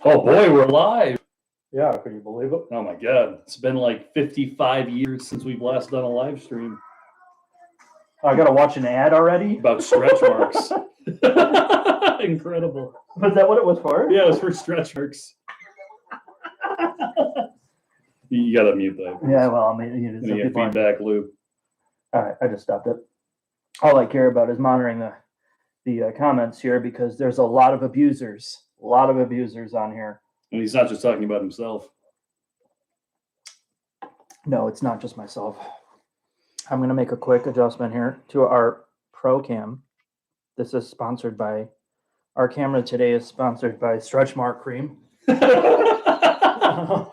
Oh boy, we're live. Yeah, can you believe it? Oh my God. It's been like 55 years since we've last done a live stream I gotta watch an ad already. about stretch marks. Incredible. Was that what it was for? Yeah, it was for stretch marks. You gotta mute that. Yeah, well, I mean, You get feedback loop. All right, I just stopped it. All I care about is monitoring the comments here because there's a lot of abusers. A lot of abusers on here. And he's not just talking about himself. No, it's not just myself. I'm going to make a quick adjustment here to our Pro Cam. This is sponsored by, our camera today is sponsored by Stretch Mark Cream. Because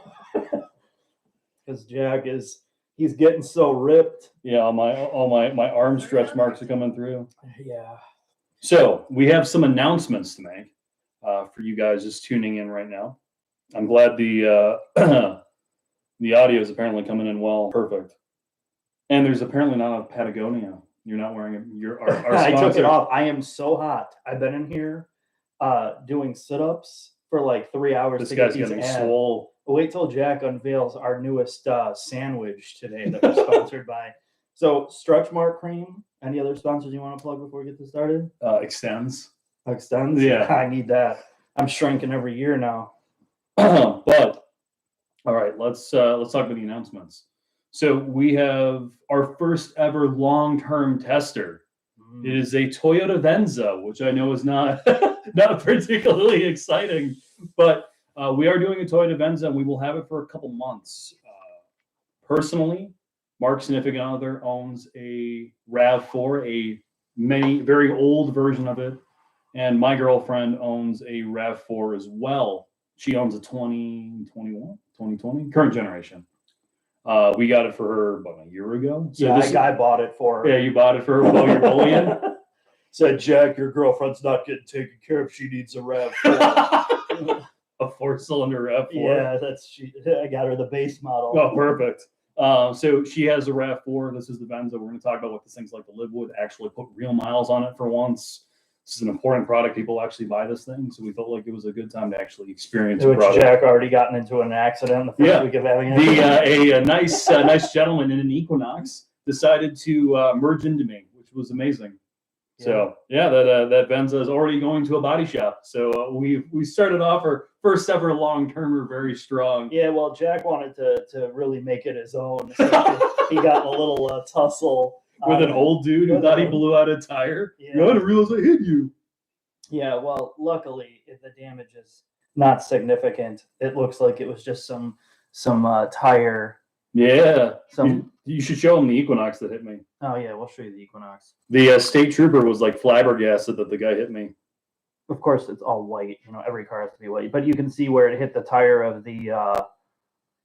Jack he's getting so ripped. Yeah, all my arm stretch marks are coming through. Yeah. So we have some announcements to make for you guys just tuning in right now. I'm glad the the audio is apparently coming in well. Perfect. And there's apparently not a Patagonia. You're not wearing it. Our I took sponsor. it off. I am so hot. I've been in here doing sit-ups for like 3 hours. This to guy's get these getting ads. swole. Wait till Jack unveils our newest sandwich today that we're sponsored by. So Stretch Mark Cream. Any other sponsors you want to plug before we get this started? Extends. Extends? Yeah. I need that. I'm shrinking every year now. But all right, let's talk about the announcements. So we have our first ever long-term tester. It is a Toyota Venza, which I know is not not particularly exciting, but we are doing a Toyota Venza, and we will have it for a couple months. Personally, Mark's significant other owns a RAV4, a very old version of it, and my girlfriend owns a RAV4 as well. She owns a 2020 current generation. We got it for her about a year ago. So yeah, I bought it for her. Yeah, you bought it for her while you're bullying? Said, Jack, your girlfriend's not getting taken care of. She needs a RAV4. A 4-cylinder RAV4? Yeah, I got her the base model. Oh, perfect. So she has a RAV4. This is the Venza. We're going to talk about what this thing's like to live with, actually put real miles on it for once. This is an important product. People actually buy this thing, so we felt like it was a good time to actually experience the product. Jack already gotten into an accident the first week of having it. A nice gentleman in an Equinox decided to merge into me, which was amazing. Yeah. So yeah, that Venza is already going to a body shop. So we started off our first ever long-termer very strong. Yeah, well, Jack wanted to really make it his own. So he got a little tussle. With an old dude who thought he blew out a tire. Yeah. I didn't realize I hit you. Yeah, well, luckily, if the damage is not significant, it looks like it was just some tire. Yeah. You should show him the Equinox that hit me. Oh, yeah, we'll show you the Equinox. The state trooper was like flabbergasted that the guy hit me. Of course, it's all white. You know, every car has to be white. But you can see where it hit the tire of the...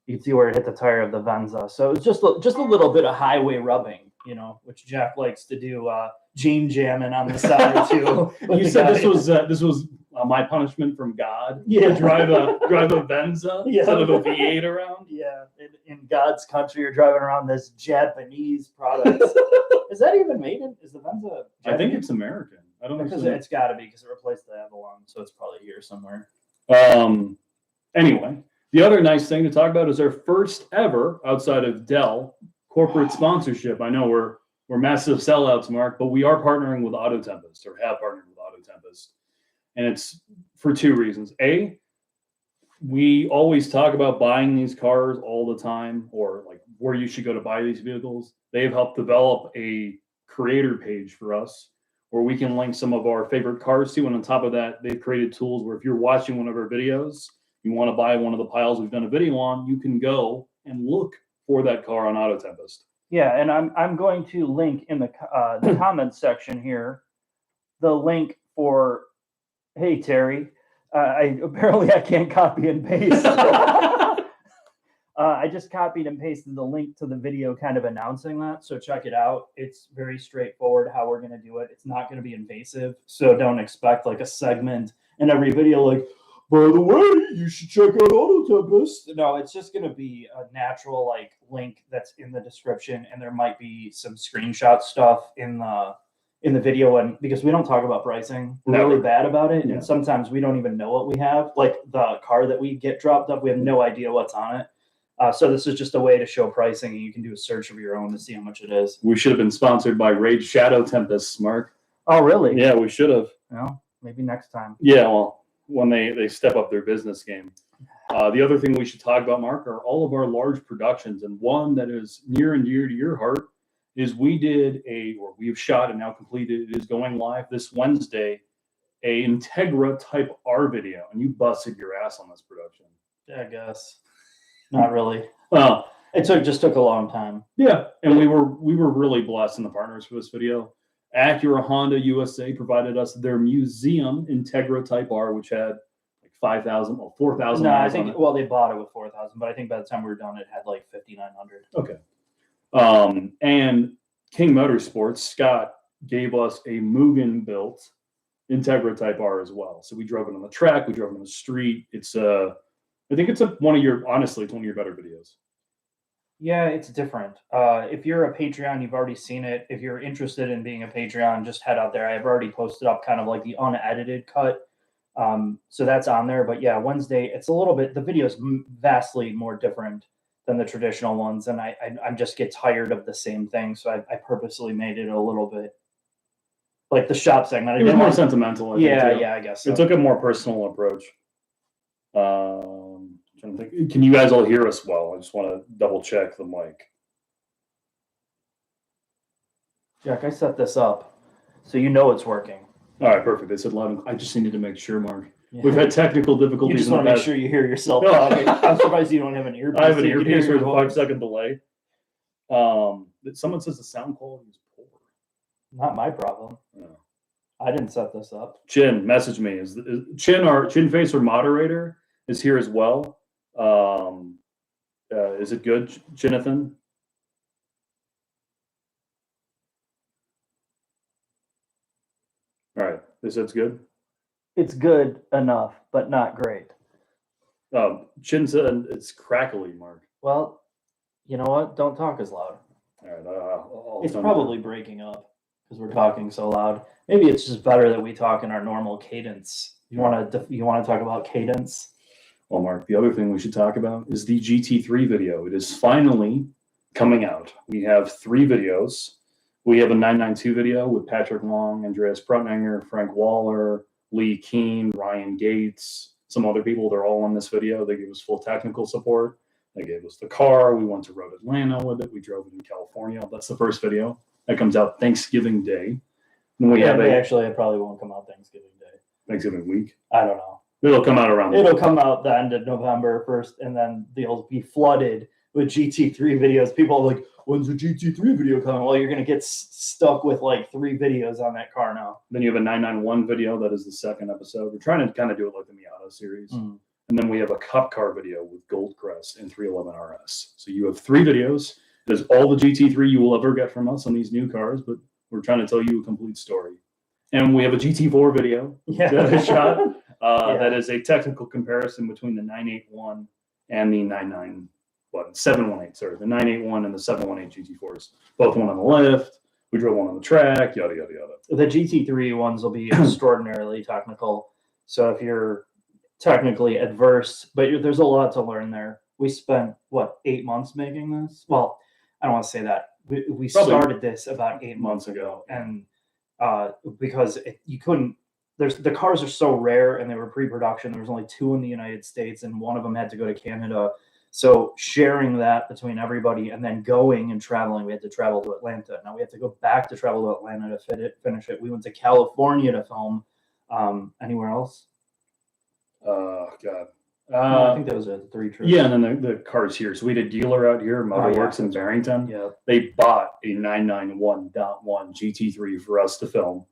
you can see where it hit the tire of the Venza. So it's just a little bit of highway rubbing, you know, which Jack likes to do, jean jamming on the side too. You said this was my punishment from God. Yeah, to drive a Venza instead of a V8 around. Yeah, in God's country, you're driving around this Japanese product. Is that even made in? Is the Venza Japanese? I think it's American. I don't know. Because it's got to be because it replaced the Avalon, so it's probably here somewhere. Anyway. The other nice thing to talk about is our first ever, outside of Dell, corporate sponsorship. I know we're massive sellouts, Mark, but we are partnering with Auto Tempest, or have partnered with Auto Tempest. And it's for two reasons. A, we always talk about buying these cars all the time, or like where you should go to buy these vehicles. They have helped develop a creator page for us where we can link some of our favorite cars to. And on top of that, they've created tools where if you're watching one of our videos, you want to buy one of the piles we've done a video on, you can go and look for that car on Auto Tempest. Yeah, and I'm going to link in the comments section here the link for. Hey Terry, apparently I can't copy and paste. I just copied and pasted the link to the video, kind of announcing that. So check it out. It's very straightforward how we're going to do it. It's not going to be invasive, so don't expect like a segment in every video like, by the way, you should check out Auto Tempest. No, it's just going to be a natural link that's in the description, and there might be some screenshot stuff in in the video, and because we don't talk about pricing, we're Never. really bad about it, Yeah. and sometimes we don't even know what we have. Like the car that we get dropped up, we have no idea what's on it. So this is just a way to show pricing, and you can do a search of your own to see how much it is. We should have been sponsored by Rage Shadow Tempests, Mark. Oh, really? Yeah, we should have. Well, maybe next time. Yeah, well, when they step up their business game. The other thing we should talk about, Mark, are all of our large productions, and one that is near and dear to your heart is we have shot and now completed. It is going live this Wednesday, a Integra Type R video, and you busted your ass on this production. Yeah, I guess. Not really. Well, It just took a long time. yeah, and we were really blessed in the partners for this video. Acura Honda USA provided us their museum Integra Type R, which had like 5,000 or 4,000 No, I miles on think it. they bought it with 4,000, but I think by the time we were done, it had like 5,900. Okay. And King Motorsports, Scott gave us a Mugen built Integra Type R as well. So we drove it on the track, we drove it on the street. I think it's one of your better videos. Yeah, it's different. If you're a Patreon, you've already seen it. If you're interested in being a Patreon, just head out there. I've already posted up kind of like the unedited cut. So that's on there. But yeah, Wednesday, it's a little bit, the video is vastly more different than the traditional ones. And I'm just get tired of the same thing. So I purposely made it a little bit like the shop segment. It was more sentimental. I think, too. Yeah, I guess so. It took a more personal approach. Trying to think. Can you guys all hear us well? I just want to double check the mic. Jack, I set this up so you know it's working. All right, perfect. They said loud and I just needed to make sure, Mark. Yeah. We've had technical You difficulties. just in the want to make past. sure you hear yourself No. talking. I'm surprised you don't have an earpiece. I have an so you can hear earpiece your with a voice. 5-second delay. Someone says the sound quality is poor. Not my problem. No. I didn't set this up. Chin, message me. Is Chin Face, our moderator, is here as well. Is it good, Jonathan? All right, they said it's good. It's good enough, but not great. Chin said it's crackly, Mark. Well, you know what? Don't talk as loud. All right, I'll It's turn probably breaking up because we're talking so loud. Maybe it's just better that we talk in our normal cadence. You want to talk about cadence? Well, Mark, the other thing we should talk about is the GT3 video. It is finally coming out. We have 3 videos. We have a 992 video with Patrick Long, Andreas Prutninger, Frank Waller, Lee Keene, Ryan Gates, some other people. They're all in this video. They gave us full technical support. They gave us the car. We went to Road Atlanta with it. We drove it in California. That's the first video. That comes out Thanksgiving Day. And we have Actually, it probably won't come out Thanksgiving Day. Thanksgiving week. I don't know. It'll come out around. It'll come out the end of November 1st, and then they'll be flooded with GT3 videos. People are like, when's the GT3 video coming? Well, you're going to get stuck with like 3 videos on that car now. Then you have a 991 video. That is the second episode. We're trying to kind of do it like the Miata series. Mm. And then we have a Cup car video with Goldcrest and 311 RS. So you have 3 videos. It is all the GT3 you will ever get from us on these new cars, but we're trying to tell you a complete story. And we have a GT4 video Yeah. that I shot. Yeah. That is a technical comparison between the 981 and the 718. Sorry, the 981 and the 718 GT4s. Both one on the lift. We drove one on the track. Yada yada yada. The GT3 ones will be extraordinarily technical. So if you're technically adverse, but there's a lot to learn there. We spent 8 months making this? Well, I don't want to say that. We Probably started this about 8 months ago, and because you couldn't. The cars are so rare, and they were pre-production. There was only 2 in the United States, and one of them had to go to Canada. So sharing that between everybody, and then going and traveling, we had to travel to Atlanta. Now we have to go back to travel to Atlanta to finish it. We went to California to film. Anywhere else? Oh God. No, I think that was it. 3 trips. Yeah, and then the cars here. So we had a dealer out here, Motorworks in Barrington. Yeah. They bought a 991.1 GT3 for us to film.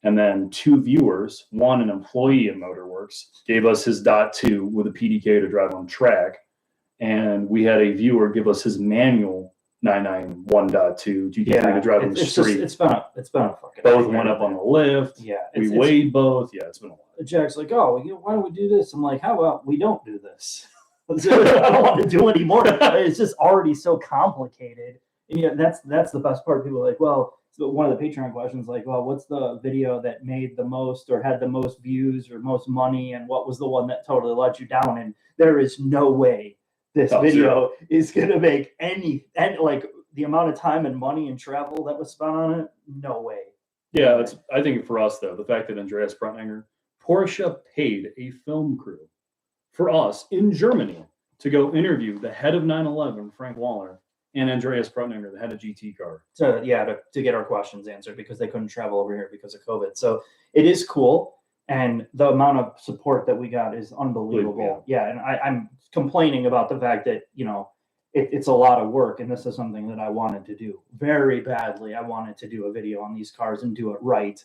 And then 2 viewers, one an employee at Motorworks, gave us his .2 with a PDK to drive on track. And we had a viewer give us his manual 991.2 GT3 to drive on the street. It's been a fucking Both went up on the lift. Yeah. We weighed both. Yeah, it's been a while. Jack's like, oh, why don't we do this? I'm like, how about we don't do this? I don't want to do anymore. It's just already so complicated. And that's the best part. People are like, well, so one of the Patreon questions, like, well, what's the video that made the most or had the most views or most money, and what was the one that totally let you down? And there is no way this Oh, video zero. is gonna make any like the amount of time and money and travel that was spent on it. No way. Yeah, it's, I think for us though, the fact that Andreas Brunninger, Porsche paid a film crew for us in Germany to go interview the head of 911, Frank Waller, and Andreas Brunninger, the head of GT Car. So yeah, to get our questions answered because they couldn't travel over here because of COVID. So it is cool, and the amount of support that we got is unbelievable. Yeah, and I'm complaining about the fact that it's a lot of work, and this is something that I wanted to do very badly. I wanted to do a video on these cars and do it right,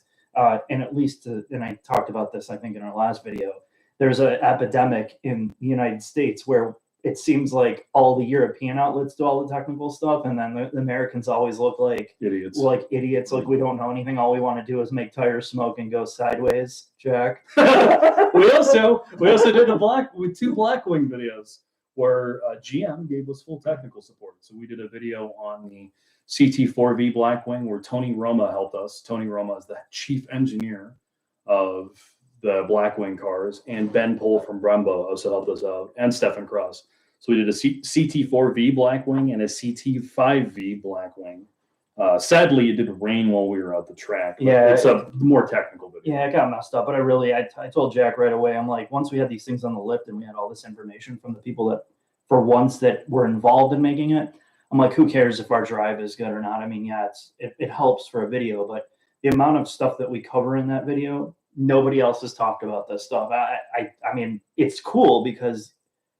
and at least and I talked about this I think in our last video. There's an epidemic in the United States where it seems like all the European outlets do all the technical stuff, and then the Americans always look like Idiots. like we don't know anything. All we want to do is make tires smoke and go sideways, Jack. we also did with 2 Blackwing videos where GM gave us full technical support. So we did a video on the CT4V Blackwing where Tony Roma helped us. Tony Roma is the chief engineer of the Blackwing cars, and Ben Pohl from Brembo also helped us out, and Stefan Cross. So we did a CT4V Blackwing and a CT5V Blackwing. Sadly, it did rain while we were at the track. Yeah, it's a more technical video. Yeah, it got messed up, but I told Jack right away. I'm like, once we had these things on the lift and we had all this information from the people that, for once, that were involved in making it, I'm like, who cares if our drive is good or not? I mean, yeah, it helps for a video, but the amount of stuff that we cover in that video, nobody else has talked about this stuff. I mean, it's cool because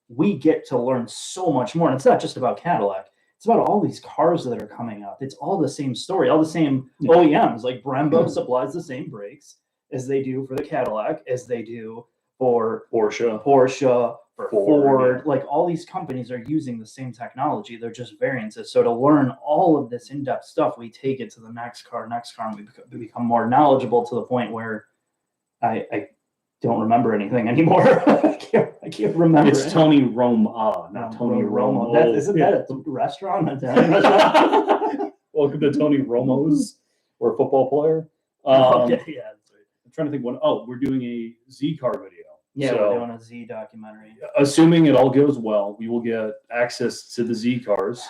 we get to learn so much more, and it's not just about Cadillac. It's about all these cars that are coming up. It's all the same story, all the same OEMs. Like Brembo supplies the same brakes as they do for the Cadillac, as they do for Porsche, for Ford. Like all these companies are using the same technology. They're just variances. So to learn all of this in-depth stuff, we take it to the next car, and we become more knowledgeable to the point where I don't remember anything anymore. I can't remember. It's Tony Roma, not Tony Romo. Isn't that a restaurant? An Italian restaurant? Welcome to Tony Romo's. We're a football player. Okay, yeah. That's right. I'm trying to think we're doing a Z car video. Yeah, so, we're doing a Z documentary. Assuming it all goes well, we will get access to the Z cars,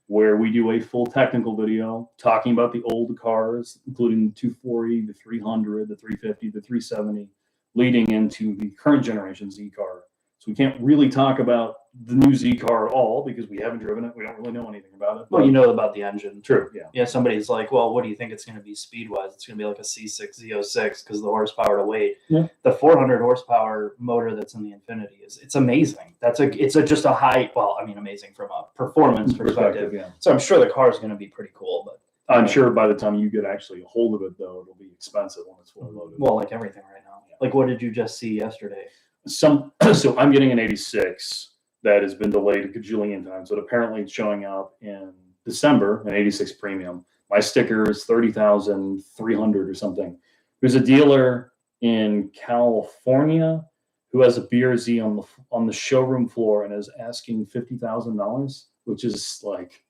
where we do a full technical video talking about the old cars, including the 240, the 300, the 350, the 370, leading into the current generation Z car. So we can't really talk about the new Z car at all because we haven't driven it. We don't really know anything about it. Well, you know about the engine. True, yeah. Yeah, somebody's like, well, what do you think it's going to be speed-wise? It's going to be like a C6 Z06 because the horsepower to weight. Yeah. The 400 horsepower motor that's in the Infinity it's amazing. It's just a high, well, I mean, amazing from a performance perspective. Yeah. So I'm sure the car is going to be pretty cool, but I'm sure by the time you get actually a hold of it, though, it'll be expensive when it's fully loaded. Well, like everything right now. Yeah. Like, what did you just see yesterday? So I'm getting an 86 that has been delayed a gajillion times, but apparently it's showing up in December, an 86 premium. My sticker is 30,300 or something. There's a dealer in California who has a BRZ on the showroom floor and is asking $50,000, which is like,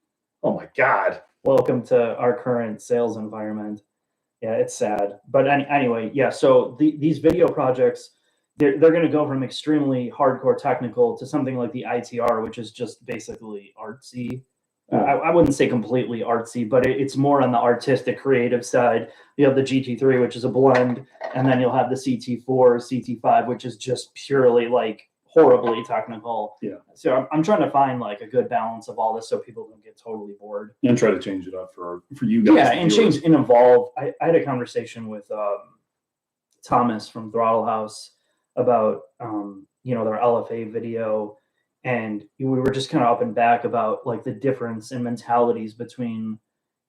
oh my God. Welcome to our current sales environment. Yeah, it's sad. But anyway, yeah, so these video projects, they're going to go from extremely hardcore technical to something like the ITR, which is just basically artsy. I wouldn't say completely artsy, but it's more on the artistic, creative side. You have the GT3, which is a blend, and then you'll have the CT4, CT5, which is just purely like horribly technical. Yeah. So I'm trying to find like a good balance of all this so people don't get totally bored. And try to change it up for you guys. Yeah, and change and evolve. I had a conversation with Thomas from Throttle House about their LFA video, and we were just kind of up and back about like the difference in mentalities between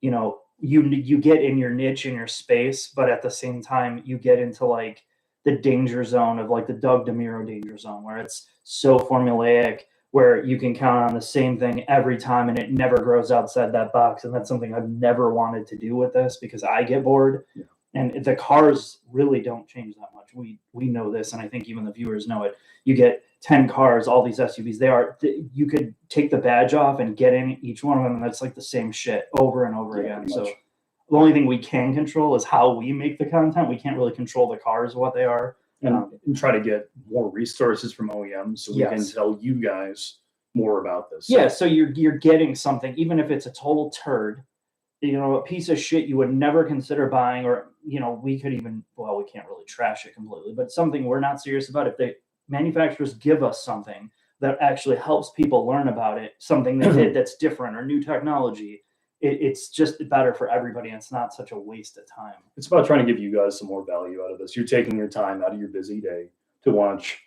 you get in your niche, in your space, but at the same time you get into like the danger zone of like the Doug DeMuro danger zone, where it's so formulaic, where you can count on the same thing every time and it never grows outside that box. And that's something I've never wanted to do with this because I get bored. Yeah. And the cars really don't change that much. We know this, and I think even the viewers know it. You get 10 cars, all these SUVs. You could take the badge off and get in each one of them, and that's like the same shit over and over again. So the only thing we can control is how we make the content. We can't really control the cars, what they are. And try to get more resources from OEMs so we can Yes. tell you guys more about this. Yeah, so you're getting something, even if it's a total turd, a piece of shit you would never consider buying, or we could even, well, we can't really trash it completely, but something we're not serious about. If the manufacturers give us something that actually helps people learn about it, something they did that's different or new technology, it's just better for everybody, and it's not such a waste of time. It's about trying to give you guys some more value out of this. You're taking your time out of your busy day to watch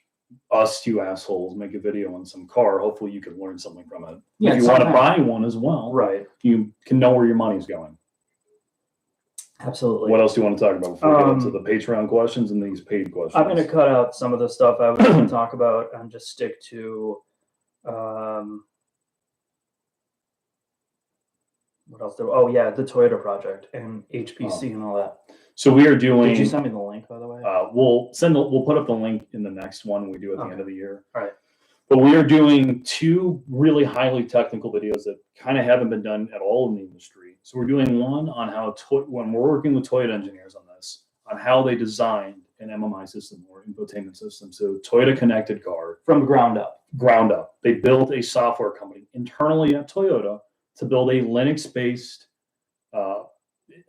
us two assholes make a video on some car. Hopefully you can learn something from it. Yeah, if you want to buy one as well, Right. you can know where your money's going. Absolutely. What else do you want to talk about before we get into the Patreon questions and these paid questions? I'm going to cut out some of the stuff I was going to talk about and just stick to what else? Oh yeah, the Toyota project and HPC and all that. So we are doing. Did you send me the link, by the way? We'll put up the link in the next one we do at the end of the year. All right. But we are doing 2 really highly technical videos that kind of haven't been done at all in the industry. So we're doing one on how when we're working with Toyota engineers on this, on how they designed an MMI system or infotainment system. So Toyota Connected Car From ground up. Ground up. They built a software company internally at Toyota to build a Linux-based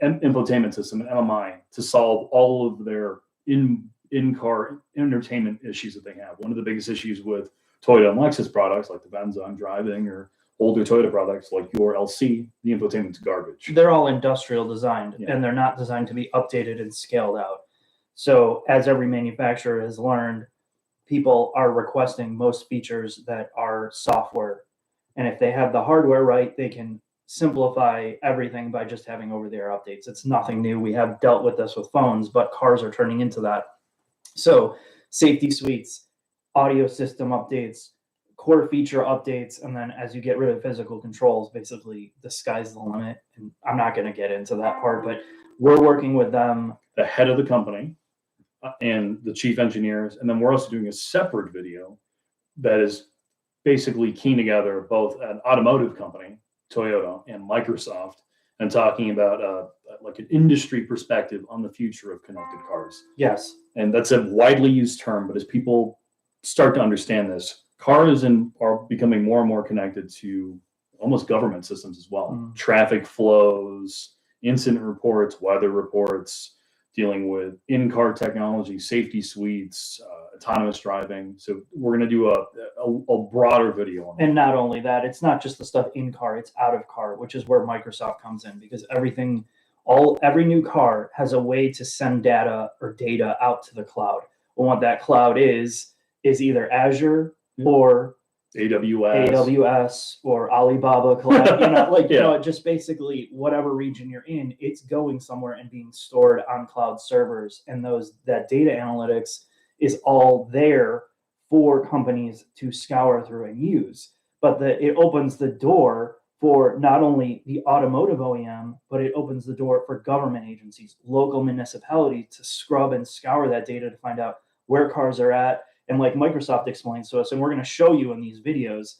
infotainment system, an MMI, to solve all of their in-car entertainment issues that they have. One of the biggest issues with Toyota and Lexus products, like the Venza I'm driving, or older Toyota products like your LC, the infotainment's garbage. They're all industrial designed, and they're not designed to be updated and scaled out. So as every manufacturer has learned, people are requesting most features that are software. And if they have the hardware right, they can simplify everything by just having over-the-air updates. It's nothing new. We have dealt with this with phones, but cars are turning into that. So safety suites, audio system updates, core feature updates, and then as you get rid of physical controls, basically the sky's the limit. And I'm not going to get into that part, but we're working with them. The head of the company and the chief engineers, and then we're also doing a separate video that is basically keying together both an automotive company, Toyota, and Microsoft, and talking about like an industry perspective on the future of connected cars. Yes. And that's a widely used term, but as people start to understand this, cars are becoming more and more connected to almost government systems as well. Traffic flows, incident reports, weather reports, dealing with in-car technology, safety suites, autonomous driving. So we're going to do a broader video on that. And not only that, it's not just the stuff in car, it's out of car, which is where Microsoft comes in, because every new car has a way to send data out to the cloud. And what that cloud is either Azure or AWS or Alibaba Cloud, just basically whatever region you're in, it's going somewhere and being stored on cloud servers. And that data analytics is all there for companies to scour through and use. But it opens the door for not only the automotive OEM, but it opens the door for government agencies, local municipalities to scrub and scour that data to find out where cars are at. And like Microsoft explains to us, and we're going to show you in these videos,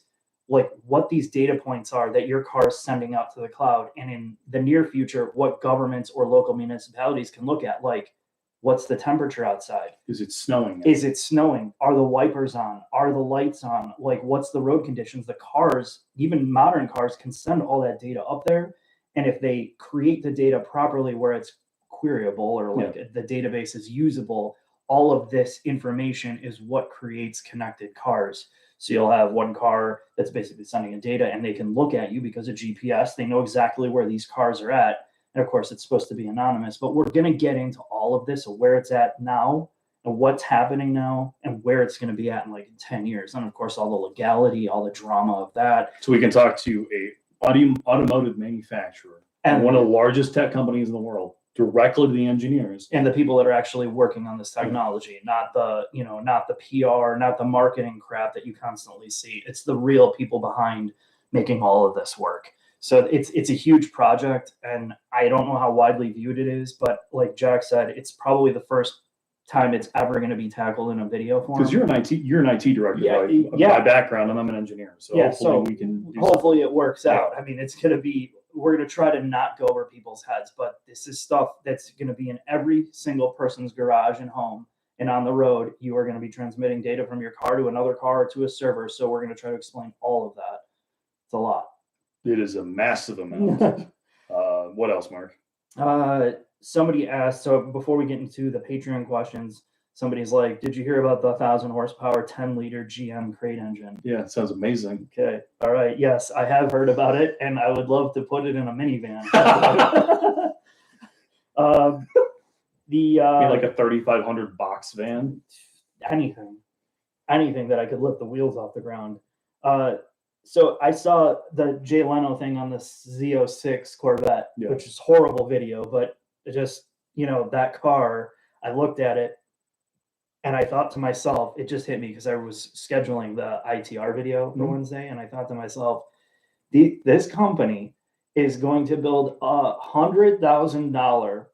like what these data points are that your car is sending out to the cloud. And in the near future, what governments or local municipalities can look at, like what's the temperature outside? Is it snowing? Is it snowing? Are the wipers on? Are the lights on? Like what's the road conditions? The cars, even modern cars, can send all that data up there. And if they create the data properly where it's queryable or the database is usable, all of this information is what creates connected cars. So you'll have one car that's basically sending in data, and they can look at you because of GPS. They know exactly where these cars are at. And of course, it's supposed to be anonymous, but we're going to get into all of this, of where it's at now and what's happening now and where it's going to be at in 10 years. And of course, all the legality, all the drama of that. So we can talk to a automotive manufacturer and one of the largest tech companies in the world, directly to the engineers and the people that are actually working on this technology, not the PR, not the marketing crap that you constantly see. It's the real people behind making all of this work. So it's a huge project, and I don't know how widely viewed it is, but like Jack said, it's probably the first time it's ever going to be tackled in a video form. Because you're an IT director by background, and I'm an engineer. So hopefully we can do hopefully it works out. I mean, it's going to be we're going to try to not go over people's heads, but this is stuff that's going to be in every single person's garage and home. And on the road, you are going to be transmitting data from your car to another car or to a server. So we're going to try to explain all of that. It's a lot. It is a massive amount. What else, Mark? Somebody asked, so before we get into the Patreon questions, somebody's like, did you hear about the 1,000 horsepower, 10-liter GM crate engine? Yeah, it sounds amazing. Okay. All right. Yes, I have heard about it, and I would love to put it in a minivan. Like a 3,500 box van. Anything that I could lift the wheels off the ground. So I saw the Jay Leno thing on the Z06 Corvette, Yeah. which is horrible video, but it just, that car, I looked at it and I thought to myself, it just hit me because I was scheduling the ITR video for Wednesday, and I thought to myself, this company is going to build $100,000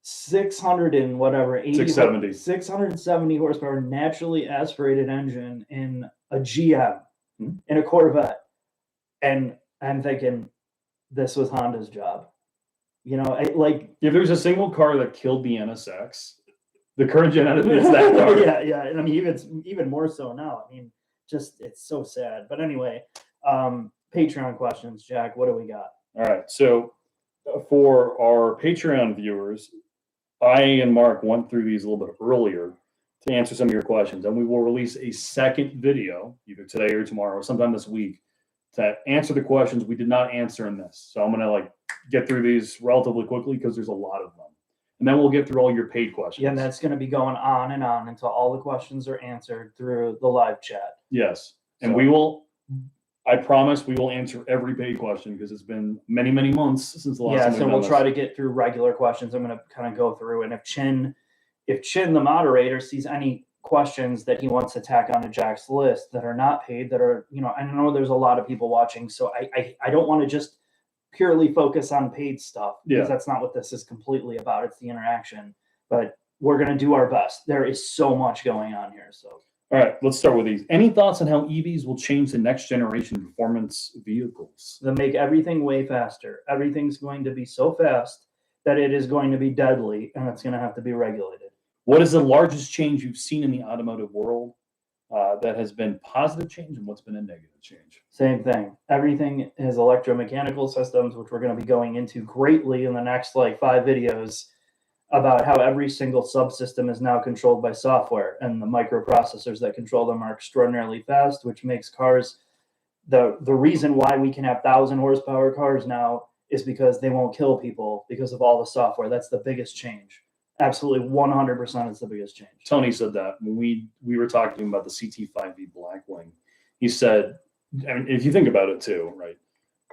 600 and whatever 670 horsepower naturally aspirated engine in a GM in a Corvette, and I'm thinking this was Honda's job. If there's a single car that killed the NSX, the current gen is that car. yeah, and I mean even more so now. I mean, just it's so sad. But anyway, Patreon questions, Jack. What do we got? All right, so for our Patreon viewers, I and Mark went through these a little bit earlier to answer some of your questions, and we will release a second video either today or tomorrow or sometime this week to answer the questions we did not answer in this. So I'm going to get through these relatively quickly because there's a lot of them. And then we'll get through all your paid questions. Yeah, and that's going to be going on and on until all the questions are answered through the live chat. Yes. And I promise we will answer every paid question because it's been many, many months since the last time. Yeah, so we'll try to get through regular questions. I'm going to kind of go through, and if Chin, the moderator, sees any questions that he wants to tack onto Jack's list that are not paid, that are, I know there's a lot of people watching, so I don't want to just purely focus on paid stuff because that's not what this is completely about. It's the interaction, but we're going to do our best. There is so much going on here, so. All right, let's start with these. Any thoughts on how EVs will change the next generation performance vehicles? They'll make everything way faster. Everything's going to be so fast that it is going to be deadly, and it's going to have to be regulated. What is the largest change you've seen in the automotive world that has been positive change, and what's been a negative change? Same thing. Everything is electromechanical systems, which we're going to be going into greatly in the next 5 videos, about how every single subsystem is now controlled by software, and the microprocessors that control them are extraordinarily fast, which makes cars, the reason why we can have 1,000 horsepower cars now is because they won't kill people because of all the software. That's the biggest change. Absolutely 100% is the biggest change. Tony said that when we were talking about the CT5V Blackwing. He said, I mean, if you think about it too, right?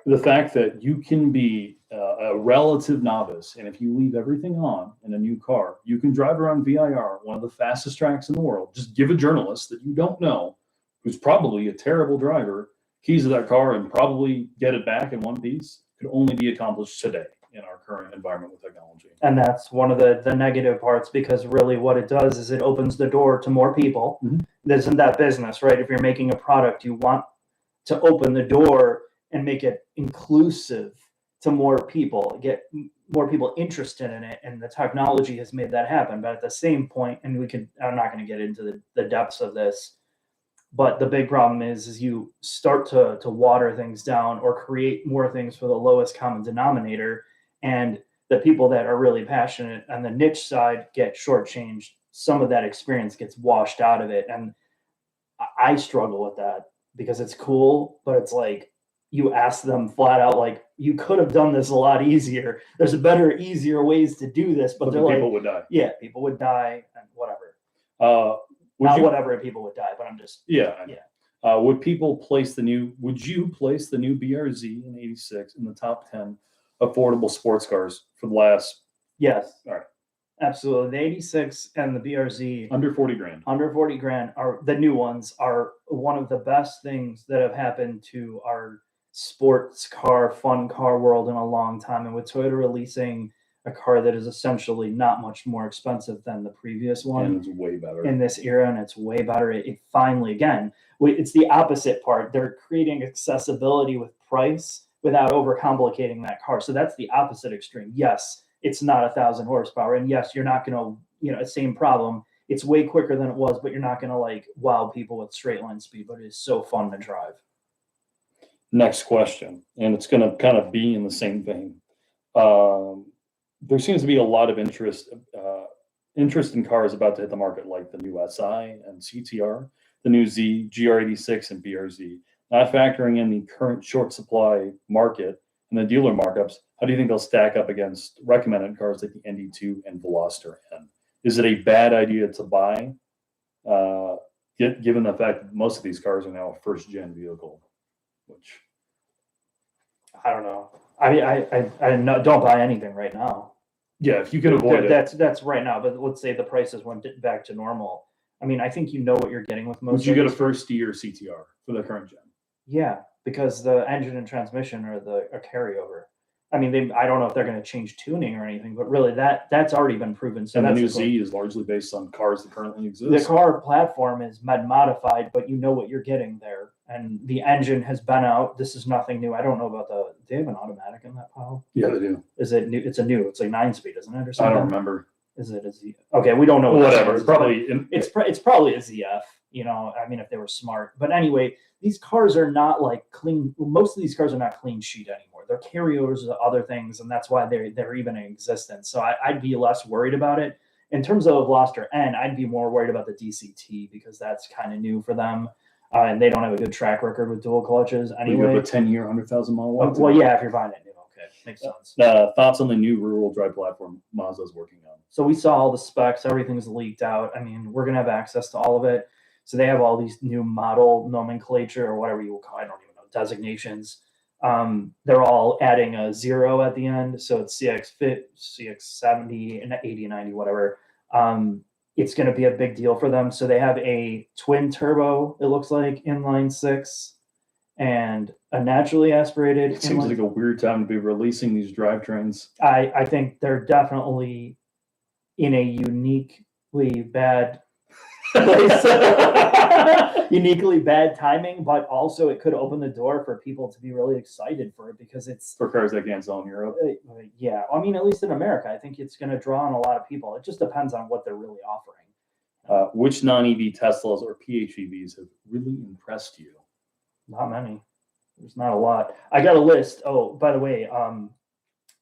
The fact that you can be a relative novice, and if you leave everything on in a new car, you can drive around VIR, one of the fastest tracks in the world. Just give a journalist that you don't know, who's probably a terrible driver, keys to that car and probably get it back in one piece. Could only be accomplished today in our current environment with technology. And that's one of the negative parts, because really what it does is it opens the door to more people. This isn't that business, right? If you're making a product, you want to open the door and make it inclusive to more people, get more people interested in it. And the technology has made that happen. But at the same point, and I'm not going to get into the depths of this, but the big problem is you start to water things down or create more things for the lowest common denominator. And the people that are really passionate on the niche side get shortchanged. Some of that experience gets washed out of it. And I struggle with that because it's cool, but it's you ask them flat out, you could have done this a lot easier. There's better, easier ways to do this, but people would die. Yeah, people would die and whatever. Whatever people would die, but I'm just would you place the new BRZ in '86 in the top 10 affordable sports cars for the last? Yes. All right. Absolutely. The 86 and the BRZ under 40 grand. Under 40 grand are the new ones, are one of the best things that have happened to our sports car, fun car world in a long time. And with Toyota releasing a car that is essentially not much more expensive than the previous one, and it's way better in this era, and it's way better. It finally, again, it's the opposite part. They're creating accessibility with price, without overcomplicating that car. So that's the opposite extreme. Yes, it's not 1,000 horsepower, and yes, you're not going to, same problem. It's way quicker than it was, but you're not going to like wow people with straight line speed. But it is so fun to drive. Next question, and it's going to kind of be in the same vein. There seems to be a lot of interest in cars about to hit the market, like the new SI and CTR, the new Z, GR86, and BRZ. Not factoring in the current short supply market and the dealer markups, how do you think they'll stack up against recommended cars like the ND2 and Veloster N? Is it a bad idea to buy, given the fact that most of these cars are now a first-gen vehicle? Which I don't know. I don't buy anything right now. Yeah, if you can avoid it. That's right now. But let's say the prices went back to normal. I mean, I think you know what you're getting with most. Would you get a first-year CTR for the current gen? Yeah, because the engine and transmission are a carryover. I mean, I don't know if they're going to change tuning or anything, but really that's already been proven. So and the that's new Z is largely based on cars that currently exist. The car platform is modified, but you know what you're getting there. And the engine has been out. This is nothing new. I don't know about do they have an automatic in that pile? Yeah, they do. Is it new? It's a new. It's like 9-speed, isn't it, or I something? don't remember. Is it a Z? Okay, we don't know. Whatever. It's probably it's probably a ZF. I mean, if they were smart. But anyway, these cars are not like clean. Most of these cars are not clean sheet anymore. They're carryovers of other things, and that's why they're even in existence. So I'd be less worried about it. In terms of Veloster N, I'd be more worried about the DCT because that's kind of new for them, and they don't have a good track record with dual clutches anyway. You have a 10-year, 100,000-mile warranty. Well, yeah, if you're buying it new, okay, makes sense. Thoughts on the new rear-wheel drive platform Mazda's working on? So we saw all the specs. Everything's leaked out. I mean, we're gonna have access to all of it. So they have all these new model nomenclature or whatever you will call it. I don't even know, designations. They're all adding a 0 at the end. So it's CX70 and 80, 90, whatever. It's going to be a big deal for them. So they have a twin turbo, it looks like, inline 6 and a naturally aspirated. It seems like a weird time to be releasing these drivetrains. I think they're definitely in a uniquely bad uniquely bad timing, but also it could open the door for people to be really excited for it because it's for cars that can't sell in Europe. Yeah, I mean, at least in America, I think it's going to draw on a lot of people. It just depends on what they're really offering. Which non-EV Teslas or PHEVs have really impressed you? Not many. There's not a lot. I got a list. Oh, by the way,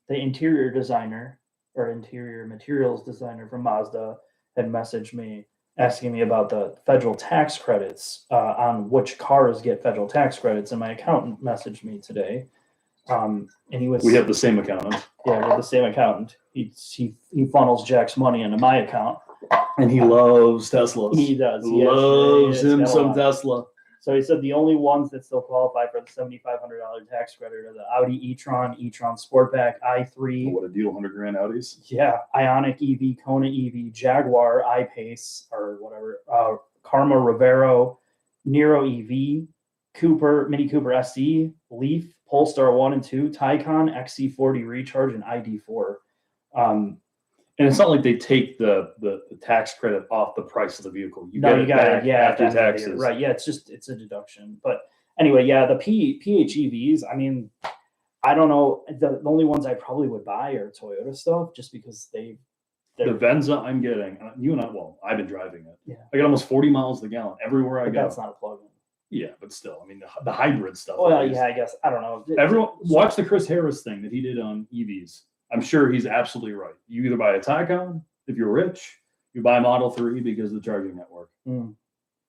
the interior designer or interior materials designer from Mazda had messaged me asking me about the federal tax credits on which cars get federal tax credits, and my accountant messaged me today. And he was. We have the same accountant. Yeah, we have the same accountant. He funnels Jack's money into my account, and he loves Teslas. He does. He loves him some Tesla. So he said the only ones that still qualify for the $7,500 tax credit are the Audi e-tron, e-tron Sportback, i3. What a deal, $100,000 Audis. Yeah, Ioniq EV, Kona EV, Jaguar I-Pace or whatever, Karma Rivero, Nero EV, Cooper, Mini Cooper SE, Leaf, Polestar 1 and 2, Taycan, XC40 Recharge, and ID4. And it's not like they take the tax credit off the price of the vehicle. You got it after taxes. Right. Yeah, it's a deduction. But anyway, yeah, the PHEVs, I mean, I don't know. The only ones I probably would buy are Toyota stuff just because the Venza I'm getting, you and I, well, I've been driving it. Yeah. I get almost 40 miles to the gallon everywhere I go. That's not a plug-in. Yeah, but still, I mean, the hybrid stuff. Well, yeah, I guess. I don't know. Everyone, watch the Chris Harris thing that he did on EVs. I'm sure he's absolutely right. You either buy a Taycan if you're rich, you buy a Model 3 because of the charging network. I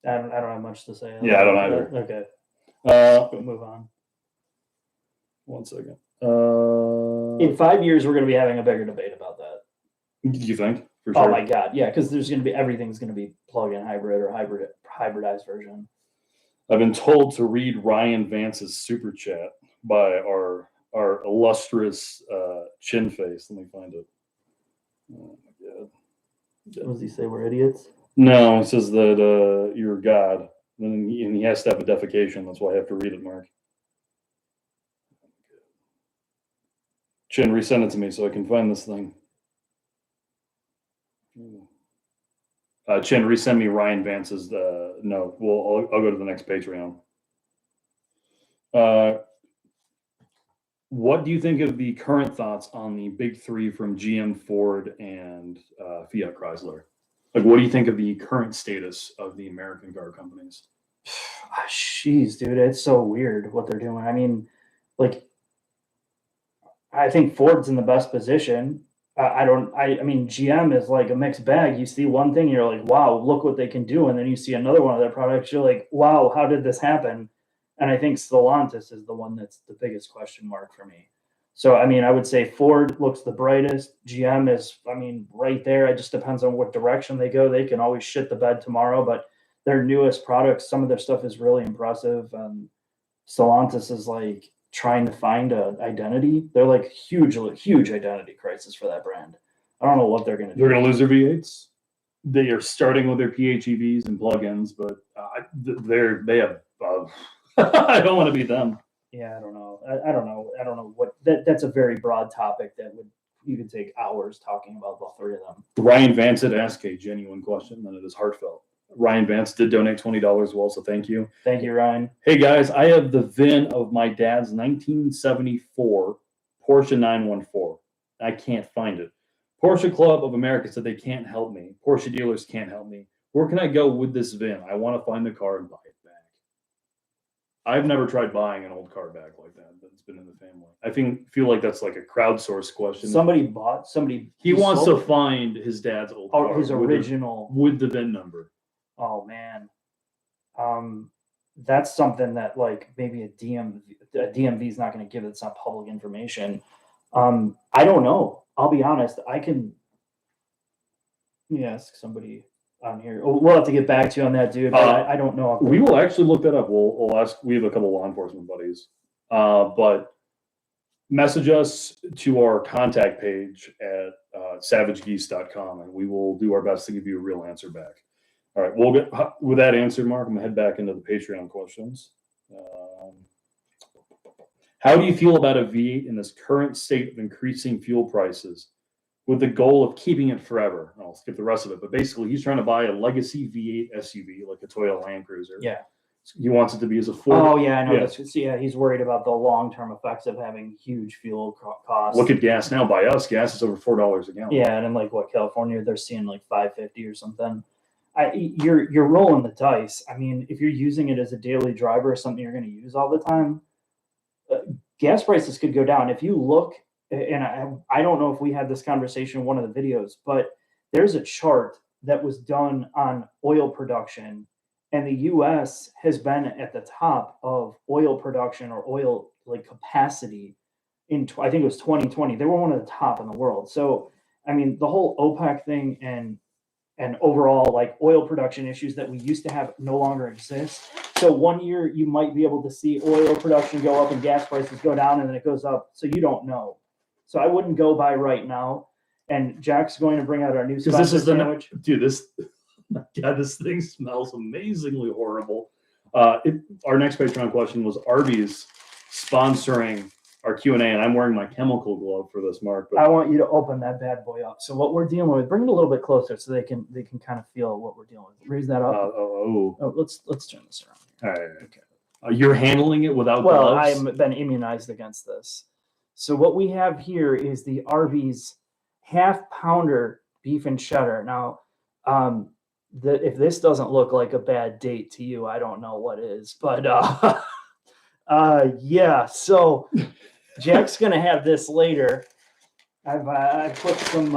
don't have much to say. Yeah, I don't either. Okay. We'll move on. 1 second. In 5 years, we're going to be having a bigger debate about that. You think? For sure. Oh my God, yeah, because there's going to be everything's going to be plug-in hybrid or hybridized version. I've been told to read Ryan Vance's super chat by our illustrious chin face. Let me find it. Oh my God. What does he say? We're idiots? No, he says that you're God. And he has to have a defecation. That's why I have to read it, Mark. Chin, resend it to me so I can find this thing. Chin, resend me Ryan Vance's note. I'll go to the next Patreon. What do you think of the current thoughts on the big three from GM, Ford, and Fiat Chrysler? Like, what do you think of the current status of the American car companies? Jeez, dude, it's so weird what they're doing. I mean, like, I think Ford's in the best position. I mean, GM is like a mixed bag. You see one thing, you're like, wow, look what they can do. And then you see another one of their products, you're like, wow, how did this happen? And I think Stellantis is the one that's the biggest question mark for me. So, I mean, I would say Ford looks the brightest. GM is, I mean, right there. It just depends on what direction they go. They can always shit the bed tomorrow, but their newest products, some of their stuff is really impressive. Stellantis is like trying to find an identity. They're like huge identity crisis for that brand. I don't know what they're going to do. They're going to lose their V8s. They are starting with their PHEVs and plug-ins, but they have. I don't want to be them. Yeah, I don't know. I don't know what that's a very broad topic that would you could take hours talking about the three of them. Ryan Vance had asked a genuine question, and it is heartfelt. Ryan Vance did donate $20 as well, so thank you. Thank you, Ryan. Hey guys, I have the VIN of my dad's 1974 Porsche 914. I can't find it. Porsche Club of America said they can't help me. Porsche dealers can't help me. Where can I go with this VIN? I want to find the car and buy it back. I've never tried buying an old car back like that, but it's been in the family. I feel like that's like a crowdsourced question. He wants to find his dad's old car. His original with the VIN number. Oh man. That's something that like maybe a DMV is not going to give. It's not public information. I don't know. I'll be honest. Let me ask somebody on here. We'll have to get back to you on that, dude. I don't know. We will actually look that up. We'll ask. We have a couple law enforcement buddies, but message us to our contact page at savagegeese.com, and we will do our best to give you a real answer back. All right, we'll get with that answer, Mark. I'm gonna head back into the Patreon questions. How do you feel about a V8 in this current state of increasing fuel prices with the goal of keeping it forever? I'll skip the rest of it, but basically he's trying to buy a legacy V8 SUV like a Toyota Land Cruiser. Yeah. He wants it to be as affordable. Oh, yeah, I know. Yeah. He's worried about the long-term effects of having huge fuel costs. Look at gas now. By us, gas is over $4 a gallon. Yeah, and in like California, they're seeing like $5.50 or something. You're rolling the dice. I mean, if you're using it as a daily driver or something you're going to use all the time, gas prices could go down. If you look, and I don't know if we had this conversation in one of the videos, but there's a chart that was done on oil production, and the U.S. has been at the top of oil production or oil like capacity in I think it was 2020. They were one of the top in the world. So I mean, the whole OPEC thing and overall like oil production issues that we used to have no longer exist. So one year you might be able to see oil production go up and gas prices go down, and then it goes up. So you don't know. So I wouldn't go buy right now. And Jack's going to bring out our new this is sandwich. Dude, this thing smells amazingly horrible. Our next Patreon question was Arby's sponsoring our Q&A, and I'm wearing my chemical glove for this, Mark. But I want you to open that bad boy up. So what we're dealing with, bring it a little bit closer so they can kind of feel what we're dealing with. Raise that up. Let's turn this around. All right. Okay. You're handling it without gloves? I've been immunized against this. So what we have here is the Arby's half-pounder beef and cheddar. Now, if this doesn't look like a bad date to you, I don't know what is. But yeah. So Jack's gonna have this later. I put some.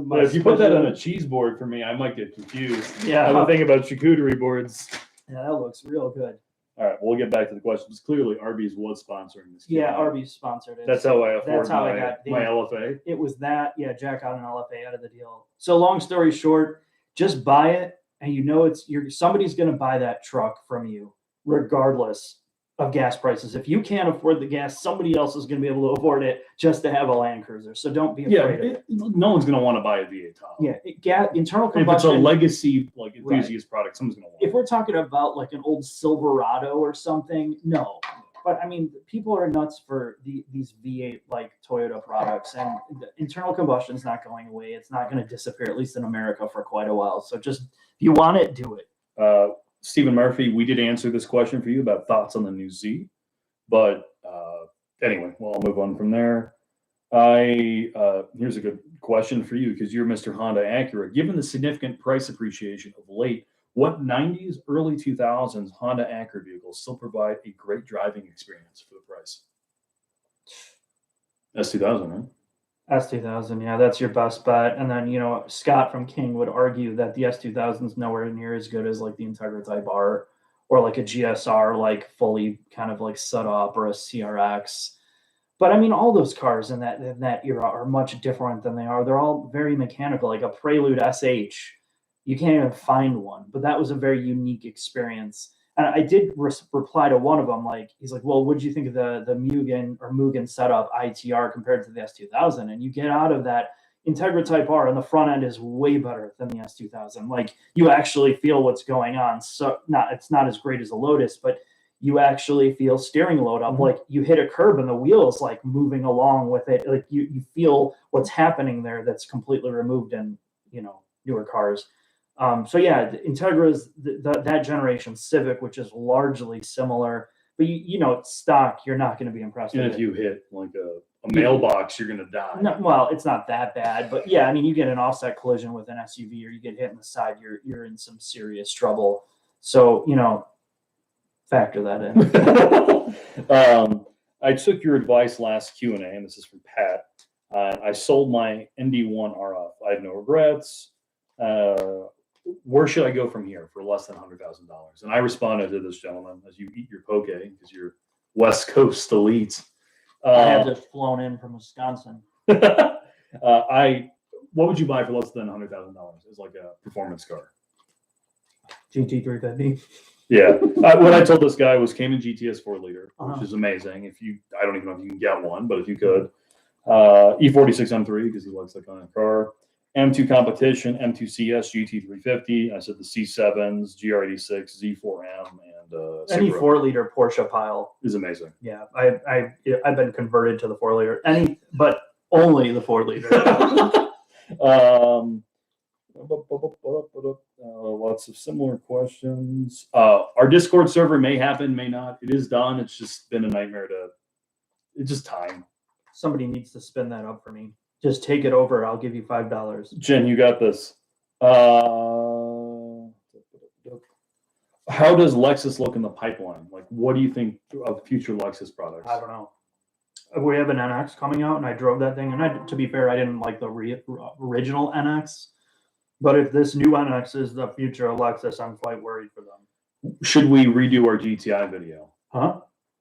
But if you put that on a cheese board for me, I might get confused. Yeah. I'm thinking about charcuterie boards. Yeah, that looks real good. All right, we'll get back to the questions. Clearly, Arby's was sponsoring this. Yeah, Arby's sponsored it. That's how I afford my got LFA. It was that. Yeah, Jack got an LFA out of the deal. So long story short, just buy it, and you know somebody's going to buy that truck from you, regardless of gas prices. If you can't afford the gas, somebody else is going to be able to afford it just to have a Land Cruiser. So don't be afraid of it. No one's going to want to buy a V8 Tahoe. Yeah, internal combustion. If it's a legacy like enthusiast product, someone's going to want it. If we're talking about like an old Silverado or something, no. But I mean, people are nuts for these V8 like Toyota products, and the internal combustion is not going away. It's not going to disappear, at least in America, for quite a while. So just if you want it, do it. Stephen Murphy, we did answer this question for you about thoughts on the new Z. But anyway, well, I'll move on from there. Here's a good question for you because you're Mr. Honda Acura. Given the significant price appreciation of late, what 90s, early 2000s Honda Acura vehicles still provide a great driving experience for the price? S2000, right? S2000, yeah, that's your best bet. And then, Scott from King would argue that the S2000 is nowhere near as good as like the Integra Type R or like a GSR, like fully kind of like set up, or a CRX. But I mean, all those cars in that era are much different than they are. They're all very mechanical, like a Prelude SH. You can't even find one, but that was a very unique experience. And I did reply to one of them, like, he's like, well, what did you think of the Mugen setup ITR compared to the S2000? And you get out of that Integra Type R, and the front end is way better than the S2000. Like, you actually feel what's going on. So it's not as great as a Lotus, but you actually feel steering load up. Like, you hit a curb and the wheel is like moving along with it. Like, you feel what's happening there that's completely removed in newer cars. So yeah, Integra's that generation Civic, which is largely similar, but it's stock. You're not going to be impressed. And with if it. you hit like a mailbox, you're going to die. No, well, it's not that bad, but yeah, I mean, you get an offset collision with an SUV, or you get hit in the side, you're in some serious trouble. So factor that in. I took your advice last Q&A, and this is from Pat. I sold my ND1 RF. I have no regrets. Where should I go from here for less than $100,000? And I responded to this gentleman as you eat your poke because you're West Coast elite. I have just flown in from Wisconsin. What would you buy for less than $100,000? It's like a performance car. GT350. Yeah. What I told this guy was Cayman GTS 4-liter, which is amazing. I don't even know if you can get one, but if you could, E46 M3 because he likes that kind of car. M2 Competition, M2 CS, GT350. I said the C7s, GR86, Z4M, and any 4-liter Porsche pile is amazing. Yeah, I've been converted to the 4-liter, but only the 4-liter. Lots of similar questions. Our Discord server may happen, may not. It is done. It's just been a nightmare it's just time. Somebody needs to spin that up for me. Just take it over. I'll give you $5. Jen, you got this. How does Lexus look in the pipeline? Like, what do you think of future Lexus products? I don't know. We have an NX coming out, and I drove that thing. And to be fair, I didn't like the original NX. But if this new NX is the future of Lexus, I'm quite worried for them. Should we redo our GTI video? Huh?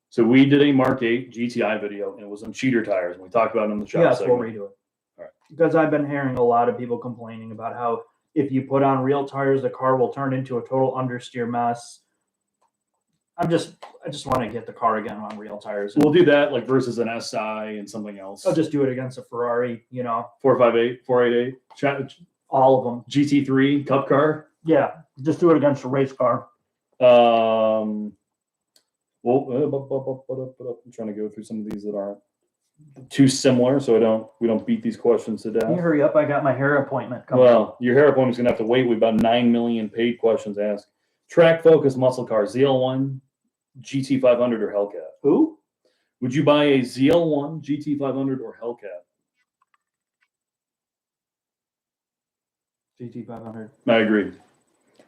So we did a Mark 8 GTI video, and it was on cheater tires, and we talked about it in the shop. Yes, segment. we'll redo it. All right. Because I've been hearing a lot of people complaining about how if you put on real tires, the car will turn into a total understeer mess. I just want to get the car again on real tires. We'll do that like versus an SI and something else. I'll just do it against a Ferrari, 458, 488, all of them. GT3 Cup car. Yeah, just do it against a race car. Well, I'm trying to go through some of these that aren't too similar, so we don't beat these questions to death. Can you hurry up? I got my hair appointment coming. Well, your hair appointment's gonna have to wait. We've about 9 million paid questions asked. Track focus muscle car, ZL1, GT500, or Hellcat? Who? Would you buy a ZL1, GT500, or Hellcat? GT500. I agree.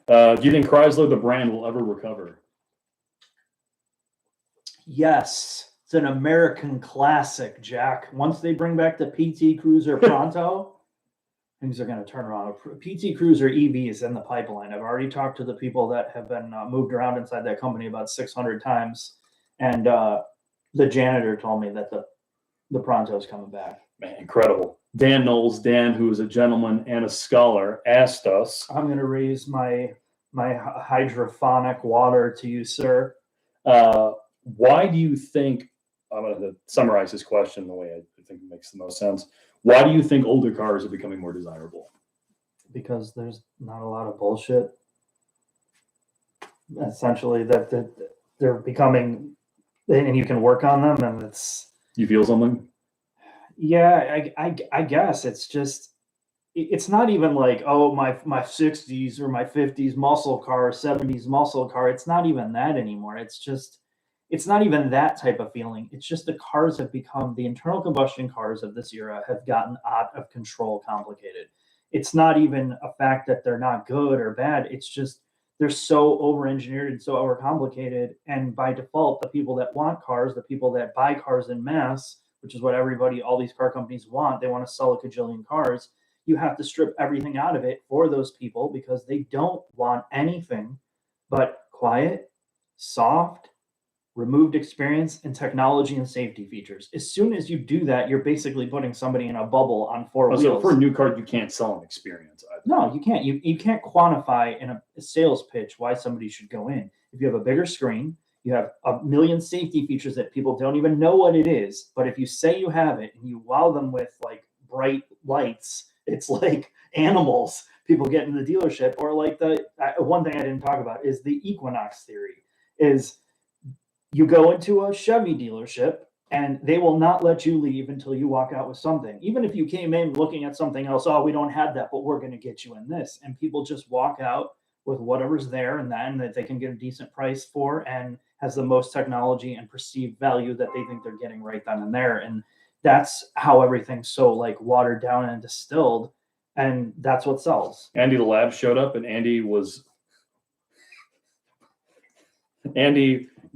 Do you think Chrysler, the brand, will ever recover? Yes. It's an American classic, Jack. Once they bring back the PT Cruiser pronto, things are going to turn around. PT Cruiser EV is in the pipeline. I've already talked to the people that have been moved around inside that company about 600 times. And the janitor told me that the pronto is coming back. Man, incredible. Dan Knowles, who is a gentleman and a scholar, asked us. I'm going to raise my hydrophonic water to you, sir. Why do you think, I'm going to summarize this question the way I think it makes the most sense. Why do you think older cars are becoming more desirable? Because there's not a lot of bullshit. Essentially, that they're becoming, and you can work on them, and it's. You feel something? Yeah, I guess it's just, it's not even like, oh, my 60s or my 50s muscle car, 70s muscle car. It's not even that anymore. It's just, it's not even that type of feeling. It's just the cars have become, the internal combustion cars of this era have gotten out of control complicated. It's not even a fact that they're not good or bad. It's just they're so over engineered and so overcomplicated. And by default, the people that want cars, the people that buy cars in mass, which is what everybody, all these car companies want, they want to sell a cajillion cars. You have to strip everything out of it for those people because they don't want anything but quiet, soft, removed experience, and technology and safety features. As soon as you do that, you're basically putting somebody in a bubble on four wheels. So for a new car, you can't sell an experience either. No, you can't. You can't quantify in a sales pitch why somebody should go in. If you have a bigger screen, you have a million safety features that people don't even know what it is. But if you say you have it and you wow them with like bright lights, it's like animals. People get in the dealership, or like the one thing I didn't talk about is the Equinox theory. Is you go into a Chevy dealership and they will not let you leave until you walk out with something. Even if you came in looking at something else, oh, we don't have that, but we're going to get you in this. And people just walk out with whatever's there and then that they can get a decent price for and has the most technology and perceived value that they think they're getting right then and there. And that's how everything's so like watered down and distilled. And that's what sells. Andy the Lab showed up, and Andy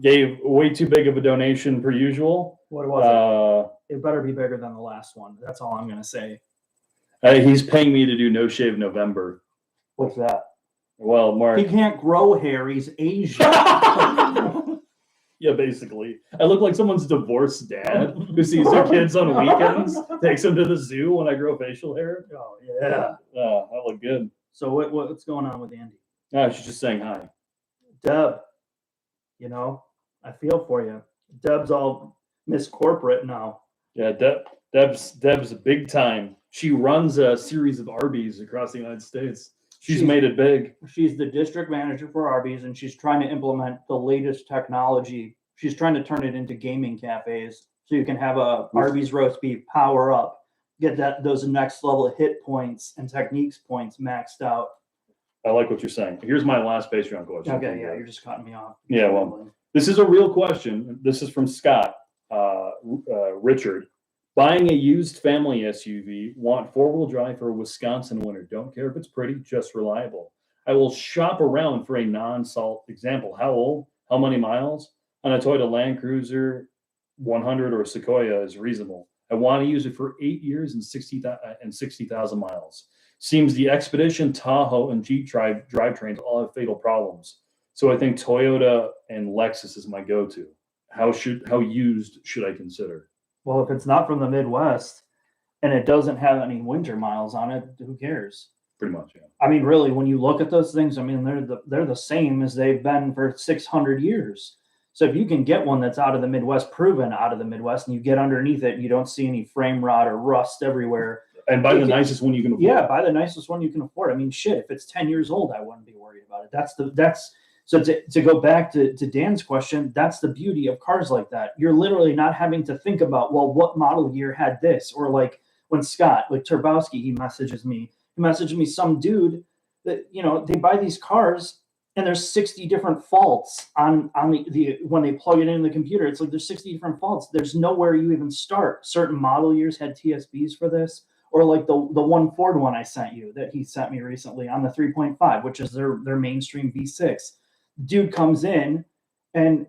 gave way too big of a donation per usual. What was it? It better be bigger than the last one. That's all I'm going to say. He's paying me to do No Shave November. What's that? Well, Mark. He can't grow hair. He's Asian. Yeah, basically. I look like someone's divorced dad who sees their kids on weekends, takes them to the zoo when I grow facial hair. Oh, yeah. I look good. So what's going on with Andy? She's just saying hi. Deb, you know, I feel for you. Deb's all Miss Corporate now. Yeah, Deb's big time. She runs a series of Arby's across the United States. She's made it big. She's the district manager for Arby's, and she's trying to implement the latest technology. She's trying to turn it into gaming cafes, so you can have a Arby's roast beef power up, get those next level hit points and techniques points maxed out. I like what you're saying. Here's my last Patreon question. Okay, yeah, you're just cutting me off. Yeah, well, this is a real question. This is from Scott Richard. Buying a used family SUV, want four-wheel drive for a Wisconsin winter. Don't care if it's pretty, just reliable. I will shop around for a non-salt example. How old? How many miles? On a Toyota Land Cruiser 100 or Sequoia is reasonable. I want to use it for 8 years and 60,000 miles. Seems the Expedition, Tahoe, and Jeep drivetrains all have fatal problems. So I think Toyota and Lexus is my go-to. How used should I consider? Well, if it's not from the Midwest and it doesn't have any winter miles on it, who cares? Pretty much, yeah. I mean, really, when you look at those things, I mean, they're the same as they've been for 600 years. So if you can get one that's out of the Midwest, proven out of the Midwest, and you get underneath it and you don't see any frame rot or rust everywhere. And buy the nicest one you can afford. Yeah, buy the nicest one you can afford. I mean, shit, if it's 10 years old, I wouldn't be worried about it. So to go back to Dan's question, that's the beauty of cars like that. You're literally not having to think about, well, what model year had this? Or like when Scott, like Turbowski, he messaged me some dude that, you know, they buy these cars and there's 60 different faults on the when they plug it in the computer. It's like there's 60 different faults. There's nowhere you even start. Certain model years had TSBs for this. Or like the one Ford one I sent you that he sent me recently on the 3.5, which is their mainstream V6. Dude comes in and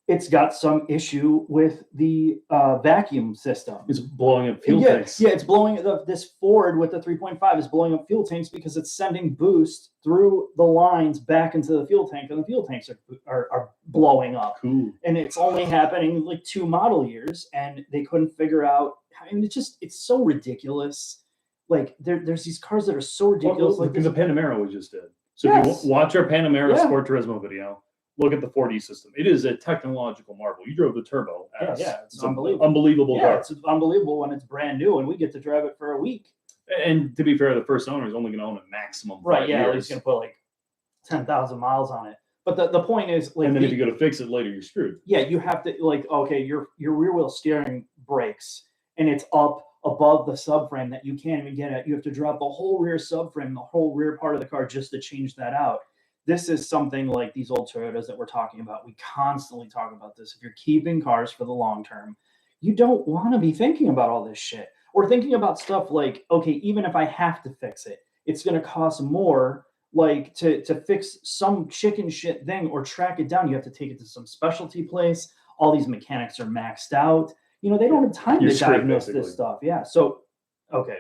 it's got some issue with the vacuum system. It's blowing up fuel tanks. Yeah, it's blowing this Ford with the 3.5 is blowing up fuel tanks because it's sending boost through the lines back into the fuel tank, and the fuel tanks are blowing up. Cool. And it's only happening like 2 model years, and they couldn't figure out. I mean, it's so ridiculous. Like there's these cars that are so ridiculous. Well, like the Panamera we just did. So yes. If you watch our Panamera Sport Turismo video, look at the 4D system. It is a technological marvel. You drove the Turbo. It's unbelievable. Unbelievable car. It's unbelievable when it's brand new and we get to drive it for a week. And to be fair, the first owner is only going to own a maximum 5 years. Yeah, he's going to put like 10,000 miles on it. But the point is, like, and then if you go to fix it later, you're screwed. Yeah, you have to your rear wheel steering breaks and it's up above the subframe that you can't even get at. You have to drop the whole rear subframe, the whole rear part of the car just to change that out. this is something like these old Toyotas that we're talking about. We constantly talk about this. If you're keeping cars for the long term, you don't want to be thinking about all this shit or thinking about stuff like, okay, even if I have to fix it, it's going to cost more, like to fix some chicken shit thing or track it down. You have to take it to some specialty place. All these mechanics are maxed out. You know, they don't have time You're to screwed, diagnose basically. this stuff. Yeah. So, okay,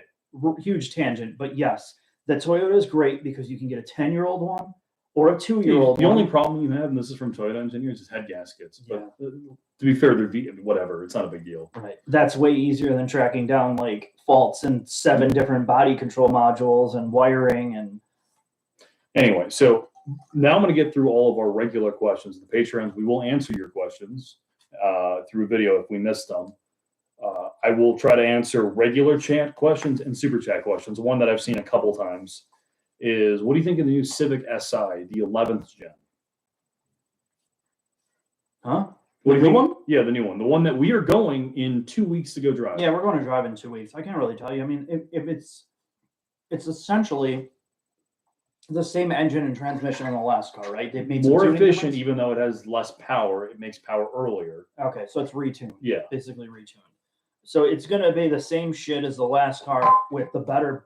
huge tangent, but yes, the Toyota is great because you can get a 10-year-old one or a 2-year-old The one. only problem you have, and this is from Toyota engineers, is head gaskets. Yeah. But to be fair, they're whatever. It's not a big deal. Right. That's way easier than tracking down like faults in 7 different body control modules and wiring and. Anyway, so now I'm going to get through all of our regular questions. The Patreons, we will answer your questions through video if we missed them. I will try to answer regular chat questions and super chat questions. One that I've seen a couple times is, what do you think of the new Civic Si, the 11th gen? Huh? What do you new think? one? Yeah, the new one. The one that we are going in 2 weeks to go drive. Yeah, we're going to drive in 2 weeks. I can't really tell you. I mean, if it's essentially the same engine and transmission on the last car, right? They've made some More tuning efficient, difference? even though it has less power. It makes power earlier. Okay, so it's retuned. Yeah. Basically retuned. So it's going to be the same shit as the last car with the better,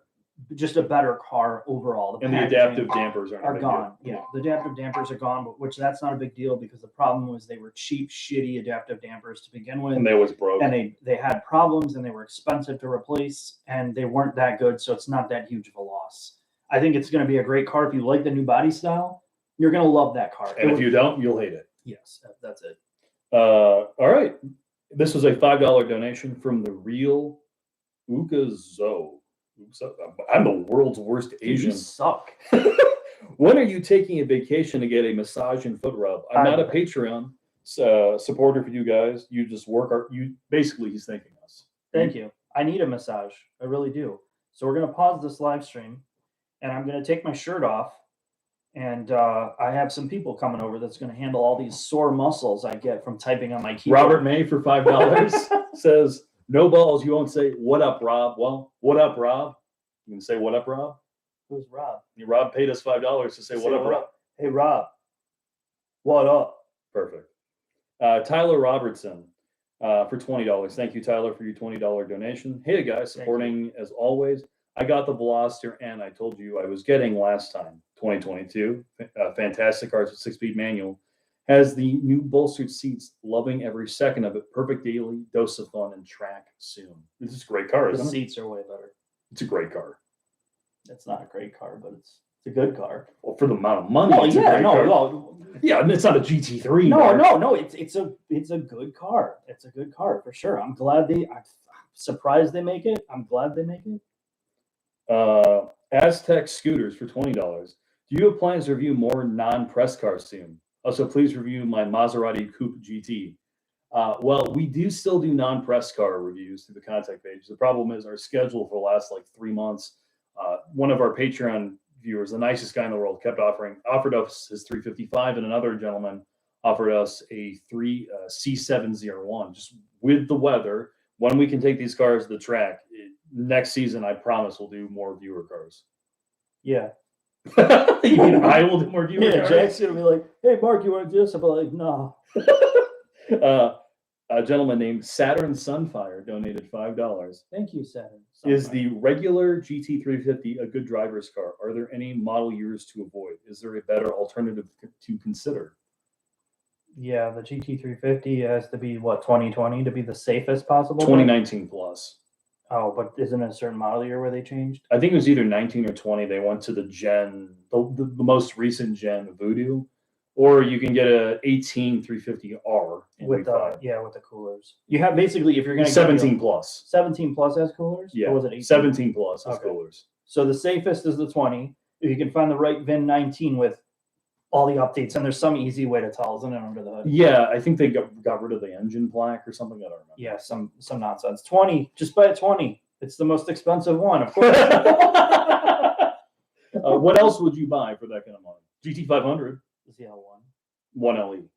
just a better car overall. And the packaging adaptive dampers are gone. Yeah, the adaptive dampers are gone, which that's not a big deal because the problem was they were cheap, shitty adaptive dampers to begin with. And they always broke. And they had problems and they were expensive to replace and they weren't that good. So it's not that huge of a loss. I think it's going to be a great car. If you like the new body style, you're going to love that car. And if you don't, you'll hate it. Yes, that's it. All right. This was a $5 donation from the real Ukazo. I'm the world's worst Dude, Asian. you suck. When are you taking a vacation to get a massage and foot rub? I'm not a Patreon supporter for you guys. You just work. Basically, he's thanking us. Thank you. I need a massage. I really do. So we're going to pause this live stream and I'm going to take my shirt off. And I have some people coming over that's going to handle all these sore muscles I get from typing on my keyboard. Robert May for $5 says, no balls. You won't say, what up, Rob? Well, what up, Rob? You can say, what up, Rob? Who's Rob? Rob paid us $5 to say, what up, Rob? Hey, Rob. What up? Perfect. Tyler Robertson for $20. Thank you, Tyler, for your $20 donation. Hey, guys, supporting as always. I got the Veloster, and I told you I was getting last time, 2022. Fantastic cars with 6-speed manual. Has the new bolstered seats, loving every second of it. Perfect daily dose of fun and track soon. This is a great car, isn't The it? seats are way better. It's a great car. It's not a great car, but it's a good car. Well, for the amount of money, Oh it's a yeah, great car. Yeah, and it's not a GT3. No. It's a good car. It's a good car for sure. I'm surprised they make it. I'm glad they make it. Aztec scooters for $20. Do you have plans to review more non-press cars soon? Also, please review my Maserati Coupe GT. Well, we do still do non-press car reviews through the contact page. The problem is our schedule for the last like 3 months. One of our Patreon viewers, the nicest guy in the world, offered us his 355, and another gentleman offered us a C701. Just with the weather, when we can take these cars to the track, next season, I promise we'll do more viewer cars. Yeah. You mean I will do more viewer Yeah, cars? Jack's gonna be like, "Hey, Mark, you want to do this?" I'll be like, "No." A gentleman named Saturn Sunfire donated $5. Thank you, Saturn. Is the regular GT350 a good driver's car? Are there any model years to avoid? Is there a better alternative to consider? Yeah, the GT350 has to be 2020 to be the safest possible. 2019 plus. Oh, but isn't it a certain model year where they changed? I think it was either 19 or 20. They went to the the most recent gen Voodoo, or you can get a 18 350R with the coolers. You have basically, if you're going to 17 plus. 17 plus has coolers. Yeah, or was it 18? 17 plus has Okay. coolers. So the safest is the 20. If you can find the right VIN 19 with all the updates, and there's some easy way to tell, isn't it, under the hood? Yeah, I think they got rid of the engine plaque or something. I don't remember. Yeah, some nonsense. 20, just buy a 20. It's the most expensive one, of course. What else would you buy for that kind of money? GT500, ZL1. 1LE.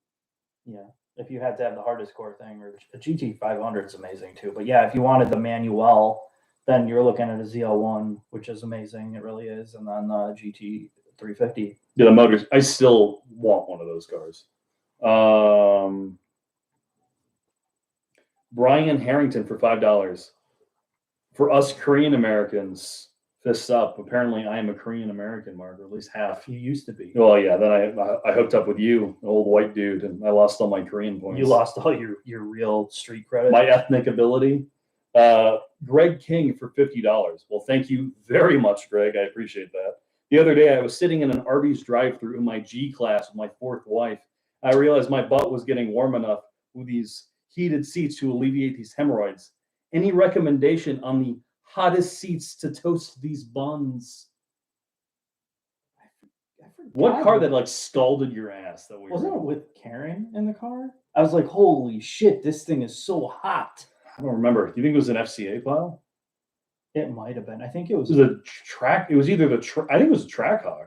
Yeah, if you had to have the hardest core thing, or the GT500 is amazing too. But yeah, if you wanted the manual, then you're looking at a ZL1, which is amazing. It really is. And then GT 350. Yeah, the motors. I still want one of those cars. Brian Harrington for $5. For us Korean Americans, fists up. Apparently, I am a Korean American, Mark, or at least half. You used to be. Well, yeah. Then I hooked up with you, an old white dude, and I lost all my Korean points. You lost all your real street credit. My ethnic ability. Greg King for $50. Well, thank you very much, Greg. I appreciate that. The other day, I was sitting in an Arby's drive-thru in my G class with my fourth wife. I realized my butt was getting warm enough with these heated seats to alleviate these hemorrhoids. Any recommendation on the hottest seats to toast these buns? What car that like scalded your ass? That we wasn't it with Karen in the car? I was like, holy shit, this thing is so hot. I don't remember. Do you think it was an FCA pile? It might have been. I think it was. It was a track. It was either the. I think it was a Trackhawk.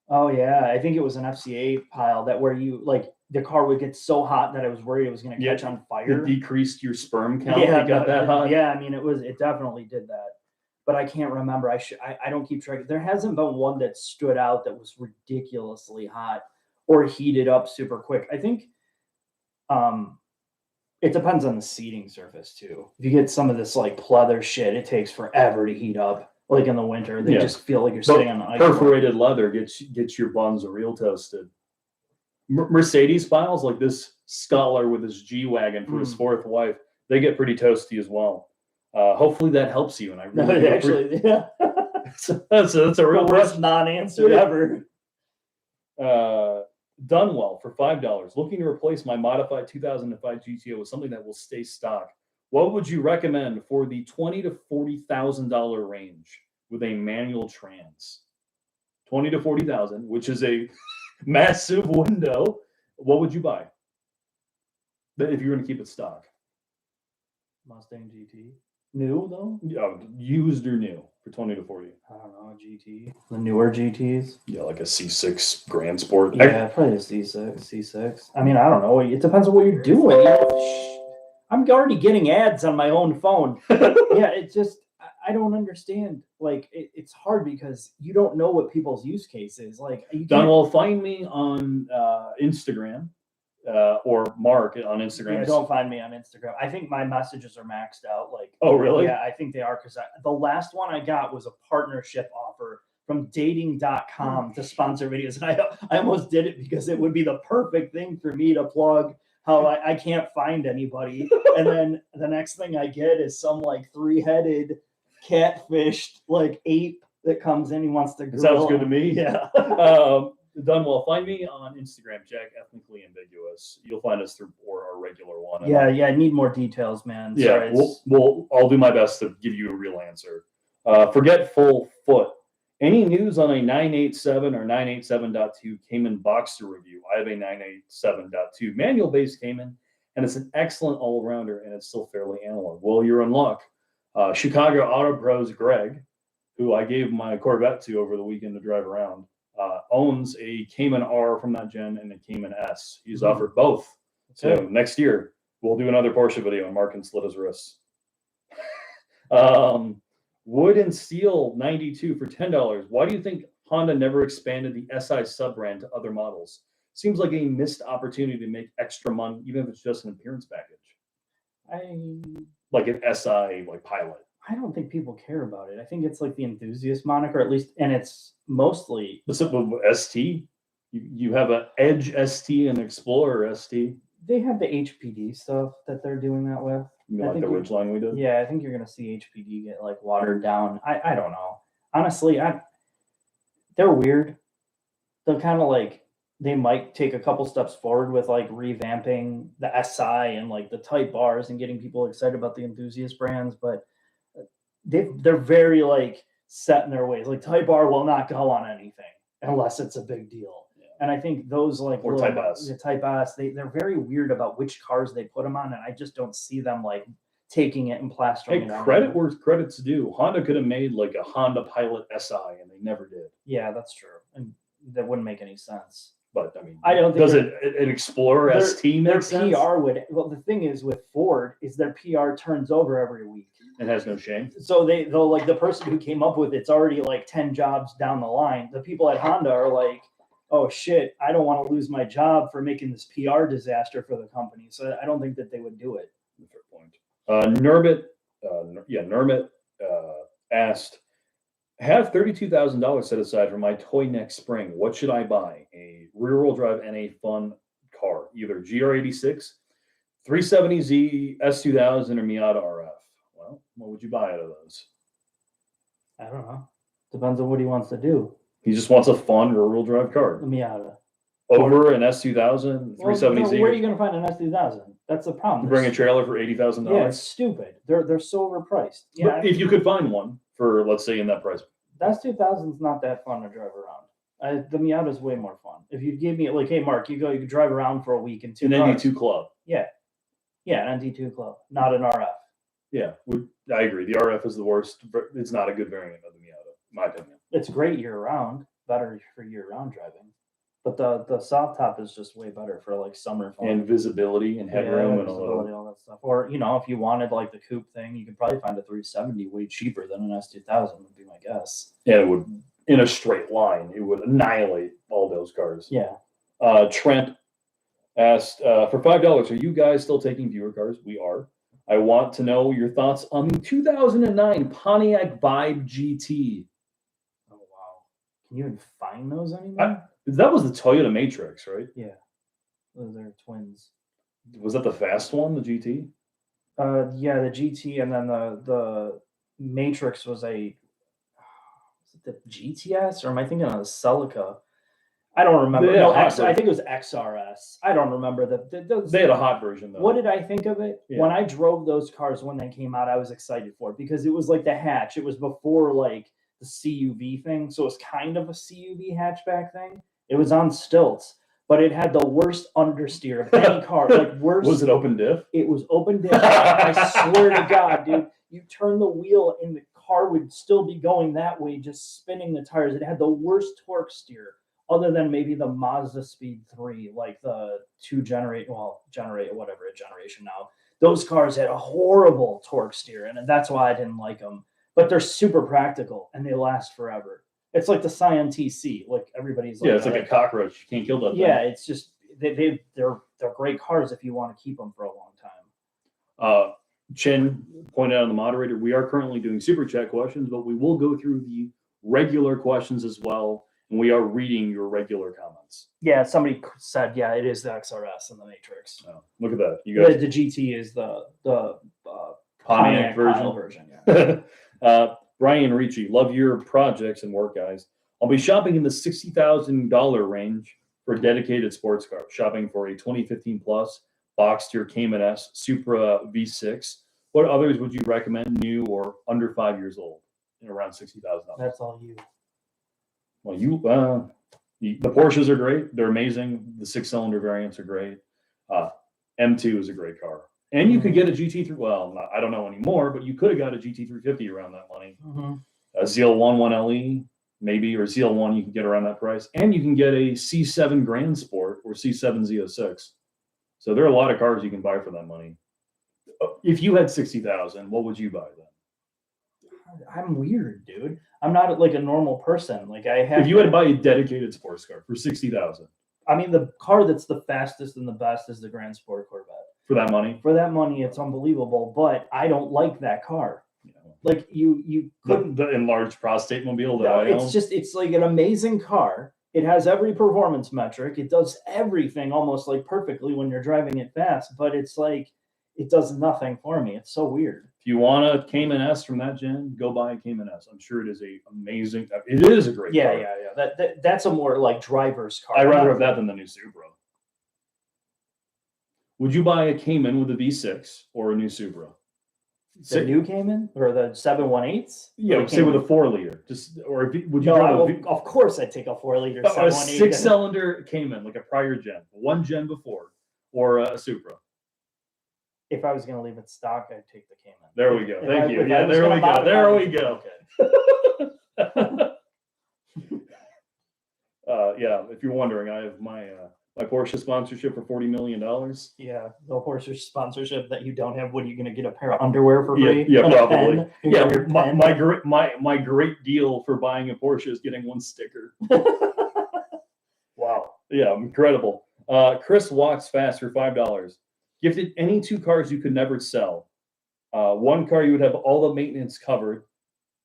Oh yeah, I think it was an FCA pile that where you like the car would get so hot that I was worried it was going to catch on fire. It decreased your sperm count. Yeah, it got that hot. Yeah, I mean it definitely did that. But I can't remember. I don't keep track. There hasn't been one that stood out that was ridiculously hot or heated up super quick. I think it depends on the seating surface too. If you get some of this like pleather shit, it takes forever to heat up. Like in the winter, they just feel like you're sitting on ice. Perforated leather gets your buns real toasted. Mercedes files like this scholar with his G-Wagon for his fourth wife, they get pretty toasty as well. Hopefully that helps you. And I really actually, yeah, that's a real worst non-answer ever. Dunwell for $5. Looking to replace my modified 2005 GTO with something that will stay stock. What would you recommend for the $20,000 to $40,000 range with a manual trans? $20,000 to $40,000, which is a massive window. What would you buy if you were going to keep it stock? Mustang GT. New though? Used or new for 20 to 40? I don't know, GT. The newer GTs? Yeah, like a C6 Grand Sport. Yeah, probably a C6. I mean, I don't know. It depends on what you're doing. I'm already getting ads on my own phone. Yeah, it's just, I don't understand. Like, it's hard because you don't know what people's use case is. Like, Dunwell, find me on Instagram. Or Mark on Instagram. Yeah, don't find me on Instagram. I think my messages are maxed out. Like, oh really? Yeah, I think they are because the last one I got was a partnership offer from dating.com to sponsor videos, and I almost did it because it would be the perfect thing for me to plug how I can't find anybody, and then the next thing I get is some like 3-headed catfished like ape that comes in. He wants to grill. Sounds good to me. Yeah. Dunwell, find me on Instagram, Jack Ethnically Ambiguous. You'll find us through our regular one. Yeah, I need more details, man. Yeah, I'll do my best to give you a real answer. Forgetful Foot. Any news on a 987 or 987.2 Cayman Boxster review? I have a 987.2 manual-based Cayman, and it's an excellent all-rounder, and it's still fairly analog. Well, you're in luck. Chicago Auto Pros Greg, who I gave my Corvette to over the weekend to drive around, owns a Cayman R from that gen and a Cayman S. He's offered both. Okay. So next year, we'll do another Porsche video and Mark can slit his wrists. Wood and Steel 92 for $10. Why do you think Honda never expanded the SI sub-brand to other models? Seems like a missed opportunity to make extra money, even if it's just an appearance package. Like an SI like Pilot. I don't think people care about it. I think it's like the enthusiast moniker, at least, and it's mostly ST. You have an Edge ST and Explorer ST. They have the HPD stuff that they're doing that with. You mean like the Ridgeline we did? Yeah, I think you're gonna see HPD get like watered down. I don't know. Honestly, they're weird. They're kind of like they might take a couple steps forward with like revamping the SI and like the Type Bars and getting people excited about the enthusiast brands, but they're very like set in their ways. Like Type R will not go on anything unless it's a big deal. Yeah. And I think those like or Type S. The Type S, they're very weird about which cars they put them on, and I just don't see them like taking it and plastering it on. Credit where credit's due. Honda could have made like a Honda Pilot SI, and they never did. Yeah, that's true, and that wouldn't make any sense. But I mean, I don't think does an Explorer ST make sense? PR would. Well, the thing is with Ford is their PR turns over every week. and has no shame. So they'll like the person who came up with it's already like 10 jobs down the line. The people at Honda are like, oh shit, I don't want to lose my job for making this PR disaster for the company. So I don't think that they would do it. Fair point. Nermit asked, have $32,000 set aside for my toy next spring. What should I buy? A rear-wheel drive and a fun car, either GR86, 370Z, S2000, or Miata RF. Well, what would you buy out of those? I don't know. Depends on what he wants to do. He just wants a fun rear-wheel drive car. The Miata. Over an S2000, 370Z. Where are you going to find an S2000? That's the problem. You bring a trailer for $80,000. Yeah, it's stupid. They're so overpriced. Yeah, But if you could find one for, let's say, in that price. that S2000 is not that fun to drive around. The Miata is way more fun. If you gave me like, hey Mark, you could drive around for a week in two An cars. ND2 Club. Yeah, an ND2 Club, not an RF. Yeah, I agree. The RF is the worst. It's not a good variant of the Miata, in my opinion. It's great year round, better for year round driving. But the soft top is just way better for like summer fun. And visibility and headroom and all that stuff. Or if you wanted like the coupe thing, you could probably find a 370 way cheaper than an S2000 would be my guess. Yeah, it would, in a straight line, it would annihilate all those cars. Yeah. Trent asked, for $5, are you guys still taking viewer cars? We are. I want to know your thoughts on the 2009 Pontiac Vibe GT. Oh wow! Can you even find those anymore? That was the Toyota Matrix, right? Yeah, those are twins. Was that the fast one, the GT? Yeah, the GT, and then the Matrix was was it the GTS, or am I thinking of the Celica? I don't remember. No, I think it was XRS. I don't remember they had a hot version though. What did I think of it? Yeah. When I drove those cars when they came out, I was excited for it because it was like the hatch. It was before like the CUV thing, so it was kind of a CUV hatchback thing. It was on stilts, but it had the worst understeer of any car. Like worst. Was it open diff? It was open diff. I swear to God, dude. You turn the wheel and the car would still be going that way, just spinning the tires. It had the worst torque steer. Other than maybe the Mazda Speed 3, like the generation now. Those cars had a horrible torque steer, and that's why I didn't like them. But they're super practical, and they last forever. It's like the Scion TC. Like everybody's like, yeah, it's like a cockroach. You can't kill that thing. Yeah, it's just they're great cars if you want to keep them for a long time. Chin pointed out on the moderator, we are currently doing super chat questions, but we will go through the regular questions as well. And we are reading your regular comments. Yeah, somebody said, yeah, it is the XRS and the Matrix. Oh, look at that. You guys. The GT is the Pontiac version. Yeah. Brian Ricci, love your projects and work, guys. I'll be shopping in the $60,000 range for a dedicated sports car. Shopping for a 2015 plus Boxster Cayman S Supra V6. What others would you recommend, new or under 5 years old, in around $60,000? That's all you. Well, the Porsches are great. They're amazing. The 6-cylinder variants are great. M2 is a great car. And you could get a GT3. Well, I don't know anymore, but you could have got a GT350 around that money. A ZL1 1LE, maybe, or ZL1 you can get around that price. And you can get a C7 Grand Sport or C7 Z06. So there are a lot of cars you can buy for that money. If you had $60,000, what would you buy then? I'm weird, dude. I'm not like a normal person. Like I have. If you had to buy a dedicated sports car for $60,000, I mean, the car that's the fastest and the best is the Grand Sport Corvette. For that money? For that money, it's unbelievable. But I don't like that car. Yeah. Like you couldn't. The enlarged prostate mobile that No, I own. it's like an amazing car. It has every performance metric. It does everything almost like perfectly when you're driving it fast. But it's like it does nothing for me. It's so weird. If you want a Cayman S from that gen, go buy a Cayman S. I'm sure it is a amazing. It is a great car. Yeah. That's a more like driver's car. I'd rather have that than the new Supra. Would you buy a Cayman with a V6 or a new Supra? The new Cayman or the 718s? Yeah, say with a 4-liter. Would you? Of course, I'd take a 4-liter. A 6-cylinder Cayman, like a prior gen, one gen before, or a Supra. If I was going to leave it stock, I'd take the Cayman. There we go. Thank you. Yeah, there we go. There we go. Yeah, if you're wondering, I have my my Porsche sponsorship for $40 million. Yeah, the Porsche sponsorship that you don't have. What are you going to get a pair of underwear for Yeah, free? yeah, And a probably. pen? You Yeah, get your my, pen? my great deal for buying a Porsche is getting one sticker. Wow. Yeah, incredible. Chris walks fast for $5. Gifted any two cars you could never sell. One car you would have all the maintenance covered.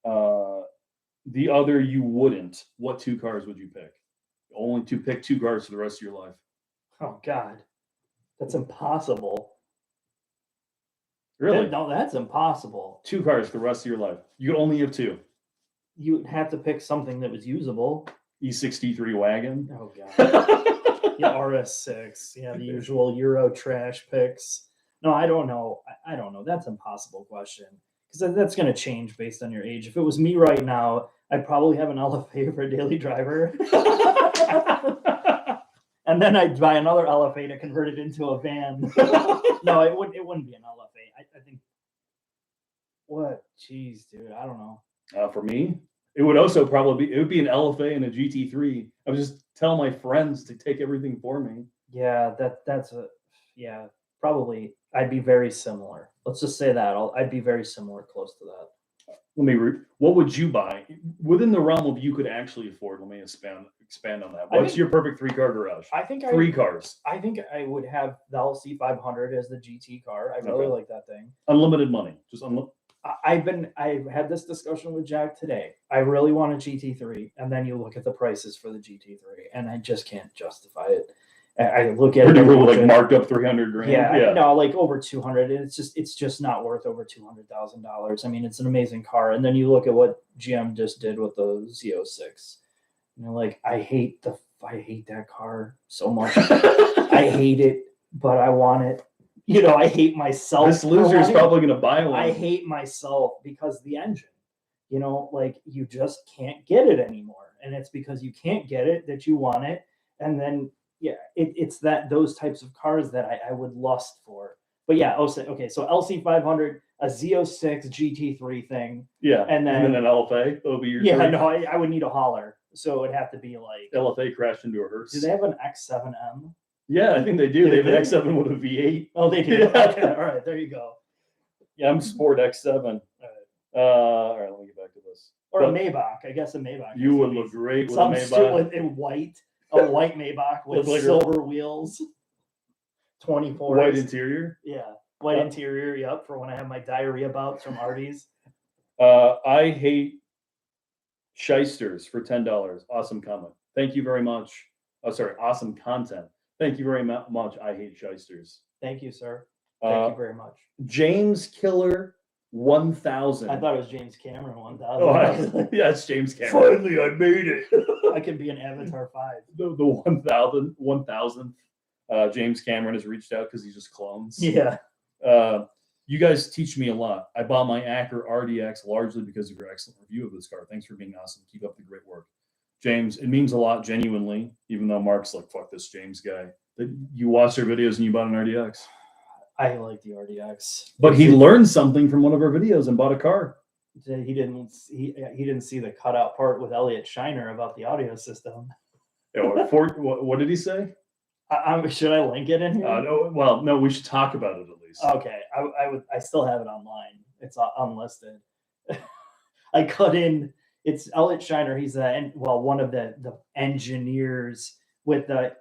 The other you wouldn't. What two cars would you pick? Only to pick two cars for the rest of your life. Oh God, that's impossible. Really? No, that's impossible. Two cars for the rest of your life. You only have two. You'd have to pick something that was usable. E63 wagon. Oh God. Yeah, RS6. Yeah, the usual Euro trash picks. No, I don't know. I don't know. That's an impossible question because that's going to change based on your age. If it was me right now, I'd probably have an LFA for a daily driver. And then I'd buy another LFA to convert it into a van. No, it wouldn't be an LFA. I think. What? Jeez, dude. I don't know. For me, it would also probably be, it would be an LFA and a GT3. I would just tell my friends to take everything for me. Yeah, yeah, probably. I'd be very similar. Let's just say that I'd be very similar, close to that. What would you buy within the realm of you could actually afford? Let me expand on that. What's your perfect three-car garage? I think Three cars, I think I would have the LC 500 as the GT car. I really like that thing. unlimited money, just I've had this discussion with Jack today. I really want a GT3, and then you look at the prices for the GT3, and I just can't justify it. I look at it like marked up 300 grand. Yeah, no, like over 200. And it's just not worth over $200,000. I mean, it's an amazing car, and then you look at what GM just did with the Z06. You know, like I hate that car so much. I hate it, but I want it. You know, I hate myself. This loser is probably going to buy one. I hate myself because the engine. You know, like you just can't get it anymore, and it's because you can't get it that you want it, and then. Yeah, it's those types of cars that I would lust for. But yeah, okay, so LC 500, a Z06 GT3 thing. Yeah, and then an LFA. That'll be your three. No, I would need a hauler, so it would have to be like LFA crashed into a hearse. Do they have an X7M? Yeah, I think they do. They have an X7 with a V8. Oh, they do. Okay, all right, there you go. Yeah, I'm Sport X7. All right, let me get back to this. Or a Maybach. I guess a Maybach. You would look great with a Maybach. In white. A white Maybach with silver wheels, 24. White interior? Yeah. White interior, yep, for when I have my diarrhea bouts from Arby's. I hate shysters for $10. Awesome comment. Thank you very much. Oh, sorry, awesome content. Thank you very much. I hate shysters. Thank you, sir. Thank you very much. James Killer 1000. I thought it was James Cameron 1000. Oh, yeah, it's James Cameron. Finally, I made it. I could be an Avatar 5. The 1000th James Cameron has reached out because he's just clones. Yeah. You guys teach me a lot. I bought my Acura RDX largely because of your excellent review of this car. Thanks for being awesome. Keep up the great work. James, it means a lot, genuinely, even though Mark's like, fuck this James guy. That you watched our videos and you bought an RDX. I like the RDX. But he learned something from one of our videos and bought a car. He didn't see the cutout part with Elliot Shiner about the audio system. What did he say? Should I link it in here? No, we should talk about it at least. Okay, I still have it online. It's unlisted. I cut in. It's Elliot Shiner. He's one of the engineers with the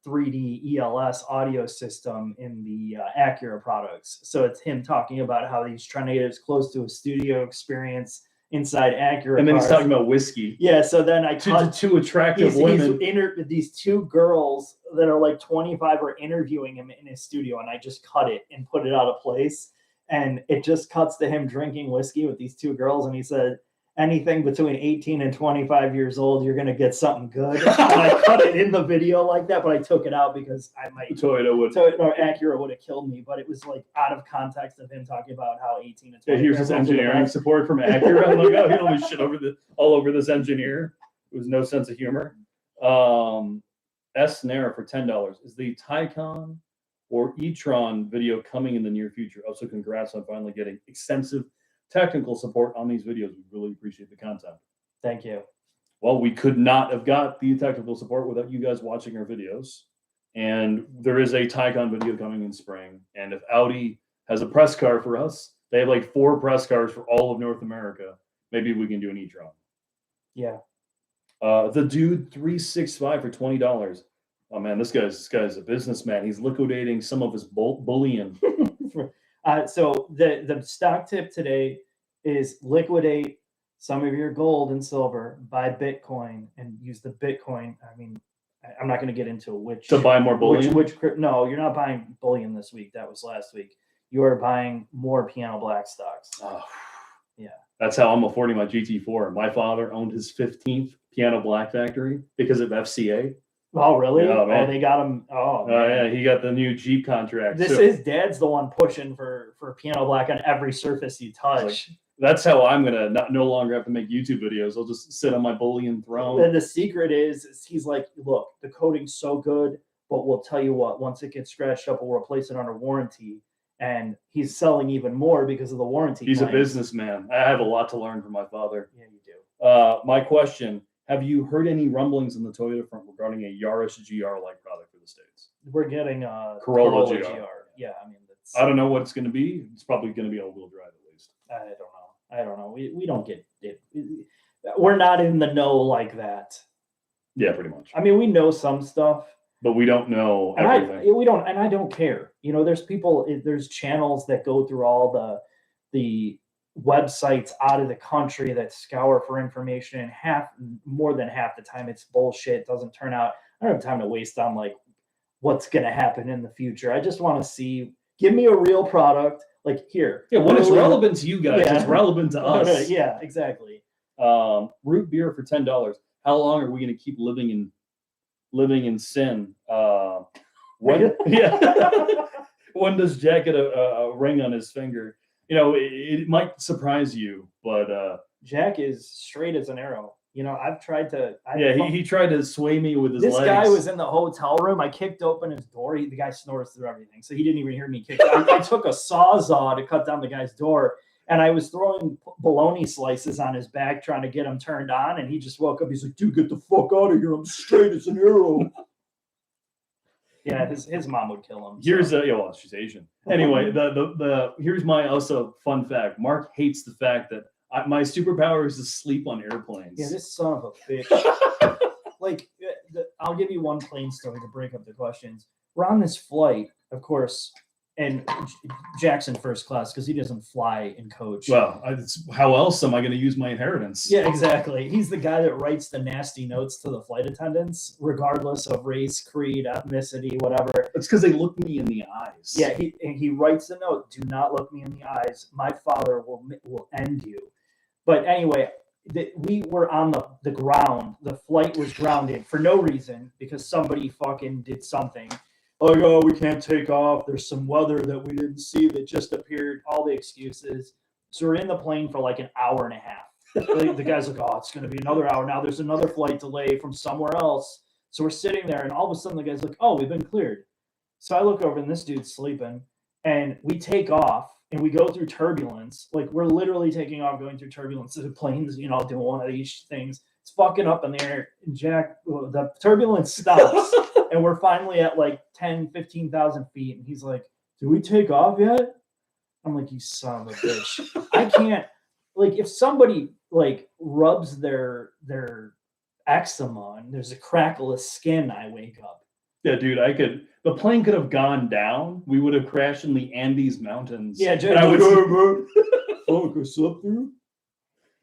3D ELS audio system in the Acura products. So it's him talking about how he's trying to get as close to a studio experience inside Acura. And then he's talking about whiskey. Yeah, so then I cut two attractive women. These two girls that are like 25 are interviewing him in his studio, and I just cut it and put it out of place. And it just cuts to him drinking whiskey with these two girls, and he said, anything between 18 and 25 years old, you're going to get something good. And I cut it in the video like that, but I took it out because I might Acura would have killed me. But it was like out of context of him talking about how 18 and 20. Here's his engineering support from Acura. I'm like, oh, he only shit all over this engineer. It was no sense of humor. S Nara for $10. Is the Taycan or e-tron video coming in the near future? Also, congrats on finally getting extensive technical support on these videos. We really appreciate the content. Thank you. Well, we could not have got the technical support without you guys watching our videos. And there is a Taycan video coming in spring. And if Audi has a press car for us, they have like 4 press cars for all of North America. Maybe we can do an e-tron. Yeah. The dude 365 for $20. Oh man, this guy's a businessman. He's liquidating some of his bullion. So the stock tip today is liquidate some of your gold and silver, buy Bitcoin, and use the Bitcoin. I mean, I'm not going to get into which To buy more bullion? No, you're not buying bullion this week. That was last week. You are buying more Piano Black stocks. Oh, yeah. That's how I'm affording my GT4. My father owned his 15th Piano Black factory because of FCA. Oh, really? Yeah, man. Oh, they got him. Oh, Yeah, he got the new Jeep contract. This is Dad's the one pushing for Piano Black on every surface you touch. That's how I'm gonna no longer have to make YouTube videos. I'll just sit on my bullion throne. And the secret is he's like, look, the coating's so good, but we'll tell you what, once it gets scratched up, we'll replace it under warranty. And he's selling even more because of the warranty. He's claims. a businessman. I have a lot to learn from my father. Yeah, you do. My question: have you heard any rumblings in the Toyota front regarding a Yaris GR-like product for the States? We're getting Corolla GR. Yeah, I mean, that's, I don't know what it's going to be. It's probably going to be all-wheel drive at least. I don't know. We don't get it. We're not in the know like that. Yeah, pretty much. I mean, we know some stuff, But we don't know and everything. we don't, and I don't care. You know, there's channels that go through all the websites out of the country that scour for information, and more than half the time it's bullshit. It doesn't turn out. I don't have time to waste on like what's going to happen in the future. I just want to see. Give me a real product. Like here. Yeah, when it's relevant to you guys, Yeah. it's relevant to us. Yeah, exactly. Root beer for $10. How long are we going to keep living in sin? When when does Jack get a ring on his finger? You know, it might surprise you, but Jack is straight as an arrow. You know, I've tried to. he tried to sway me with his This legs. guy was in the hotel room. I kicked open his door. The guy snores through everything, so he didn't even hear me kick. I took a sawzall to cut down the guy's door, and I was throwing bologna slices on his back, trying to get him turned on. And he just woke up. He's like, "Dude, get the fuck out of here! I'm straight as an arrow." Yeah, his mom would kill him. Here's well, she's Asian. Anyway, the here's my also fun fact. Mark hates the fact that my superpower is to sleep on airplanes. Yeah, this son of a bitch. Like, I'll give you one plane story to break up the questions. We're on this flight, of course, and Jackson first class because he doesn't fly in coach. Well, how else am I going to use my inheritance? Yeah, exactly. He's the guy that writes the nasty notes to the flight attendants, regardless of race, creed, ethnicity, whatever. It's because they look me in the eyes. Yeah, he writes the note, "Do not look me in the eyes. My father will end you." But anyway, we were on the ground. The flight was grounded for no reason because somebody fucking did something. Like, oh, we can't take off. There's some weather that we didn't see that just appeared. All the excuses. So we're in the plane for like an hour and a half. The guy's like, oh, it's going to be another hour. Now there's another flight delay from somewhere else. So we're sitting there, and all of a sudden the guy's like, oh, we've been cleared. So I look over, and this dude's sleeping, and we take off. And we go through turbulence, like we're literally taking off, going through turbulence. The plane's, doing one of these things. It's fucking up in the air. And Jack, the turbulence stops, and we're finally at like 10, 15,000 feet. And he's like, "Did we take off yet?" I'm like, "You son of a bitch! I can't." Like, if somebody like rubs their eczema and there's a crackle of skin, I wake up. Yeah, dude, the plane could have gone down. We would have crashed in the Andes Mountains. Yeah, and I would I slept through.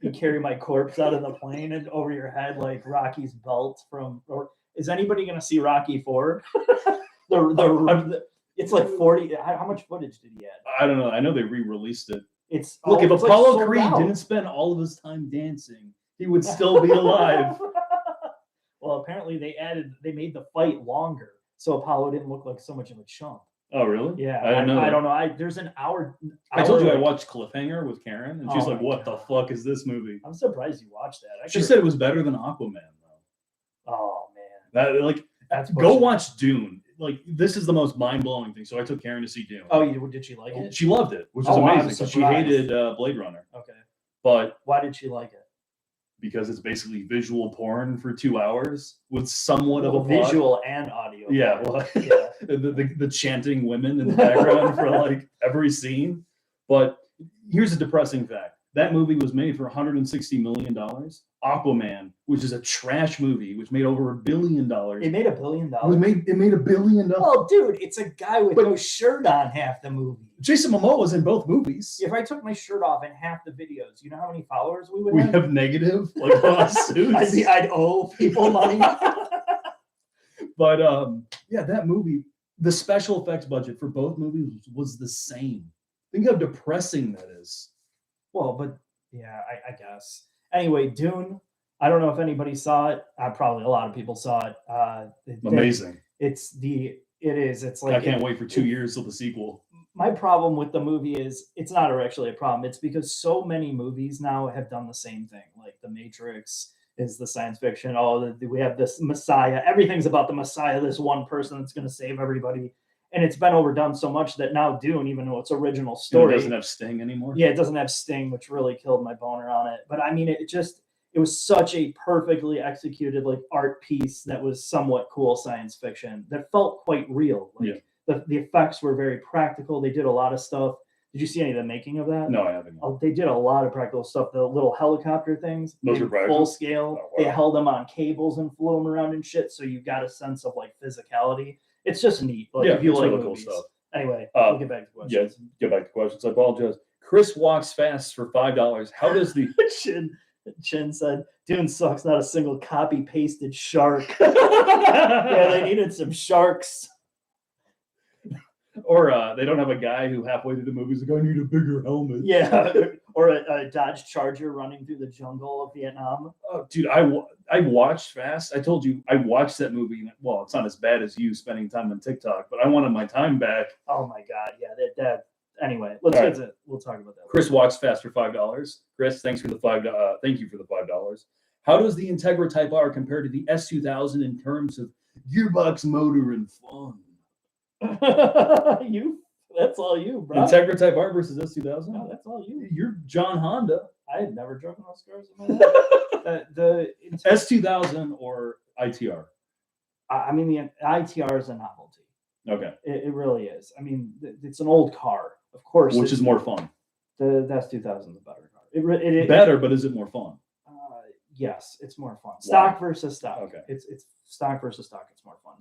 You carry my corpse out of the plane and over your head like Rocky's belt from. Or is anybody gonna see Rocky 4? It's like 40. How much footage did he add? I don't know. I know they re-released it. It's Look, if it's like Apollo sold Creed out. didn't spend all of his time dancing, he would still be alive. Well, apparently they made the fight longer, so Apollo didn't look like so much of a chump. Oh, really? Yeah, I didn't know. I don't know. There's an hour. I told you I like- watched Cliffhanger with Karen, and she's Oh like, my "What God. the fuck is this movie?" I'm surprised you watched that. She said it was better than Aquaman, though. "Oh man, That that's go bullshit." watch Dune. Like, this is the most mind-blowing thing. So I took Karen to see Dune. Oh, did she like it? She loved it, which is Oh, wow, I'm amazing. 'Cause she surprised. hated Blade Runner, Okay. but Why did she like it? because it's basically visual porn for 2 hours with somewhat of a plot. visual and audio. Yeah, well, Yeah. the chanting women in the background for like every scene. But here's a depressing fact. That movie was made for $160 million. Aquaman, which is a trash movie, which made over $1 billion. It made $1 billion. It made $1 billion. Well, dude, it's a guy with no shirt on half the movie. Jason Momoa was in both movies. If I took my shirt off in half the videos, you know how many followers we would We have? have negative like lawsuits. I'd owe people money. But yeah, that movie, the special effects budget for both movies was the same. Think how depressing that is. Well, but yeah, I guess. Anyway, Dune. I don't know if anybody saw it. Probably a lot of people saw it. Amazing. It's like I can't wait for 2 years till the sequel. my problem with the movie is it's not actually a problem. It's because so many movies now have done the same thing. Like The Matrix is the science fiction. We have this Messiah. Everything's about the Messiah, this one person that's going to save everybody. And it's been overdone so much that now Dune, even though it's original story, It doesn't have Sting anymore. yeah, it doesn't have Sting, which really killed my boner on it. But I mean, it was such a perfectly executed like art piece that was somewhat cool science fiction that felt quite real. Like the effects were very practical. They did a lot of stuff. Did you see any of the making of that? No, I haven't. Oh, they did a lot of practical stuff. The little helicopter things, Those in are practical? full scale. Oh, wow. They held them on cables and flew them around and shit. So you got a sense of like physicality. It's just neat. Like if you it's like really movies. cool stuff. Anyway, Uh, we'll get back to questions. Get back to questions. I apologize. Chris walks fast for $5. How does the Chin said, Dune sucks, not a single copy pasted shark. Yeah, they needed some sharks. or they don't have a guy who halfway through the movie is like, I need a bigger helmet. Yeah, or a Dodge Charger running through the jungle of Vietnam. Oh, dude, I watched Fast. I told you I watched that movie. Well, it's not as bad as you spending time on TikTok, but I wanted my time back. Oh my God, yeah, that. Anyway, let's All get right. to. We'll talk about that. Chris walks fast for $5. Chris, thanks for the $5. Thank you for the $5. How does the Integra Type R compare to the S2000 in terms of gearbox, motor, and fun? That's all you, bro. Integra Type R versus S2000. No, that's all you. You're John Honda. I had never driven those cars in my life. The S2000 or ITR. I mean, the ITR is a novelty. Okay, It really is. I mean, it's an old car, of course. which is more fun? the S2000 is a better car. It Better, but is it more fun? Yes, it's more fun. Stock versus stock. Okay. It's stock versus stock. It's more fun.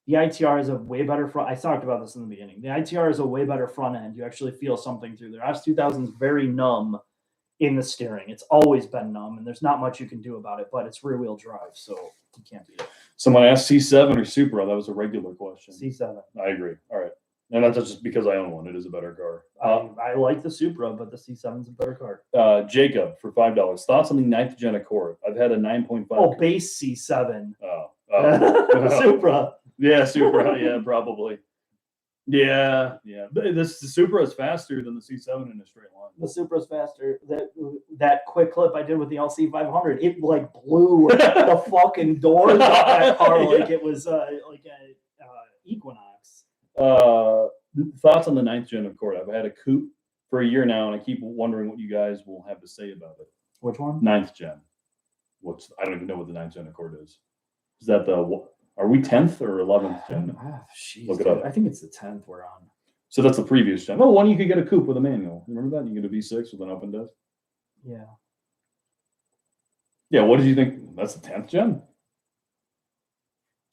The ITR is a way better front. I talked about this in the beginning. The ITR is a way better front end. You actually feel something through there. S2000 is very numb in the steering. It's always been numb, and there's not much you can do about it. But it's rear wheel drive, so you can't beat it. Someone asked C7 or Supra. That was a regular question. C7. I agree. All right. And that's just because I own one. It is a better car. I like the Supra, but the C7 is a better car. Jacob for $5. Thoughts on the 9th gen Accord? I've had a 9.5. Oh, base C7. Supra. Yeah, Supra. Yeah, probably. Yeah. The Supra is faster than the C7 in a straight line. The Supra's faster. That quick clip I did with the LC500, it like blew the fucking doors off that car like it was like a Equinox. Thoughts on the 9th gen Accord? I've had a coupe for a year now, and I keep wondering what you guys will have to say about it. Which one? 9th gen. I don't even know what the 9th gen Accord is. Is that are we 10th or 11th gen? Look it up. I think it's the 10th we're on. So that's the previous gen. Oh, one you could get a coupe with a manual. Remember that? You get a V6 with an open diff. Yeah. Yeah. What did you think? That's the 10th gen.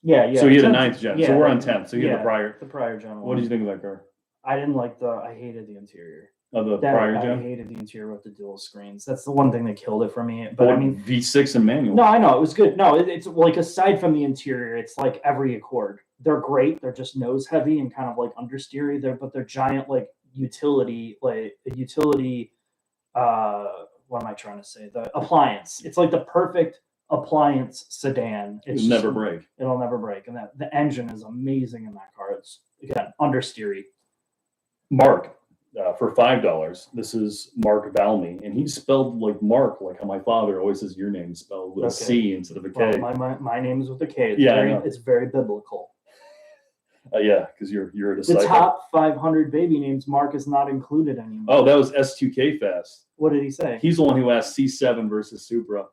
Yeah. So you had a 10th 9th gen. yeah, So we're on 10th. So you had the prior gen. What did you think of that car? I didn't like I hated the interior. Of the prior I gen? hated the interior with the dual screens. That's the one thing that killed it for me. But I mean, V6 and manual. no, I know it was good. No, it's like aside from the interior, it's like every Accord. They're great. They're just nose heavy and kind of like understeery. But they're giant like utility. What am I trying to say? The appliance. It's like the perfect appliance sedan. It'll never break. It'll never break. And the engine is amazing in that car. It's again understeery. Mark, for $5. This is Mark Valmy, and he spelled like Mark, like how my father always says your name spelled with a C instead of a K. Well, my name is with a K. It's very biblical. Yeah, because you're a The disciple. top 500 baby names, Mark is not included anymore. Oh, that was S2K Fast. What did he say? He's the one who asked C7 versus Supra.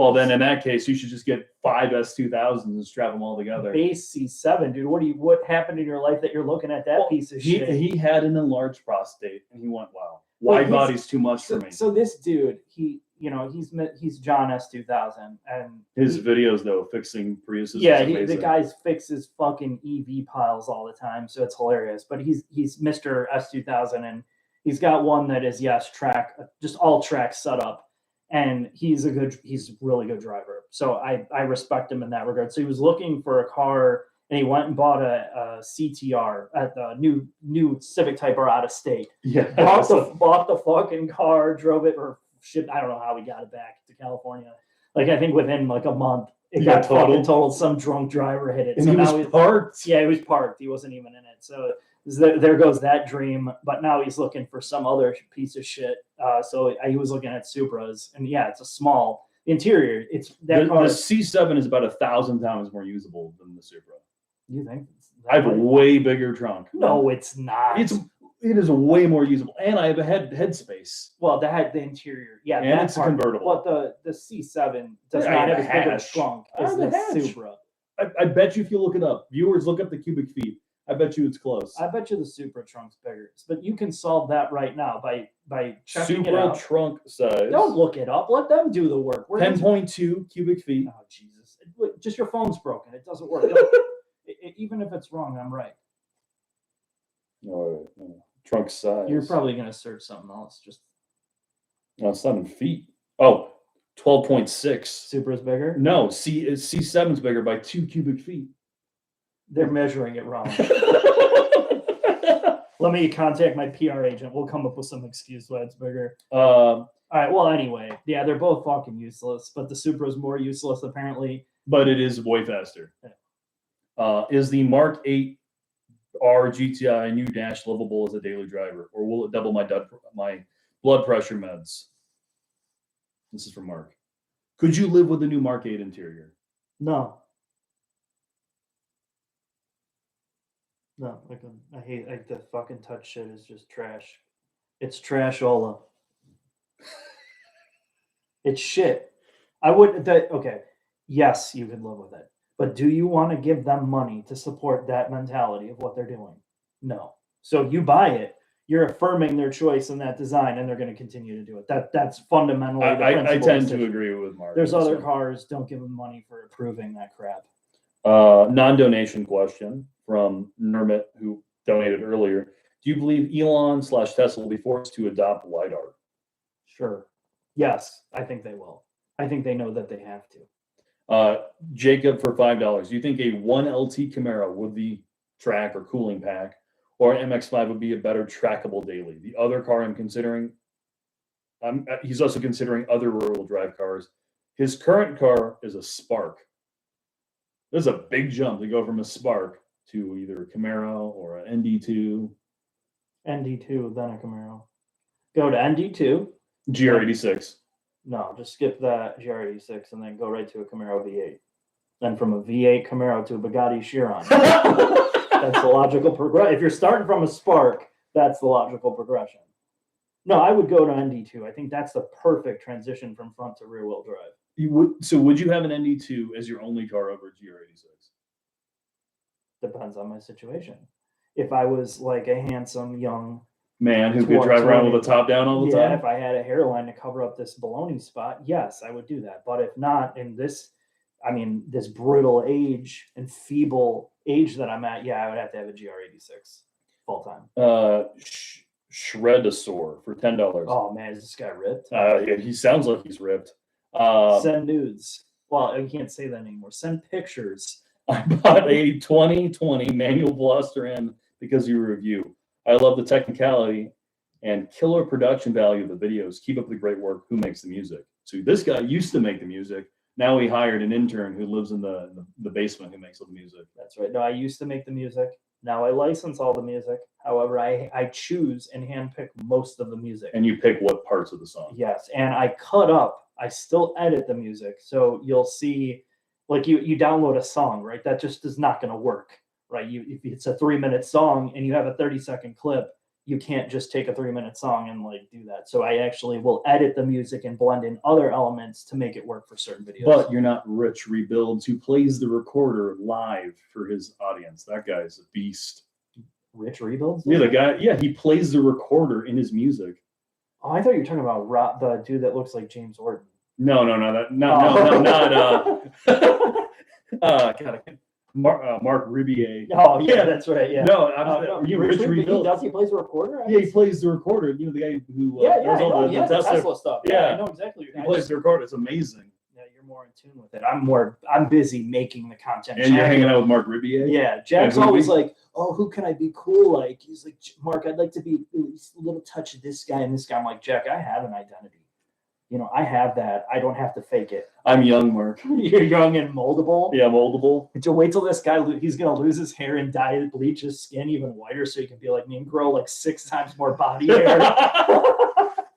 Well, then in that case, you should just get 5 S2000s and strap them all together. Base C7, dude. What happened in your life that you're looking at that Well, piece of he, shit? he had an enlarged prostate, and he went, "Wow, Well, wide he's- body's too much for me." So this dude, he's John S2000, and His videos, though, fixing Priuses. yeah, is the amazing. guy fixes fucking EV piles all the time, so it's hilarious. But he's Mr. S2000, and he's got one that is track, just all track setup, and he's a really good driver. So I respect him in that regard. So he was looking for a car, and he went and bought a CTR at the new Civic Type R out of state. Yeah, Bought the fucking car, drove it, or shit. I don't know how he got it back to California. Like I think within like a month, it got fucking totaled. Some drunk driver hit it. and So he now was parked. yeah, he was parked. He wasn't even in it. So there goes that dream. But now he's looking for some other piece of shit. So he was looking at Supras, and yeah, it's a small interior. It's that The car. C7 is about 1,000 times more usable than the Supra. You think? I have a way bigger trunk. No, it's not. It is way more usable, and I have a head space, well, the interior. Yeah, and that it's a part. convertible. But the C7 does Yeah, not the have as big of a hatch. trunk I as have the the hatch. Supra. I bet you if you look it up, viewers look up the cubic feet. I bet you it's close. I bet you the Supra trunk's bigger. But you can solve that right now by checking it Supra out. trunk size. Don't look it up. Let them do the work. We're into- 10.2 cubic feet. Oh Jesus! Just your phone's broken. It doesn't work. Even if it's wrong, I'm right. No, trunk size. You're probably gonna search something else. Just No, it's not in feet. Oh, 12.6. Supra's bigger. No, C7's bigger by 2 cubic feet. They're measuring it wrong. Let me contact my PR agent. We'll come up with some excuse why it's bigger. All right. Well, anyway, yeah, they're both fucking useless, but the Supra's more useless apparently. but it is way faster. Yeah. Is the Mark 8 R GTI new dash livable as a daily driver, or will it double my blood pressure meds? This is from Mark. Could you live with the new Mark 8 interior? No. No, I hate the fucking touch shit is just trash. It's trashola. It's shit. Okay. Yes, you could live with it. But do you want to give them money to support that mentality of what they're doing? No. So you buy it, you're affirming their choice in that design, and they're going to continue to do it. That's fundamentally the I principle tend decision. to agree with Mark. There's on this other one. cars, don't give them money for approving that crap. Non-donation question from Nermit, who donated earlier. Do you believe Elon/Tesla will be forced to adopt LiDAR? Sure. Yes, I think they will. I think they know that they have to. Jacob for $5. Do you think a 1LT Camaro with the track or cooling pack or an MX-5 would be a better trackable daily? The other car I'm considering, he's also considering other rear-wheel drive cars. His current car is a Spark. There's a big jump to go from a Spark to either a Camaro or an ND2, ND2, then a Camaro. Go to ND2. GR86. No, just skip that GR86 and then go right to a Camaro V8. Then from a V8 Camaro to a Bugatti Chiron. That's the logical progression. If you're starting from a Spark, that's the logical progression. No, I would go to ND2. I think that's the perfect transition from front to rear wheel drive. Would you have an ND2 as your only car over GR86? Depends on my situation. If I was like a handsome young Man who could drive around with 20. the top down all the yeah, time? if I had a hairline to cover up this baloney spot, yes, I would do that. But if not, in this, this brittle age and feeble age that I'm at, yeah, I would have to have a GR86 full time. Shredasaur for $10. Oh man, is this guy ripped? Yeah, he sounds like he's ripped. Send nudes. Well, you can't say that anymore. Send pictures. I bought a 2020 manual Veloster M because of your review. I love the technicality and killer production value of the videos. Keep up the great work. Who makes the music? So this guy used to make the music. Now he hired an intern who lives in the basement who makes all the music. That's right. No, I used to make the music. Now I license all the music. However, I choose and handpick most of the music. And you pick what parts of the song. Yes, and I cut up. I still edit the music, so you'll see, like you download a song, right? That just is not going to work, right? If it's a 3-minute song and you have a 30-second clip, you can't just take a 3-minute song and like do that. So I actually will edit the music and blend in other elements to make it work for certain videos. But you're not Rich Rebuilds, who plays the recorder live for his audience. That guy's a beast. Rich Rebuilds? Yeah, the guy. Yeah, he plays the recorder in his music. Oh, I thought you were talking about the dude that looks like James Orton. No, not God, Mark Ribier. Oh yeah, that's right. Yeah. No, Rich Rich Rebuilds. Rebuilds. Does he plays the recorder? Yeah, he plays the recorder. You know, the guy who Yeah, does all the the Tesla. Tesla stuff. Yeah. I know exactly. He plays the recorder. It's amazing. Yeah, you're more in tune with it. I'm busy making the content. And you're hanging out with Mark Ribier. Yeah, Jack's who always we- like, oh, who can I be cool like? He's like, Mark, I'd like to be a little touch of this guy and this guy. I'm like, Jack, I have an identity. You know, I have that. I don't have to fake it. I'm young, Mark. You're young and moldable. Yeah, moldable. Wait till this guy, he's going to lose his hair and dye it, bleach his skin even whiter so he can be like me and grow like 6 times more body hair.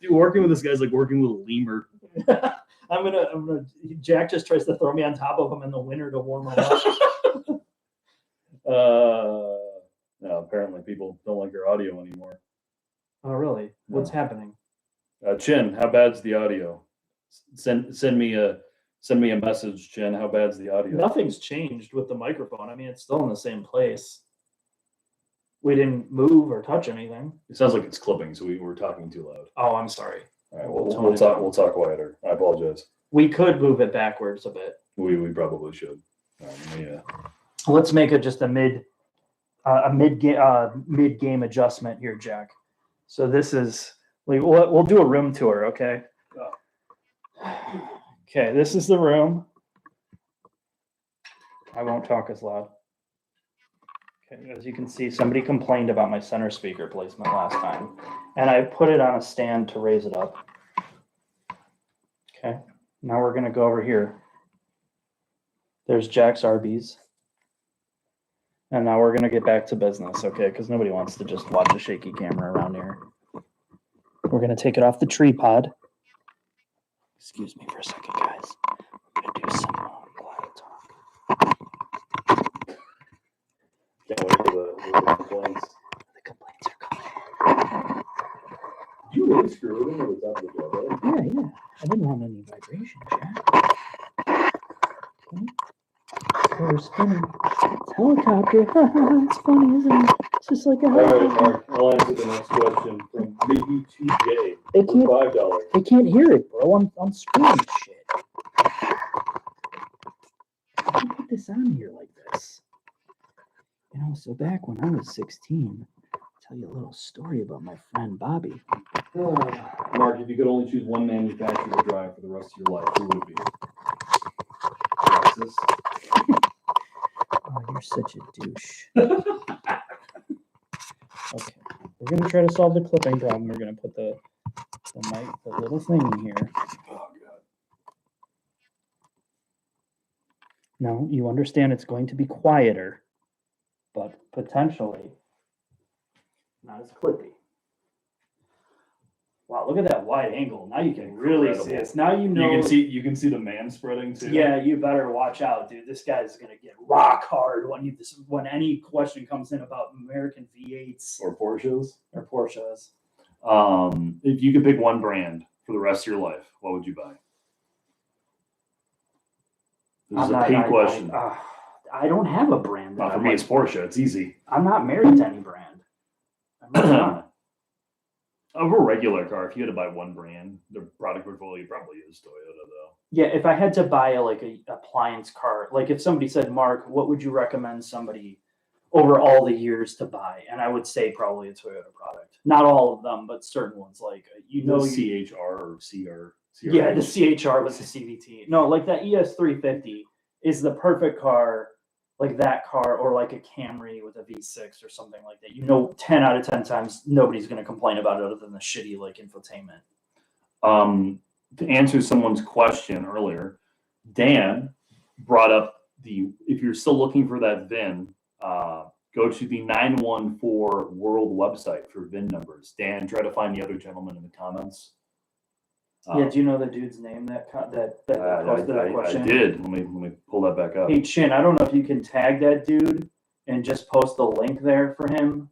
Dude, working with this guy's like working with a lemur. I'm gonna. Jack just tries to throw me on top of him in the winter to warm him up. No, apparently people don't like your audio anymore. Oh, really? What's happening? Chin, how bad's the audio? Send me a message, Chin. How bad's the audio? Nothing's changed with the microphone. I mean, it's still in the same place. We didn't move or touch anything. It sounds like it's clipping, so we were talking too loud. Oh, I'm sorry. All right, we'll talk quieter. I apologize. We could move it backwards a bit. We probably should. Yeah. Let's make it just a mid game adjustment here, Jack. So this is we'll do a room tour, okay? Okay, this is the room. I won't talk as loud. Okay, as you can see, somebody complained about my center speaker placement last time, and I put it on a stand to raise it up. Okay, now we're gonna go over here. There's Jack's Arby's. And now we're going to get back to business, okay? Because nobody wants to just watch a shaky camera around here. We're going to take it off the tripod. Excuse me for a second, guys. We're going to do some quiet talk. Can't wait for the complaints. The complaints are coming. You really screwed him with the top of the job, right? Yeah. I didn't want any vibration, Jack. Okay. So we're spinning. It's a helicopter. It's funny, isn't it? It's just like a All right, helicopter. Mark. I'll answer the next question from Maybe2J They for can't, $5. they can't hear it, bro. I'm screaming shit. Why did I put this on here like this? You know, so back when I was 16, I'll tell you a little story about my friend Bobby. Mark, if you could only choose one manufacturer to drive for the rest of your life, who would it be? Lexus? Oh, you're such a douche. Okay, we're gonna try to solve the clipping problem. We're gonna put the little thing in here. Oh, God. Now you understand it's going to be quieter, but potentially not as clippy. Wow, look at that wide angle. Now you can really see Incredible. this. Now you know. You can see the man spreading too. Yeah, you better watch out, dude. This guy's gonna get rock hard when any question comes in about American V8s Or Porsches. or Porsches. If you could pick one brand for the rest of your life, what would you buy? This is a paid question. I don't have a brand. For me, it's Porsche. It's easy. I'm not married to any brand. I'm really not. Of a regular car, if you had to buy one brand, the product portfolio probably is Toyota, though. Yeah, if I had to buy a appliance car, like if somebody said, Mark, what would you recommend somebody over all the years to buy? And I would say probably a Toyota product. Not all of them, but certain ones. Like, you know, CHR or CR. yeah, the CHR was the CVT. No, like that ES350 is the perfect car, like that car, or like a Camry with a V6 or something like that. You know, 10 out of 10 times, nobody's going to complain about it other than the shitty like infotainment. To answer someone's question earlier, Dan brought up if you're still looking for that VIN, go to the 914 World website for VIN numbers. Dan, try to find the other gentleman in the comments. Yeah, do you know the dude's name that posted that question? I did. Let me pull that back up. Hey, Chin, I don't know if you can tag that dude and just post the link there for him.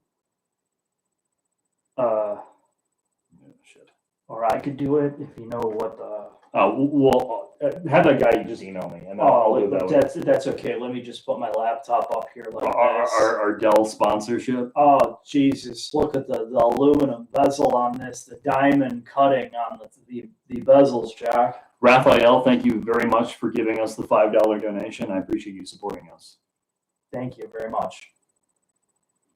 Shit. or I could do it if you know what the. Have that guy just email me, and I'll do it that way. that's okay. Let me just put my laptop up here like this. Our Dell sponsorship. Oh Jesus! Look at the aluminum bezel on this, the diamond cutting on the bezels, Jack. Raphael, thank you very much for giving us the $5 donation. I appreciate you supporting us. Thank you very much.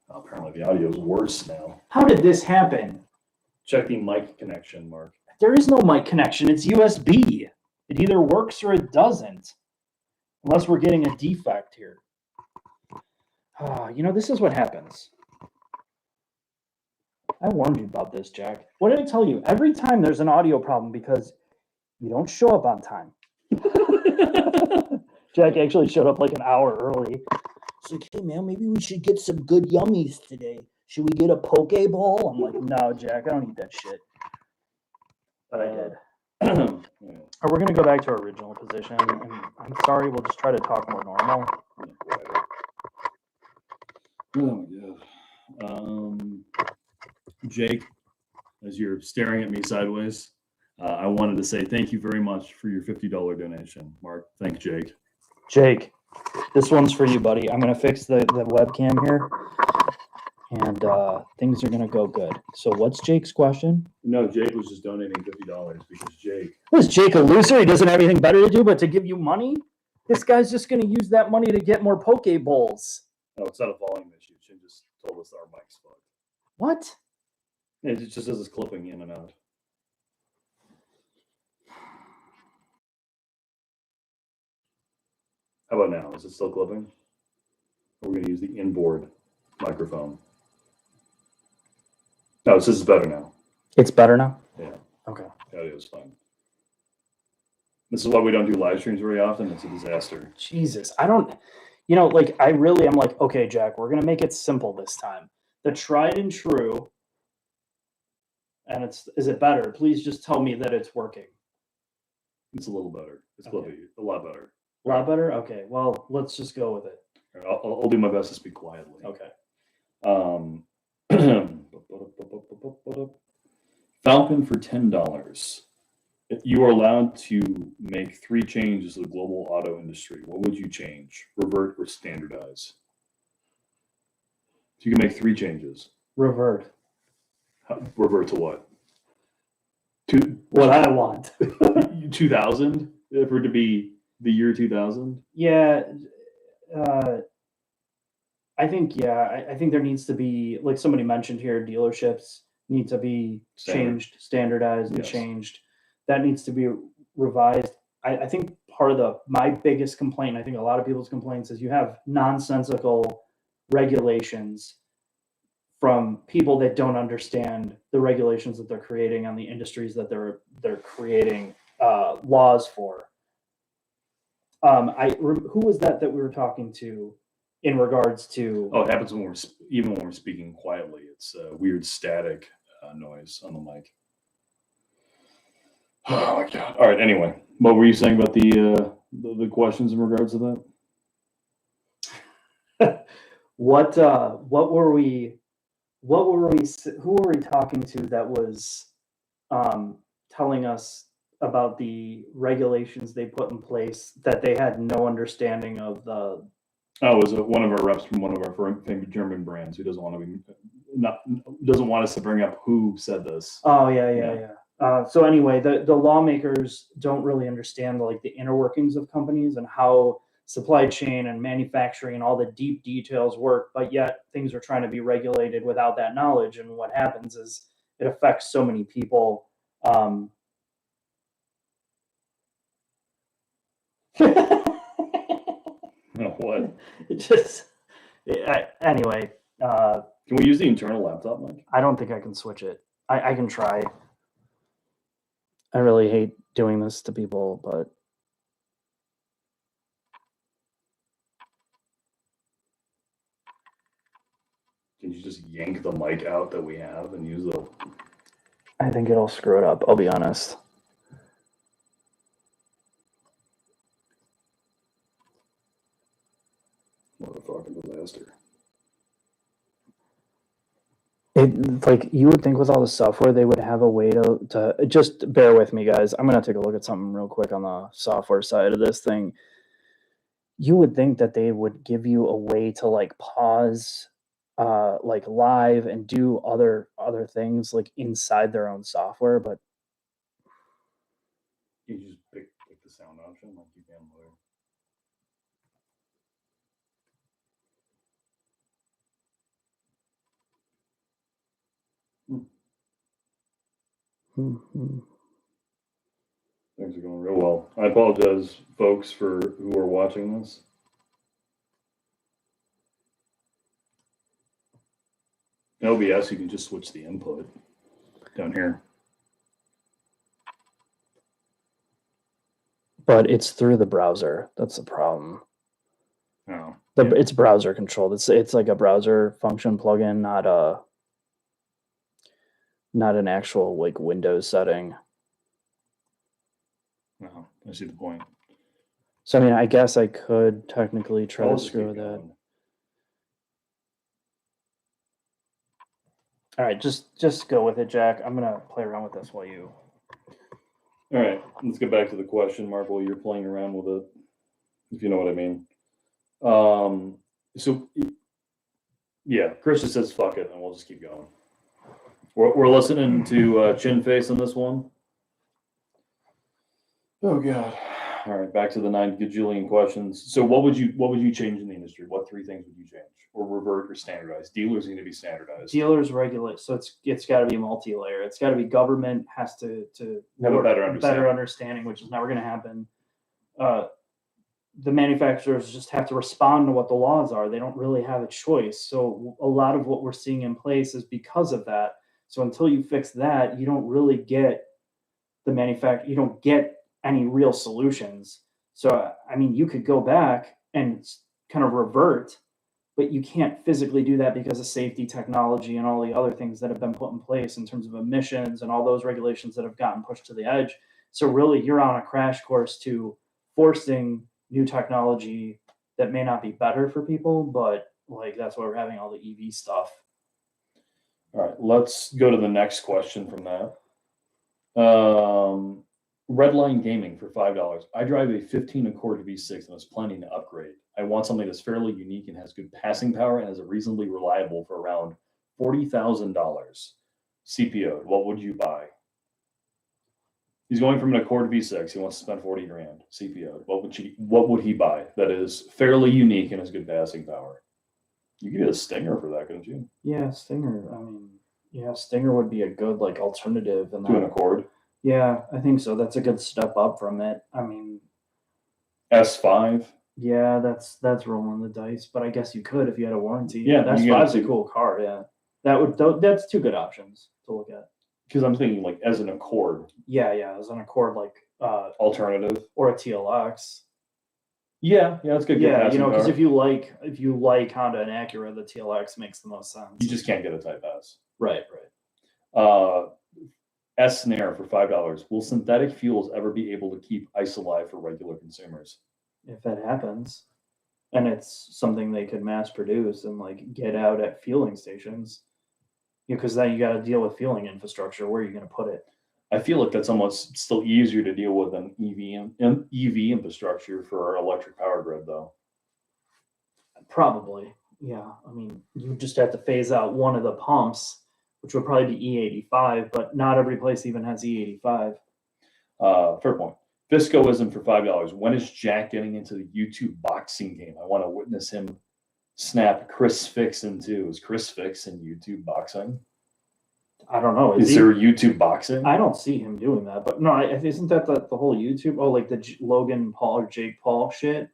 Apparently the audio is worse now. How did this happen? Check the mic connection, Mark. There is no mic connection. It's USB. It either works or it doesn't. Unless we're getting a defect here. This is what happens. I warned you about this, Jack. What did I tell you? Every time there's an audio problem because you don't show up on time. Jack actually showed up like an hour early. It's like, hey man, maybe we should get some good yummies today. Should we get a poke bowl? I'm like, no, Jack, I don't eat that shit. But I did. Yeah. We're going to go back to our original position. And I'm sorry, we'll just try to talk more normal. Oh my god. Jake, as you're staring at me sideways, I wanted to say thank you very much for your $50 donation. Mark, thank Jake. Jake, this one's for you, buddy. I'm going to fix the webcam here. And things are going to go good. So what's Jake's question? No, Jake was just donating $50 because Jake. Was Jake a loser? He doesn't have anything better to do but to give you money? This guy's just going to use that money to get more poke bowls. No, it's not a volume issue. She just told us our mic's fucked. What? It just says it's clipping in and out. How about now? Is it still clipping? We're going to use the inboard microphone. No, this is better now. It's better now? Yeah. Okay. The audio is fine. This is why we don't do live streams very often. It's a disaster. Jesus. I don't, I'm like, okay, Jack, we're going to make it simple this time. The tried and true, and is it better? Please just tell me that it's working. It's a little better. It's Okay. clippy. A lot better. A lot better? Okay. Well, let's just go with it. All right, I'll do my best to speak quietly. Okay. Falcon for $10. If you are allowed to make 3 changes to the global auto industry, what would you change? Revert or standardize? So you can make 3 changes. Revert. Revert to what? What I want. 2000? For it to be the year 2000? Yeah. I think there needs to be, like somebody mentioned here, dealerships need to be changed, standardized, and Yes. changed. That needs to be revised. I think part of my biggest complaint, I think a lot of people's complaints, is you have nonsensical regulations from people that don't understand the regulations that they're creating on the industries that they're creating laws for. Who was that we were talking to in regards to? Oh, it happens when we're speaking quietly. It's a weird static noise on the mic. Oh my god! All right. Anyway, what were you saying about the questions in regards to that? What were we? Who were we talking to that was telling us about the regulations they put in place that they had no understanding of the? Oh, it was one of our reps from one of our famous German brands who doesn't want us to bring up who said this. Oh yeah. So anyway, the lawmakers don't really understand the inner workings of companies and how supply chain and manufacturing and all the deep details work, but yet things are trying to be regulated without that knowledge. And what happens is it affects so many people. What? It just anyway. Can we use the internal laptop mic? I don't think I can switch it. I can try. I really hate doing this to people, but Can you just yank the mic out that we have and use the? I think it'll screw it up. I'll be honest. What a fucking disaster. It like you would think with all the software they would have a way to just bear with me, guys. I'm gonna take a look at something real quick on the software side of this thing. You would think that they would give you a way to like pause like live and do other things like inside their own software, but You just pick the sound option like you can later. Things are going real well. I apologize, folks, for who are watching this. In OBS, you can just switch the input down here. but it's through the browser. That's the problem. Oh, It's browser controlled. It's like a browser function plugin, not an actual like Windows setting. oh, I see the point. So I mean, I guess I could technically try I'll to just screw keep with that. going. All right, just go with it, Jack. I'm gonna play around with this while you. All right, let's get back to the question, Mark. While you're playing around with it, if you know what I mean. So yeah, Chris just says fuck it, and we'll just keep going. We're listening to Chin Face on this one. Oh god. All right, back to the 9 gajillion questions. So what would you change in the industry? What 3 things would you change, or revert, or standardize? Dealers need to be standardized. Dealers regulate, so it's got to be multi-layer. It's got to be government has to Have a work- better understanding, which is never going to happen. The manufacturers just have to respond to what the laws are. They don't really have a choice. So a lot of what we're seeing in place is because of that. So until you fix that, you don't really get the manufacturer. You don't get any real solutions. So I mean, you could go back and kind of revert, but you can't physically do that because of safety technology and all the other things that have been put in place in terms of emissions and all those regulations that have gotten pushed to the edge. So really, you're on a crash course to forcing new technology that may not be better for people, but like that's why we're having all the EV stuff. All right, let's go to the next question from that. Redline Gaming for $5. I drive a 15 Accord V6 and was planning to upgrade. I want something that's fairly unique and has good passing power and is reasonably reliable for around $40,000. CPO, what would you buy? He's going from an Accord V6. He wants to spend 40 grand. CPO, what would he buy that is fairly unique and has good passing power? You could get a Stinger for that, couldn't you? Yeah, Stinger. I mean, yeah, Stinger would be a good like alternative. And To an Accord. yeah, I think so. That's a good step up from it. I mean, S5. yeah, that's rolling the dice, but I guess you could if you had a warranty. Yeah, that's you gotta a cool car. Yeah, that's 2 good options to look at. Because I'm thinking like as an Accord Yeah, as an Accord like alternative. or a TLX. Yeah, that's good. Yeah, passing because power. if you like Honda and Acura, the TLX makes the most sense. You just can't get a Type S. Right. S Snare for $5. Will synthetic fuels ever be able to keep ice alive for regular consumers? If that happens, and it's something they could mass produce and like get out at fueling stations, because then you got to deal with fueling infrastructure. Where are you going to put it? I feel like that's almost still easier to deal with than EV infrastructure for our electric power grid, though. Probably, yeah. I mean, you just have to phase out one of the pumps, which would probably be E85, but not every place even has E85. Fair point. Fiscoism for $5. When is Jack getting into the YouTube boxing game? I want to witness him snap Chris Fix in two. Is Chris Fix in YouTube boxing? I don't know. Is there YouTube boxing? I don't see him doing that, but no, isn't that the whole YouTube? Oh, like the Logan Paul or Jake Paul shit?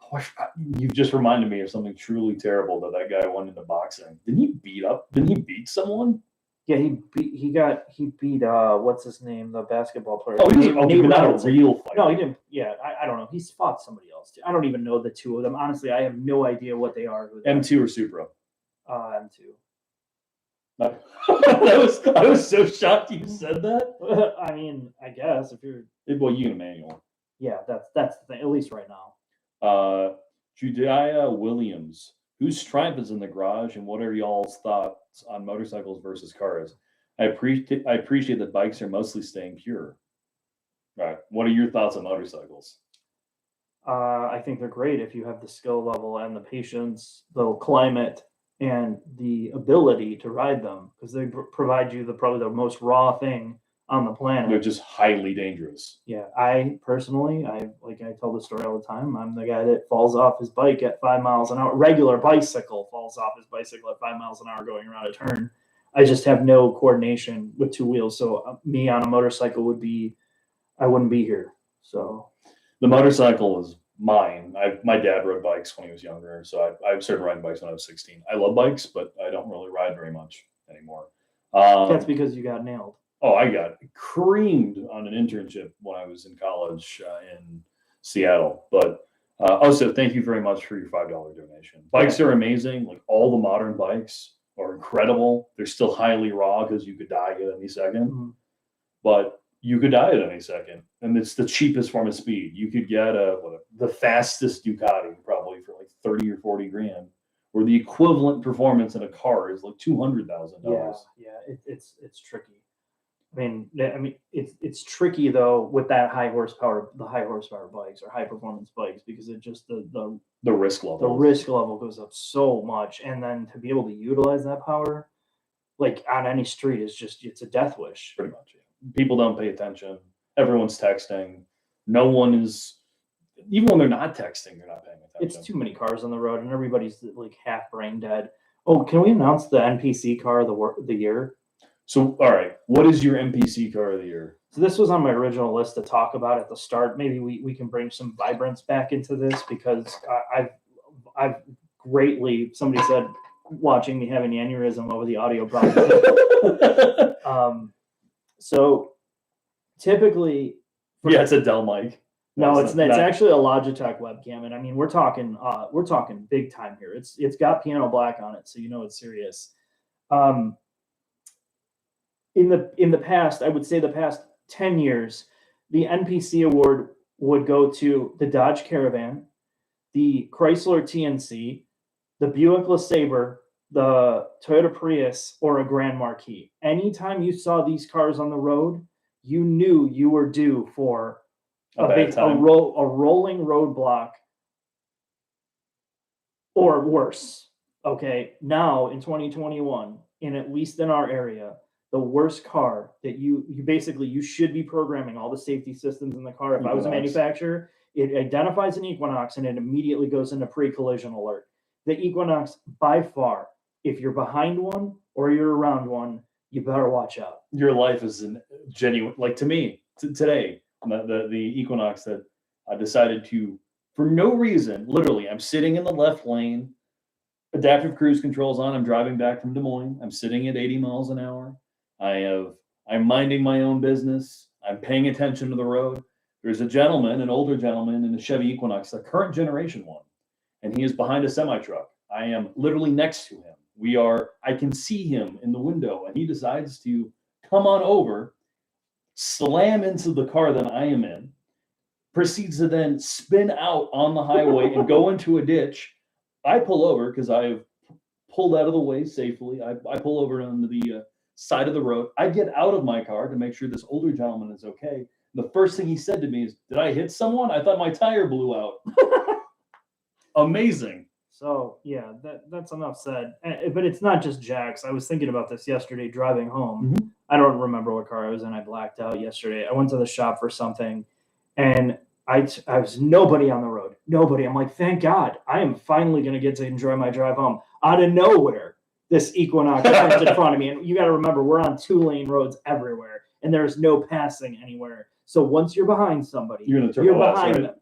You've just reminded me of something truly terrible that guy went into boxing. Didn't he beat someone? Yeah, he beat what's his name, the basketball player. Oh, he was Nate not a Robinson. real fight. No, he didn't. Yeah, I don't know. He's fought somebody else too. I don't even know the two of them. Honestly, I have no idea what they are. M2 or Supra? M2. I was so shocked you said that. I mean, I guess if you're Well, you and Emmanuel. yeah, that's the thing. At least right now. Judea Williams, Whose Triumph is in the garage, and what are y'all's thoughts on motorcycles versus cars? I appreciate that bikes are mostly staying pure. All right. What are your thoughts on motorcycles? I think they're great if you have the skill level and the patience, the climate, and the ability to ride them, because they provide you probably the most raw thing on the planet. They're just highly dangerous. Yeah, I personally, I tell the story all the time. I'm the guy that falls off his bike at 5 miles an hour. Regular bicycle falls off his bicycle at 5 miles an hour going around a turn. I just have no coordination with two wheels. So me on a motorcycle I wouldn't be here. So the motorcycle is mine. My dad rode bikes when he was younger, so I started riding bikes when I was 16. I love bikes, but I don't really ride very much anymore. That's because you got nailed. Oh, I got creamed on an internship when I was in college in Seattle. But also, thank you very much for your $5 donation. Bikes are amazing. Like all the modern bikes are incredible. They're still highly raw because you could die at any second. Mm-hmm. But you could die at any second, and it's the cheapest form of speed. You could get the fastest Ducati probably for like 30 or 40 grand, where the equivalent performance in a car is like $200,000. Yeah, it's tricky. I mean, it's tricky though with that high horsepower bikes or high performance bikes, because it just the risk level. The risk level goes up so much, and then to be able to utilize that power, like on any street, it's a death wish. Pretty much. Yeah. People don't pay attention. Everyone's texting. No one is, even when they're not texting, they're not paying attention. It's too many cars on the road, and everybody's like half brain dead. Oh, can we announce the NPC car of the year? So, all right, what is your NPC car of the year? So this was on my original list to talk about at the start. Maybe we can bring some vibrance back into this, because I've greatly, somebody said, watching me have an aneurysm over the audio problem. So typically, it's a Dell mic. No, it's actually a Logitech webcam, and I mean we're talking big time here. It's got piano black on it, so you know it's serious. In the past, I would say the past 10 years, the NPC award would go to the Dodge Caravan, the Chrysler TNC, the Buick LeSabre, the Toyota Prius, or a Grand Marquis. Anytime you saw these cars on the road, you knew you were due for a rolling roadblock or worse. Okay, now in 2021, at least in our area, the worst car that you should be programming all the safety systems in the car. If I was a manufacturer, it identifies an Equinox and it immediately goes into pre-collision alert. The Equinox, by far, if you're behind one or you're around one, you better watch out. Your life is genuine. Like to me, today, the Equinox that I decided to, for no reason, literally, I'm sitting in the left lane, adaptive cruise controls on. I'm driving back from Des Moines. I'm sitting at 80 miles an hour. I'm minding my own business. I'm paying attention to the road. There's a gentleman, an older gentleman in a Chevy Equinox, the current generation one, and he is behind a semi-truck. I am literally next to him. I can see him in the window, and he decides to come on over, slam into the car that I am in, proceeds to then spin out on the highway and go into a ditch. I pull over because I've pulled out of the way safely. I pull over onto the side of the road. I get out of my car to make sure this older gentleman is okay. The first thing he said to me is, "Did I hit someone? I thought my tire blew out." Amazing. So yeah, that's enough said. But it's not just Jax. I was thinking about this yesterday driving home. Mm-hmm. I don't remember what car I was in. I blacked out yesterday. I went to the shop for something, and I was nobody on the road. Nobody. I'm like, thank God. I am finally going to get to enjoy my drive home. Out of nowhere, this Equinox turns in front of me. And you got to remember, we're on 2-lane roads everywhere, and there's no passing anywhere. So once you're behind somebody, you're behind them.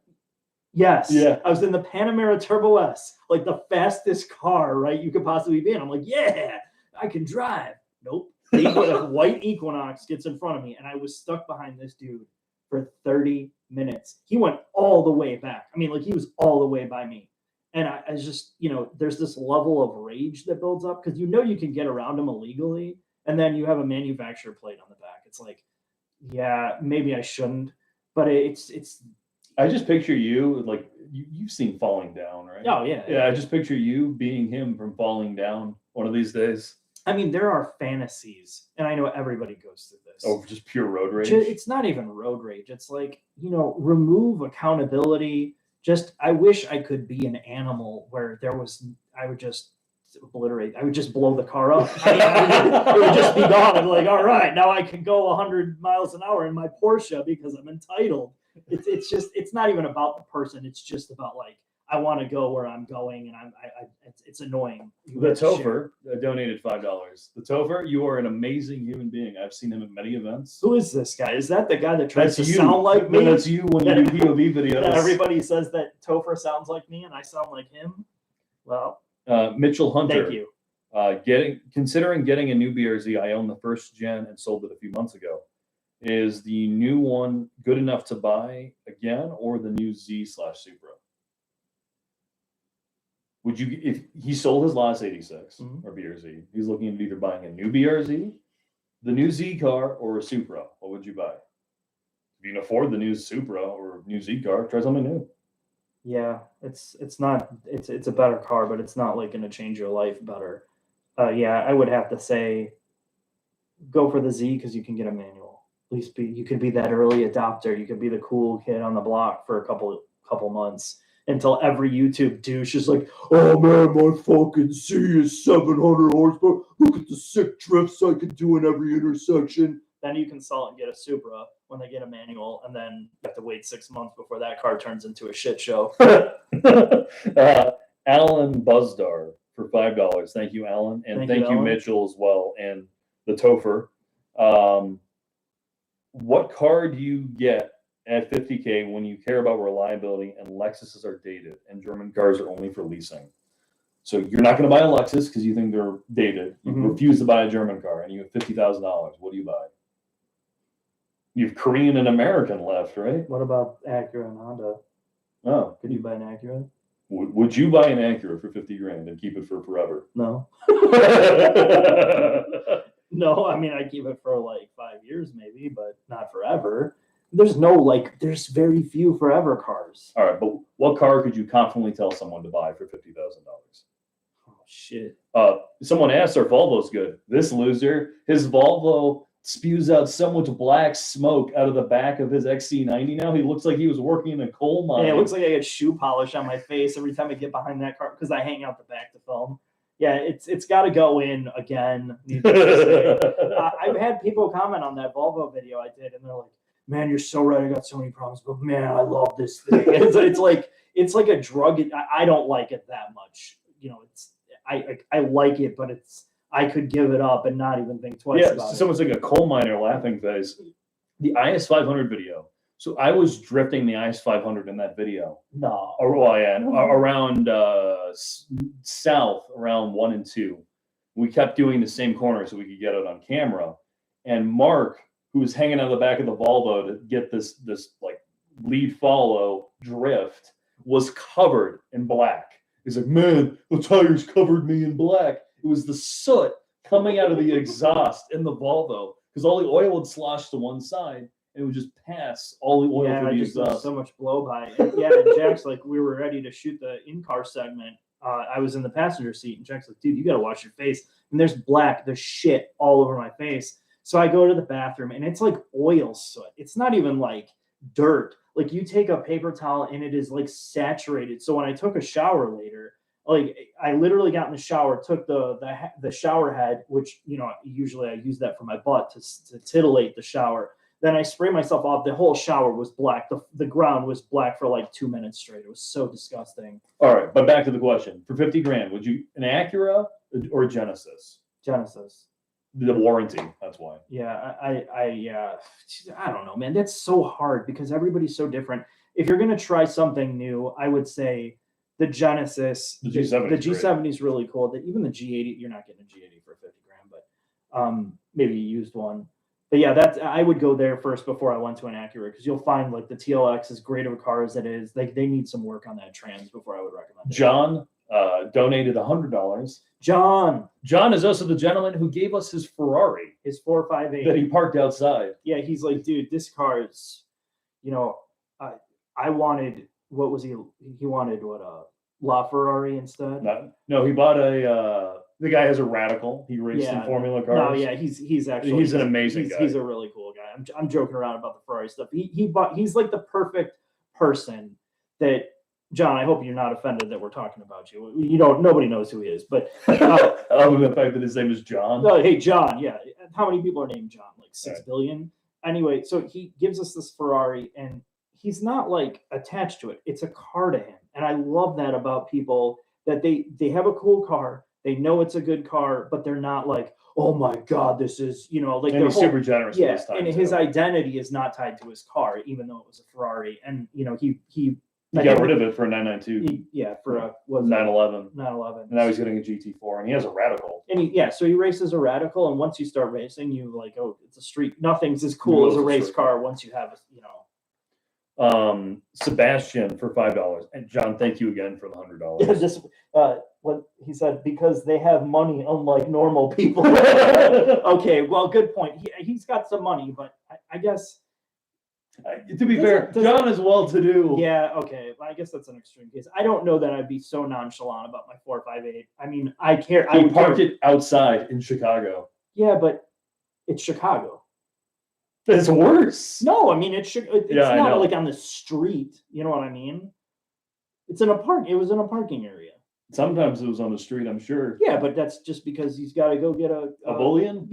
Yes. Yeah. I was in the Panamera Turbo S, like the fastest car, right, you could possibly be in. I'm like, yeah, I can drive. Nope. The white Equinox gets in front of me, and I was stuck behind this dude for 30 minutes. He went all the way back. I mean, like he was all the way by me. And I was just, there's this level of rage that builds up because you can get around him illegally, and then you have a manufacturer plate on the back. It's like, yeah, maybe I shouldn't, but it's I just picture you like you've seen Falling Down, right? Oh yeah. Yeah, I just picture you being him from Falling Down one of these days. I mean, there are fantasies, and I know everybody goes through this. Oh, just pure road rage. It's not even road rage. It's like, remove accountability. Just, I wish I could be an animal where I would just obliterate. I would just blow the car up. It would just be gone. Like, all right, now I can go 100 miles an hour in my Porsche because I'm entitled. It's not even about the person. It's just about like, I want to go where I'm going, and it's annoying. The Topher donated $5. The Topher, you are an amazing human being. I've seen him at many events. Who is this guy? Is that the guy that tries That's to you. sound like me? That's you when you do POV videos. That everybody says that Topher sounds like me, and I sound like him. Well, Mitchell Hunter. thank you. Considering getting a new BRZ, I own the first gen and sold it a few months ago. Is the new one good enough to buy again, or the new Z/Supra? Would you, if he sold his last 86 or BRZ, he's looking at either buying a new BRZ, the new Z car, or a Supra? What would you buy? If you can afford the new Supra or new Z car, try something new. Yeah, it's a better car, but it's not like going to change your life better. Yeah, I would have to say, go for the Z because you can get a manual. At least you could be that early adopter. You could be the cool kid on the block for a couple months. Until every YouTube douche is like, oh man, my fucking Z is 700 horsepower. Look at the sick drifts I can do in every intersection. Then you can sell it and get a Supra when they get a manual, and then you have to wait 6 months before that car turns into a shit show. Alan Buzdar for $5. Thank you, Alan. And thank you, Alan. Mitchell, as well. And the Topher. What car do you get at $50K when you care about reliability and Lexuses are dated and German cars are only for leasing? So you're not going to buy a Lexus because you think they're dated. You refuse to buy a German car and you have $50,000. What do you buy? You have Korean and American left, right? What about Acura and Honda? Oh, Could you buy an Acura? would you buy an Acura for 50 grand and keep it for forever? No. No, I mean, I keep it for like 5 years maybe, but not forever. There's very few forever cars. All right, but what car could you confidently tell someone to buy for $50,000? Oh, shit. Someone asked, "Our Volvo's good?" This loser, his Volvo spews out so much black smoke out of the back of his XC90 now. He looks like he was working in a coal mine. Yeah, it looks like I get shoe polish on my face every time I get behind that car because I hang out the back to film. Yeah, it's got to go in again. I've had people comment on that Volvo video I did, and they're like, "Man, you're so right. I got so many problems, but man, I love this thing." It's like a drug. I don't like it that much. I like it, but I could give it up and not even think twice about it. Someone's like a coal miner laughing face. The IS500 video. So I was drifting the IS500 in that video. No. Around south, around 1 and 2. We kept doing the same corner so we could get it on camera. And Mark, who was hanging out of the back of the Volvo to get this like lead follow drift, was covered in black. He's like, "Man, the tires covered me in black." It was the soot coming out of the exhaust in the Volvo because all the oil would slosh to one side. It would just pass all the oil through the exhaust. So much blow by. And Jack's like, we were ready to shoot the in-car segment. I was in the passenger seat, and Jack's like, "Dude, you got to wash your face." And there's shit all over my face. So I go to the bathroom, and it's like oil soot. It's not even like dirt. Like you take a paper towel, and it is like saturated. So when I took a shower later, like I literally got in the shower, took the shower head, which usually I use that for my butt to titillate the shower. Then I spray myself off. The whole shower was black. The ground was black for like 2 minutes straight. It was so disgusting. All right, but back to the question: for 50 grand, would you an Acura or a Genesis? Genesis. The warranty. That's why. Yeah, I don't know, man. That's so hard because everybody's so different. If you're gonna try something new, I would say the Genesis. The G70. The G70 is really cool. Even the G80, you're not getting a G80 for 50 grand, but maybe a used one. But yeah, I would go there first before I went to an Acura because you'll find like the TLX, as great of a car as it is, they need some work on that trans before I would recommend it. John donated $100. John is also the gentleman who gave us his Ferrari, his 458 that he parked outside. Yeah, he's like, "Dude, this car is, I wanted, what was he wanted what, LaFerrari instead? No, he bought the guy has a Radical. He raced in Yeah. Formula cars. No, yeah, he's actually He's an amazing guy. He's a really cool guy. I'm joking around about the Ferrari stuff. He's like the perfect person that, John, I hope you're not offended that we're talking about you. Nobody knows who he is, but Other than the fact that his name is John. no, hey, John, yeah. How many people are named John? Like 6 Right. billion. Anyway, so he gives us this Ferrari and he's not like attached to it. It's a car to him. And I love that about people, that they have a cool car. They know it's a good car, but they're not like, oh my God, this is, like And their he's whole, super generous with yeah. his time. And his too. identity is not tied to his car, even though it was a Ferrari. And, he He got rid of it for a 992, for a, was 911. 911. And now he's getting a GT4, and he has a Radical. And so he races a Radical, and once you start racing, you like, oh, it's a street. Nothing's as cool as a race street. car once you have, Sebastian for $5. And John, thank you again for the $100. just what he said, because they have money, unlike normal people. Okay, well, good point. He's got some money, but I guess. To be fair, John is well-to-do. Yeah, okay. I guess that's an extreme case. I don't know that I'd be so nonchalant about my 458. I mean, I care. I He would parked care. it outside in Chicago. Yeah, but it's Chicago. It's worse. No, I mean it's Yeah, I not know. like on the street. You know what I mean? It's in a park. It was in a parking area. Sometimes it was on the street, I'm sure. Yeah, but that's just because he's got to go get a bullion?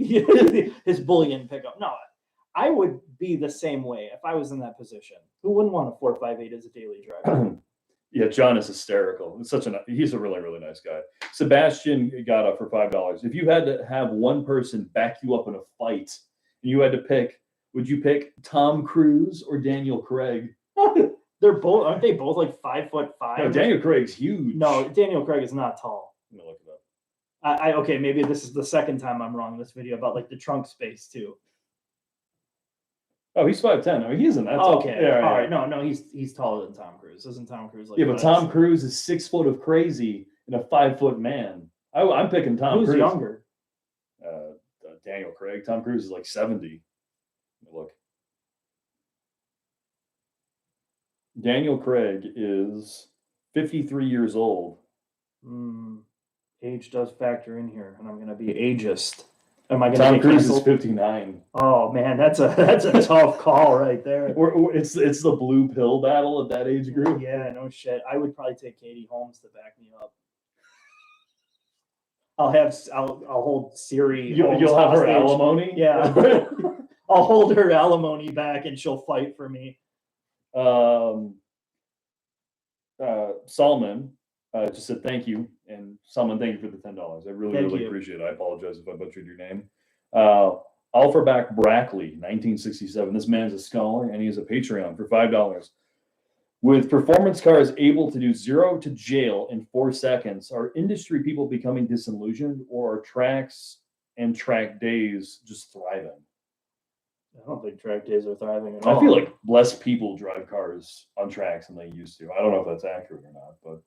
his bullion pickup. No, I would be the same way if I was in that position. Who wouldn't want a 458 as a daily driver? Yeah, John is hysterical. He's a really, really nice guy. Sebastian got up for $5. If you had to have one person back you up in a fight and you had to pick, would you pick Tom Cruise or Daniel Craig? Aren't they both like 5'5"? No, Daniel Craig's huge. No, Daniel Craig is not tall. I'm gonna look it up. Okay, maybe this is the second time I'm wrong in this video about like the trunk space too. Oh, he's 5'10". I mean, he isn't that tall. Okay, Yeah, all right. No, he's taller than Tom Cruise. Isn't Tom Cruise like? Yeah, but Tom Cruise is 6 foot of crazy and a 5 foot man. I'm picking Tom Who's Cruise. younger? Daniel Craig. Tom Cruise is like 70. Look. Daniel Craig is 53 years old. Age does factor in here, and I'm going to be ageist. Am I going to Tom get Cruise is canceled? 59. Oh man, that's a tough call right there. It's the blue pill battle at that age group. Yeah, no shit. I would probably take Katie Holmes to back me up. I'll hold Siri. Holmes You'll have her hostage. alimony. Yeah, I'll hold her alimony back, and she'll fight for me. Salman just said thank you, and Salman, thank you for the $10. I really, Thank really you. appreciate it. I apologize if I butchered your name. Alphabach Brackley, 1967. This man's a scholar, and he has a Patreon for $5. With performance cars able to do 0 to jail in 4 seconds, are industry people becoming disillusioned, or are tracks and track days just thriving? I don't think track days are thriving at all. I feel like less people drive cars on tracks than they used to. I don't know if that's accurate or not, but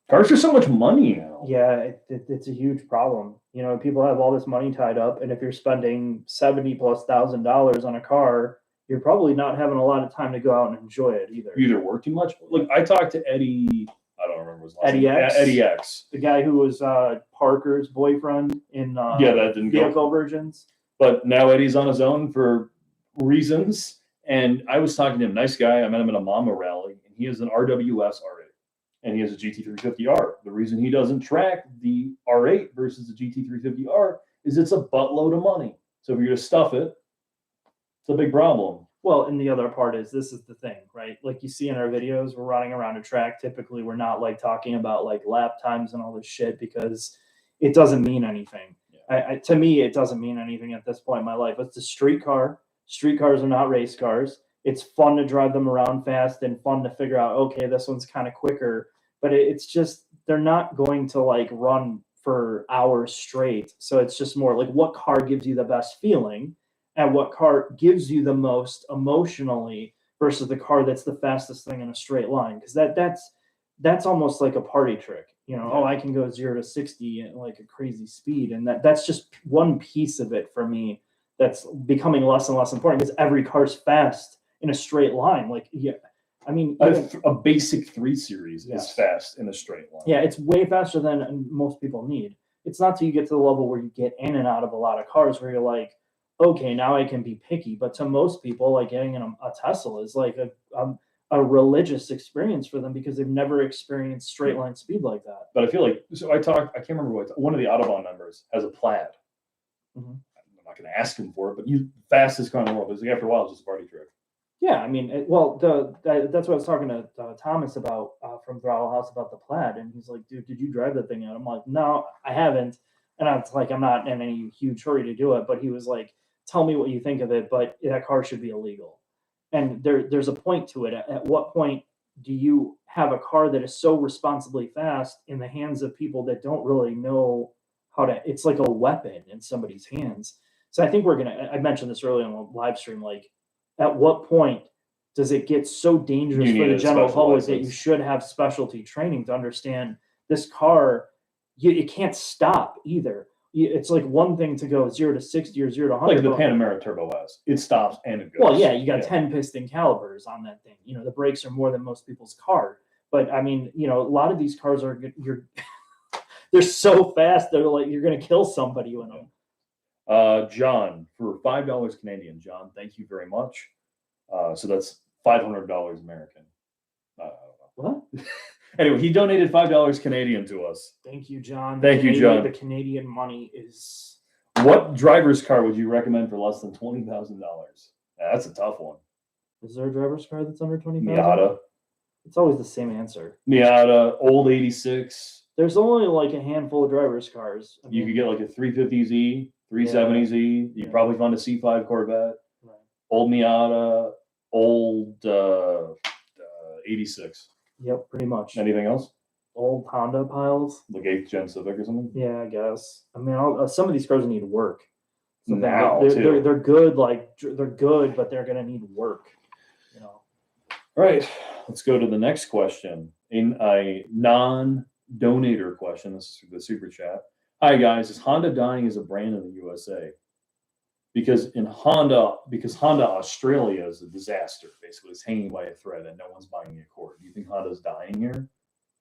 cars are so much money now. Yeah, it's a huge problem. People have all this money tied up, and if you're spending $70,000+ on a car, you're probably not having a lot of time to go out and enjoy it either. You either work too much. Look, I talked to Eddie. I don't remember his last Eddie name. X? Eddie X. The guy who was Parker's boyfriend in Yeah, that didn't go. Vehicle Virgins. But now Eddie's on his own for reasons. And I was talking to him, nice guy. I met him at a Mama rally, and he has an RWS R8, and he has a GT350R. The reason he doesn't track the R8 versus the GT350R is it's a buttload of money. So if you're going to stuff it, it's a big problem. Well, and the other part is, this is the thing, right? Like you see in our videos, we're running around a track. Typically, we're not like talking about like lap times and all this shit, because it doesn't mean anything. Yeah. To me, it doesn't mean anything at this point in my life. It's a street car. Street cars are not race cars. It's fun to drive them around fast and fun to figure out, okay, this one's kind of quicker. But it's just, they're not going to like run for hours straight. So it's just more like, what car gives you the best feeling, and what car gives you the most emotionally, versus the car that's the fastest thing in a straight line. Because that's almost like a party trick. Oh, I can go 0 to 60 at like a crazy speed. And that's just one piece of it for me that's becoming less and less important, because every car's fast in a straight line. Like, yeah, I mean, A, even- a basic 3 Series is Yes. fast in a straight line. yeah, it's way faster than most people need. It's not till you get to the level where you get in and out of a lot of cars where you're like, okay, now I can be picky. But to most people, like getting in a Tesla is like a religious experience for them because they've never experienced straight line speed like that. But I feel like, so I can't remember one of the Autobahn members has a Plaid. Mhm. I'm not going to ask him for it, but you fastest car in the world. It's like after a while, it's just a party trick. Yeah, I mean, that's what I was talking to Thomas about from Throttle House about the Plaid, and he's like, "Dude, did you drive that thing out?" I'm like, "No, I haven't," and I was like, "I'm not in any huge hurry to do it." But he was like, "Tell me what you think of it, but that car should be illegal." And there's a point to it. At what point do you have a car that is so responsibly fast in the hands of people that don't really know how to? It's like a weapon in somebody's hands. So I think we're gonna. I mentioned this earlier on the live stream, like. At what point does it get so dangerous You for need the a general special public that you license. should have specialty training to understand this car? It can't stop either. It's like one thing to go 0 to 60 or 0 to 100. Like the but- Panamera Turbo S. It stops and it goes. well, yeah, you got 10 piston calibers on that thing. You know, the brakes are more than most people's car. But I mean, you know, a lot of these cars are they're so fast they're like you're gonna kill somebody in them. John, for $5 Canadian. John, thank you very much. So that's $500 American. I don't know. What? Anyway, he donated $5 Canadian to us. Thank you, John. Thank you, Canadian- John. The Canadian money is What driver's car would you recommend for less than $20,000? That's a tough one. Is there a driver's car that's under 20,000? Miata, It's always the same answer. old 86. There's only like a handful of driver's cars. I You mean, could get like a 350Z, 370Z. You Yeah. would probably find a C5 Corvette, right. old Miata, old 86. Yep, pretty much. Anything else? Old Honda piles. Like 8th gen Civic or something? Yeah, I guess. I mean, some of these cars need work. So Now, they're, too. they're good. Like they're good, but they're gonna need work. You know. All right, let's go to the next question. In a non-donator question, this is the super chat. Hi guys, is Honda dying as a brand in the USA? Because Honda Australia is a disaster. Basically, it's hanging by a thread and no one's buying the Accord. Do you think Honda's dying here?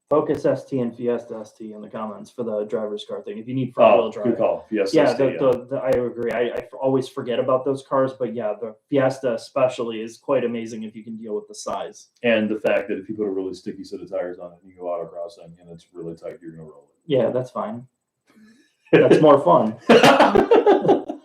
Focus ST and Fiesta ST in the comments for the driver's car thing. If you need front wheel Oh, drive. good call. Yes, Yeah, ST, I agree. I always forget about those cars, but yeah, the Fiesta especially is quite amazing if you can deal with the size. and the fact that if you put a really sticky set of tires on it and you go autocrossing and it's really tight, you're gonna roll Yeah, that's fine. That's more fun. it.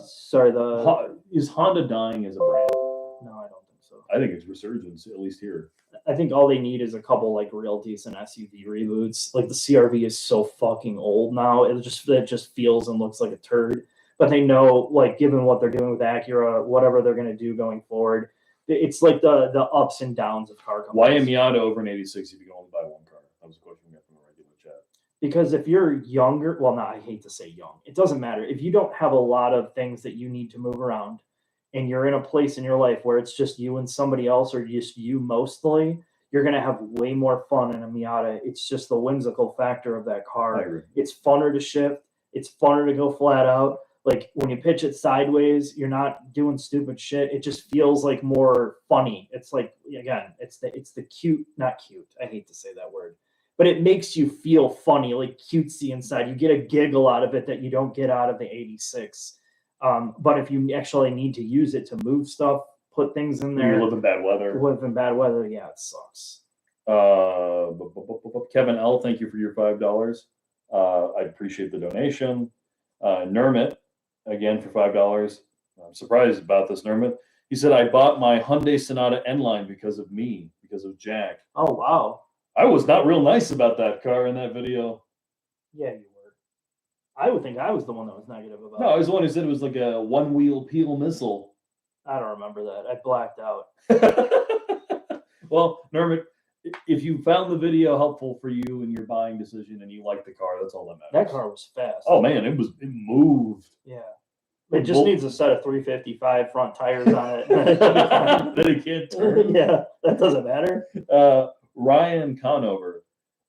Sorry, the Is Honda dying as a brand? no, I don't think so. I think it's resurgence, at least here. I think all they need is a couple like real decent SUV reboots. Like the CRV is so fucking old now; it just feels and looks like a turd. But they know, like, given what they're doing with Acura, whatever they're going to do going forward, it's like the ups and downs of car companies. Why a Miata over an 86 if you can only buy one car? That was a question we got from a regular chat. Because if you're younger, well, no, I hate to say young. It doesn't matter. If you don't have a lot of things that you need to move around and you're in a place in your life where it's just you and somebody else or just you mostly, you're going to have way more fun in a Miata. It's just the whimsical factor of that I car. agree. It's funner to shift. It's funner to go flat out. Like when you pitch it sideways, you're not doing stupid shit. It just feels like more funny. It's like, again, it's the cute, not cute. I hate to say that word. But it makes you feel funny, like cutesy inside. You get a giggle out of it that you don't get out of the 86. But if you actually need to use it to move stuff, put things in You there, live in bad weather. live in bad weather, yeah, it sucks. Kevin L, thank you for your $5. I appreciate the donation. Nermit, again for $5. I'm surprised about this, Nermit. He said, I bought my Hyundai Sonata N-Line because of me, because of Jack. Oh, wow. I was not real nice about that car in that video. Yeah, you were. I would think I was the one that was negative about No, I it. was the one who said it was like a one-wheel peel missile. I don't remember that. I blacked out. Well, Nermit, if you found the video helpful for you in your buying decision and you like the car, that's all that matters. That car was fast. Oh man, it moved. Yeah. It just Well- needs a set of 355 front tires on it. Then it can't turn. Yeah, that doesn't matter. Ryan Conover,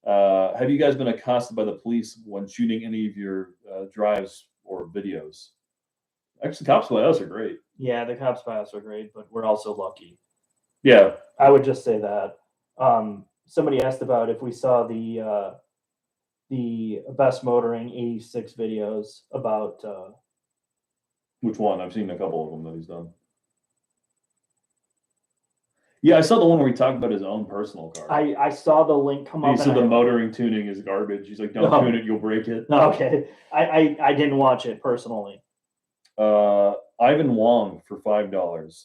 have you guys been accosted by the police when shooting any of your drives or videos? Actually, cops by us are great. Yeah, the cops by us are great, but we're also lucky. Yeah. I would just say that. Somebody asked about if we saw the best motoring 86 videos about Which one? I've seen a couple of them that he's done. Yeah, I saw the one where he talked about his own personal car. I saw the link come up. He said the motoring tuning is garbage. He's like, don't No. tune it, you'll break it. Okay. I didn't watch it personally. Ivan Wong for $5.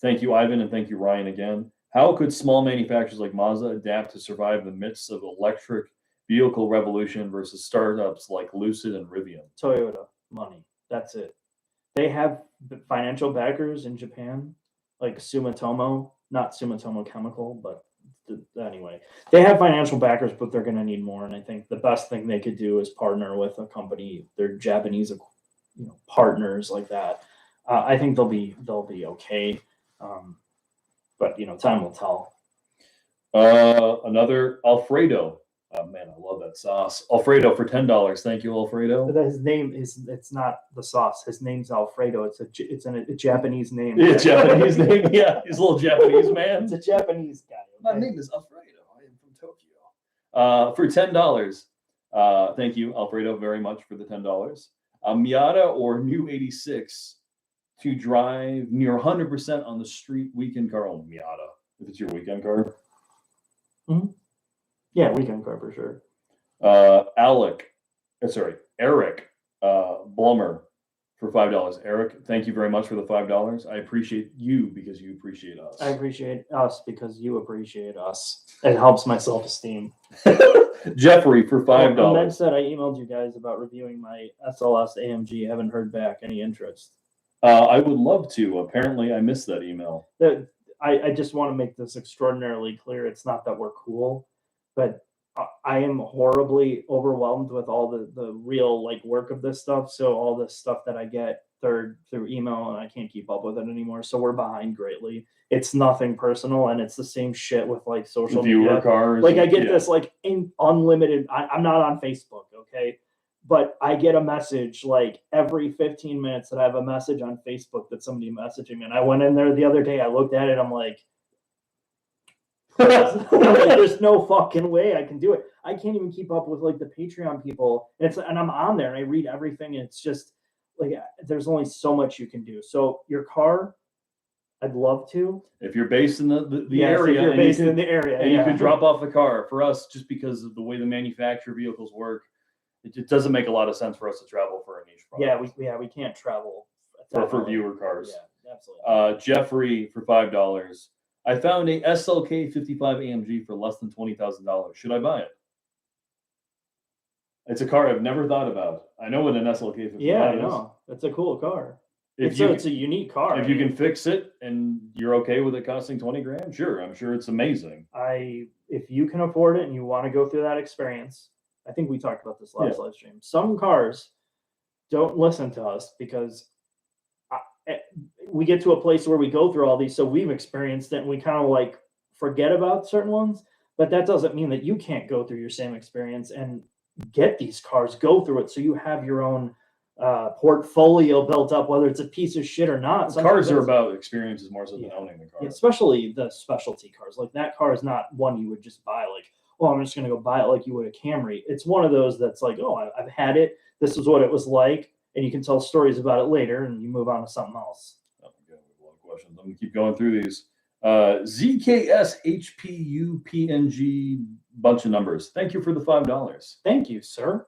Thank you, Ivan, and thank you, Ryan, again. How could small manufacturers like Mazda adapt to survive in the midst of electric vehicle revolution versus startups like Lucid and Rivian? Toyota money. That's it. They have financial backers in Japan, like Sumitomo, not Sumitomo Chemical, but anyway, they have financial backers, but they're going to need more. And I think the best thing they could do is partner with a company. They're Japanese, partners like that. I think they'll be okay. But time will tell. Another Alfredo. Oh man, I love that sauce. Alfredo for $10. Thank you, Alfredo. But his name it's not the sauce. His name's Alfredo. It's a Japanese name. Yeah, Japanese name. Yeah, he's a little Japanese man. It's a Japanese guy. My name is Alfredo. I am from Tokyo. For $10. Thank you, Alfredo, very much for the $10. Miata or new 86 to drive near 100% on the street weekend car. Oh, Miata, if it's your weekend car. Mm-hmm. Yeah, weekend car for sure. Eric Blummer for $5. Eric, thank you very much for the $5. I appreciate you because you appreciate us. I appreciate us because you appreciate us. It helps my self-esteem. Jeffrey for $5. Meg said I emailed you guys about reviewing my SLS AMG. Haven't heard back. Any interest? I would love to. Apparently, I missed that email. I just want to make this extraordinarily clear. It's not that we're cool, but I am horribly overwhelmed with all the real work of this stuff. So all this stuff that I get through email, and I can't keep up with it anymore. So we're behind greatly. It's nothing personal, and it's the same shit with social Viewer media. cars. I get this in unlimited. I'm not on Facebook, okay, but I get a message every 15 minutes that I have a message on Facebook that somebody messaging me. And I went in there the other day. I looked at it. I'm like. There's no fucking way I can do it. I can't even keep up with the Patreon people. And I'm on there and I read everything. And it's just there's only so much you can do. So your car, I'd love to. If you're based in the Yes, area, if you're based in the area, and you can drop off the car. For us, just because of the way the manufacturer vehicles work, it just doesn't make a lot of sense for us to travel for a niche product. We can't travel for viewer cars. Yeah, absolutely. Jeffrey for $5. I found a SLK 55 AMG for less than $20,000. Should I buy it? It's a car I've never thought about. I know what an SLK 55 is. Yeah, I know. It's a cool car. It's a unique car. If you can fix it and you're okay with it costing 20 grand, sure. I'm sure it's amazing. If you can afford it and you want to go through that experience, I think we talked about this last live stream. Some cars don't listen to us because we get to a place where we go through all these, so we've experienced it and we kind of forget about certain ones, but that doesn't mean that you can't go through your same experience and get these cars, go through it so you have your own portfolio built up, whether it's a piece of shit or not. Cars are about experiences more so than owning the car. Yeah, especially the specialty cars. That car is not one you would just buy I'm just going to go buy it like you would a Camry. It's one of those that's I've had it. This is what it was like. And you can tell stories about it later and you move on to something else. Oh, we have a lot of questions. I'm going to keep going through these. ZKS HPU PNG, bunch of numbers. Thank you for the $5. Thank you, sir.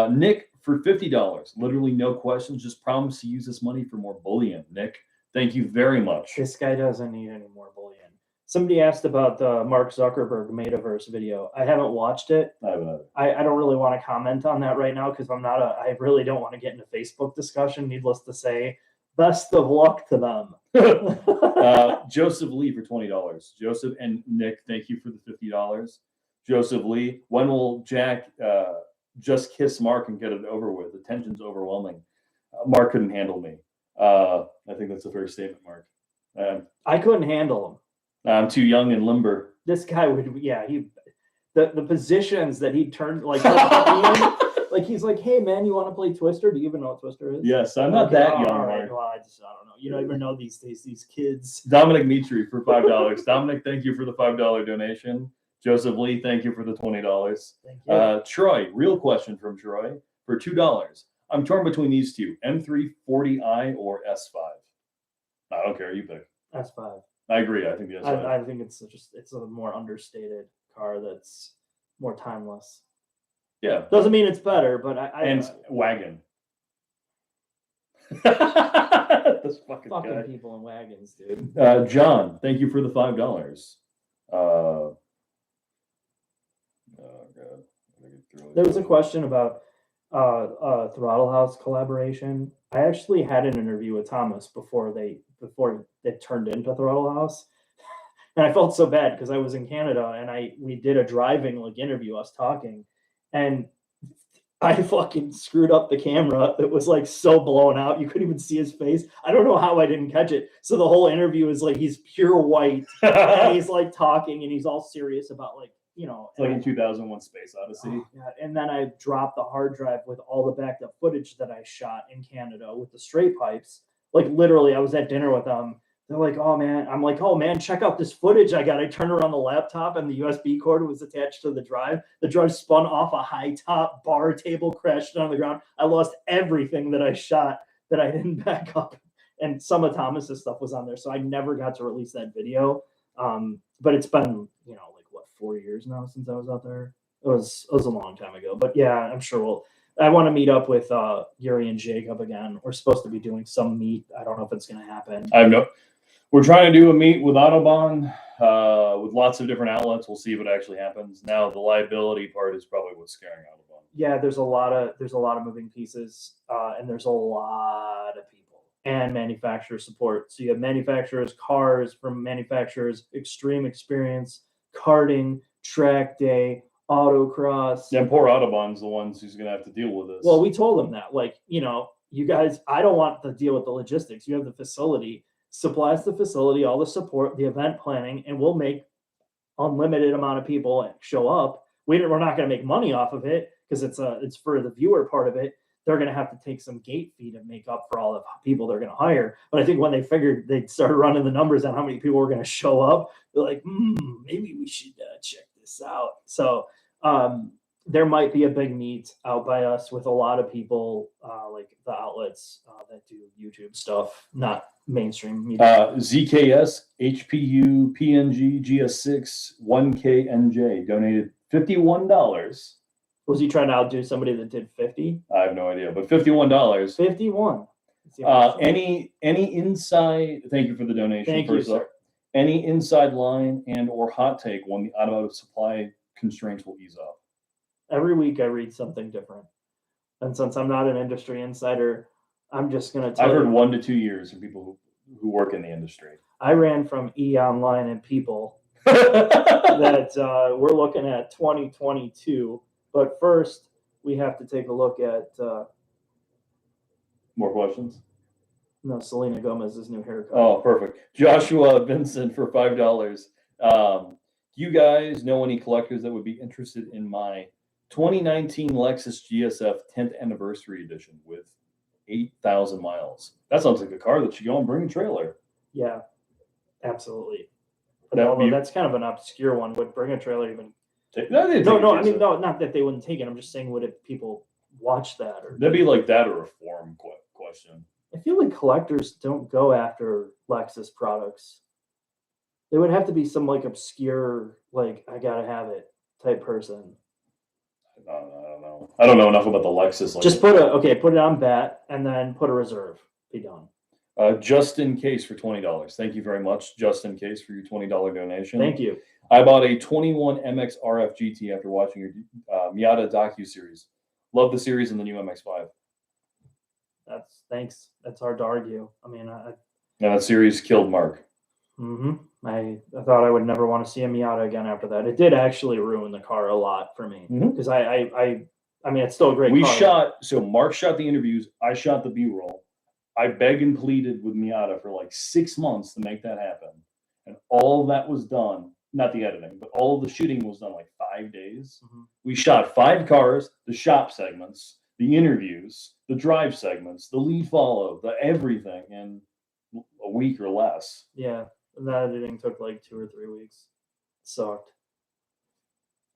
Nick for $50. Literally no questions. Just promise to use this money for more bullion. Nick, thank you very much. This guy doesn't need any more bullion. Somebody asked about the Mark Zuckerberg Metaverse video. I haven't watched it. I haven't either. I don't really want to comment on that right now because I really don't want to get into Facebook discussion. Needless to say, best of luck to them. Joseph Lee for $20. Joseph and Nick, thank you for the $50. Joseph Lee, when will Jack just kiss Mark and get it over with? The tension's overwhelming. Mark couldn't handle me. I think that's a fair statement, Mark. I couldn't handle him. I'm too young and limber. This guy would, the positions that he turned he's like, hey man, you want to play Twister? Do you even know what Twister is? Yes, I'm not that young, right, Mark. well, I don't know. You don't even know these days. These kids. Dominic Mitri for $5. Dominic, thank you for the $5 donation. Joseph Lee, thank you for the $20. Thank you. Troy, real question from Troy for $2. I'm torn between these two, M340i or S5. I don't care, you pick. S5. I agree. I think the S5. I think it's a more understated car that's more timeless. Yeah. Doesn't mean it's better, but And wagon. This fucking guy. people in wagons, dude. John, thank you for the $5. Oh God. There was a question about Throttle House collaboration. I actually had an interview with Thomas before it turned into Throttle House, and I felt so bad because I was in Canada and we did a driving interview, us talking, and I fucking screwed up the camera. It was like so blown out. You couldn't even see his face. I don't know how I didn't catch it. So the whole interview is like he's pure white and he's like talking and he's all serious about like, you know. It's like in 2001 Space Odyssey. Oh, God. And then I dropped the hard drive with all the backed up footage that I shot in Canada with the straight pipes. Like literally, I was at dinner with them. They're like, oh man, I'm like, oh man, check out this footage I got. I turned around the laptop and the USB cord was attached to the drive. The drive spun off a high top bar table, crashed on the ground. I lost everything that I shot that I didn't back up. And some of Thomas's stuff was on there. So I never got to release that video. But it's been, you know, like what, 4 years now since I was out there. It was a long time ago. But yeah, I'm sure I want to meet up with Yuri and Jacob again. We're supposed to be doing some meet. I don't know if it's going to happen. We're trying to do a meet with Autobahn with lots of different outlets. We'll see if it actually happens. Now, the liability part is probably what's scaring Autobahn. Yeah, there's a lot of moving pieces, and there's a lot of people and manufacturer support. So you have manufacturers, cars from manufacturers, extreme experience, karting, track day, autocross. Yeah, poor Autobahn's the ones who's going to have to deal with this. Well, we told them that, like, you know, you guys, I don't want to deal with the logistics. You have the facility. Supplies the facility, all the support, the event planning, and we'll make unlimited amount of people show up. We're not going to make money off of it because it's for the viewer part of it. They're going to have to take some gate fee to make up for all the people they're going to hire. But I think when they figured they'd started running the numbers on how many people were going to show up, they're like, maybe we should check this out. So there might be a big meet out by us with a lot of people, like the outlets that do YouTube stuff, not mainstream media. ZKS, HPU, PNG, GS6, 1KNJ donated $51. Was he trying to outdo somebody that did 50? I have no idea, but $51. 51. Any inside? Thank you for the donation. Thank first you, up. sir. Any inside line and or hot take when the automotive supply constraints will ease up? Every week I read something different, and since I'm not an industry insider, I'm just going to tell I've heard you. 1 to 2 years from people who work in the industry. I ran from E-Online and People that we're looking at 2022. But first, we have to take a look at More questions? Selena Gomez's new haircut. Oh, perfect. Joshua Vincent for $5. Do you guys know any collectors that would be interested in my 2019 Lexus GSF 10th anniversary edition with 8,000 miles? That sounds like a car that should go and bring a trailer. Yeah, absolutely. But That would although be- that's kind of an obscure one. Would bring a trailer even? No, No. I mean, no, not that they wouldn't take it. I'm just saying, would it people watch that? Or That'd be like that or a forum question. I feel like collectors don't go after Lexus products. They would have to be some like obscure, like I gotta have it type person. I don't know. I don't know enough about the Lexus. Just put it on bat and then put a reserve. Be done. Just in case for $20. Thank you very much, just in case, for your $20 donation. Thank you. I bought a 21 MX RF GT after watching your Miata docu-series. Love the series and the new MX-5. Thanks. That's hard to argue. I mean, Now, that series killed Mark. I thought I would never want to see a Miata again after that. It did actually ruin the car a lot for me because I mean, it's still a great car. Mark shot the interviews. I shot the B-roll. I begged and pleaded with Miata for like 6 months to make that happen. And all of that was done, not the editing, but all of the shooting was done like 5 days. We shot 5 cars, the shop segments, the interviews, the drive segments, the lead follow, the everything in a week or less. Yeah, the editing took like 2 or 3 weeks. Sucked.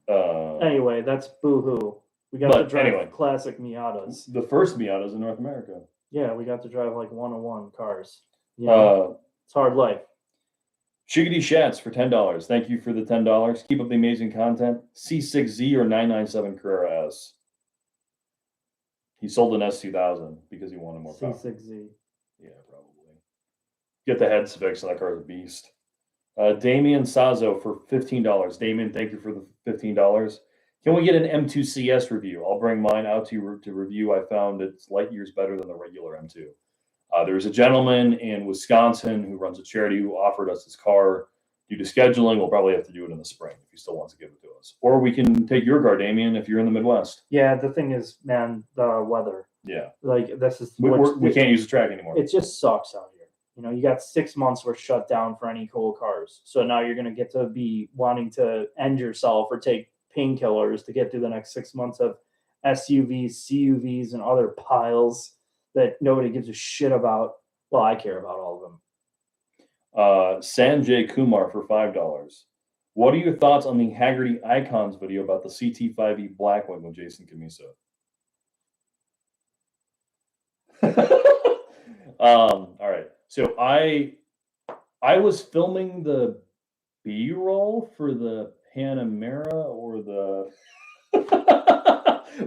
Anyway, that's boo-hoo. We got to But drive anyway. classic Miatas. The first Miatas in North America. Yeah, we got to drive like 101 cars. You know, it's hard life. Shiggity Shats for $10. Thank you for the $10. Keep up the amazing content. C6Z or 997 Carrera S. He sold an S2000 because he wanted more power. C6Z. Yeah, probably. Get the heads fixed. That car's a beast. Damien Sazo for $15. Damien, thank you for the $15. Can we get an M2CS review? I'll bring mine out to review. I found it's light years better than the regular M2. There's a gentleman in Wisconsin who runs a charity who offered us his car. Due to scheduling, we'll probably have to do it in the spring if he still wants to give it to us. Or we can take your car, Damien, if you're in the Midwest. Yeah, the thing is, man, the weather. Yeah. Like, this is... We can't use the track anymore. It just sucks out here. You know, you got 6 months we're shut down for any cool cars. So now you're going to get to be wanting to end yourself or take painkillers to get through the next 6 months of SUVs, CUVs, and other piles that nobody gives a shit about. Well, I care about all of them. Sanjay Kumar for $5. What are your thoughts on the Haggerty Icons video about the CT5E Blackwing with Jason Camiso? All right. So I was filming the B-roll for the Panamera or the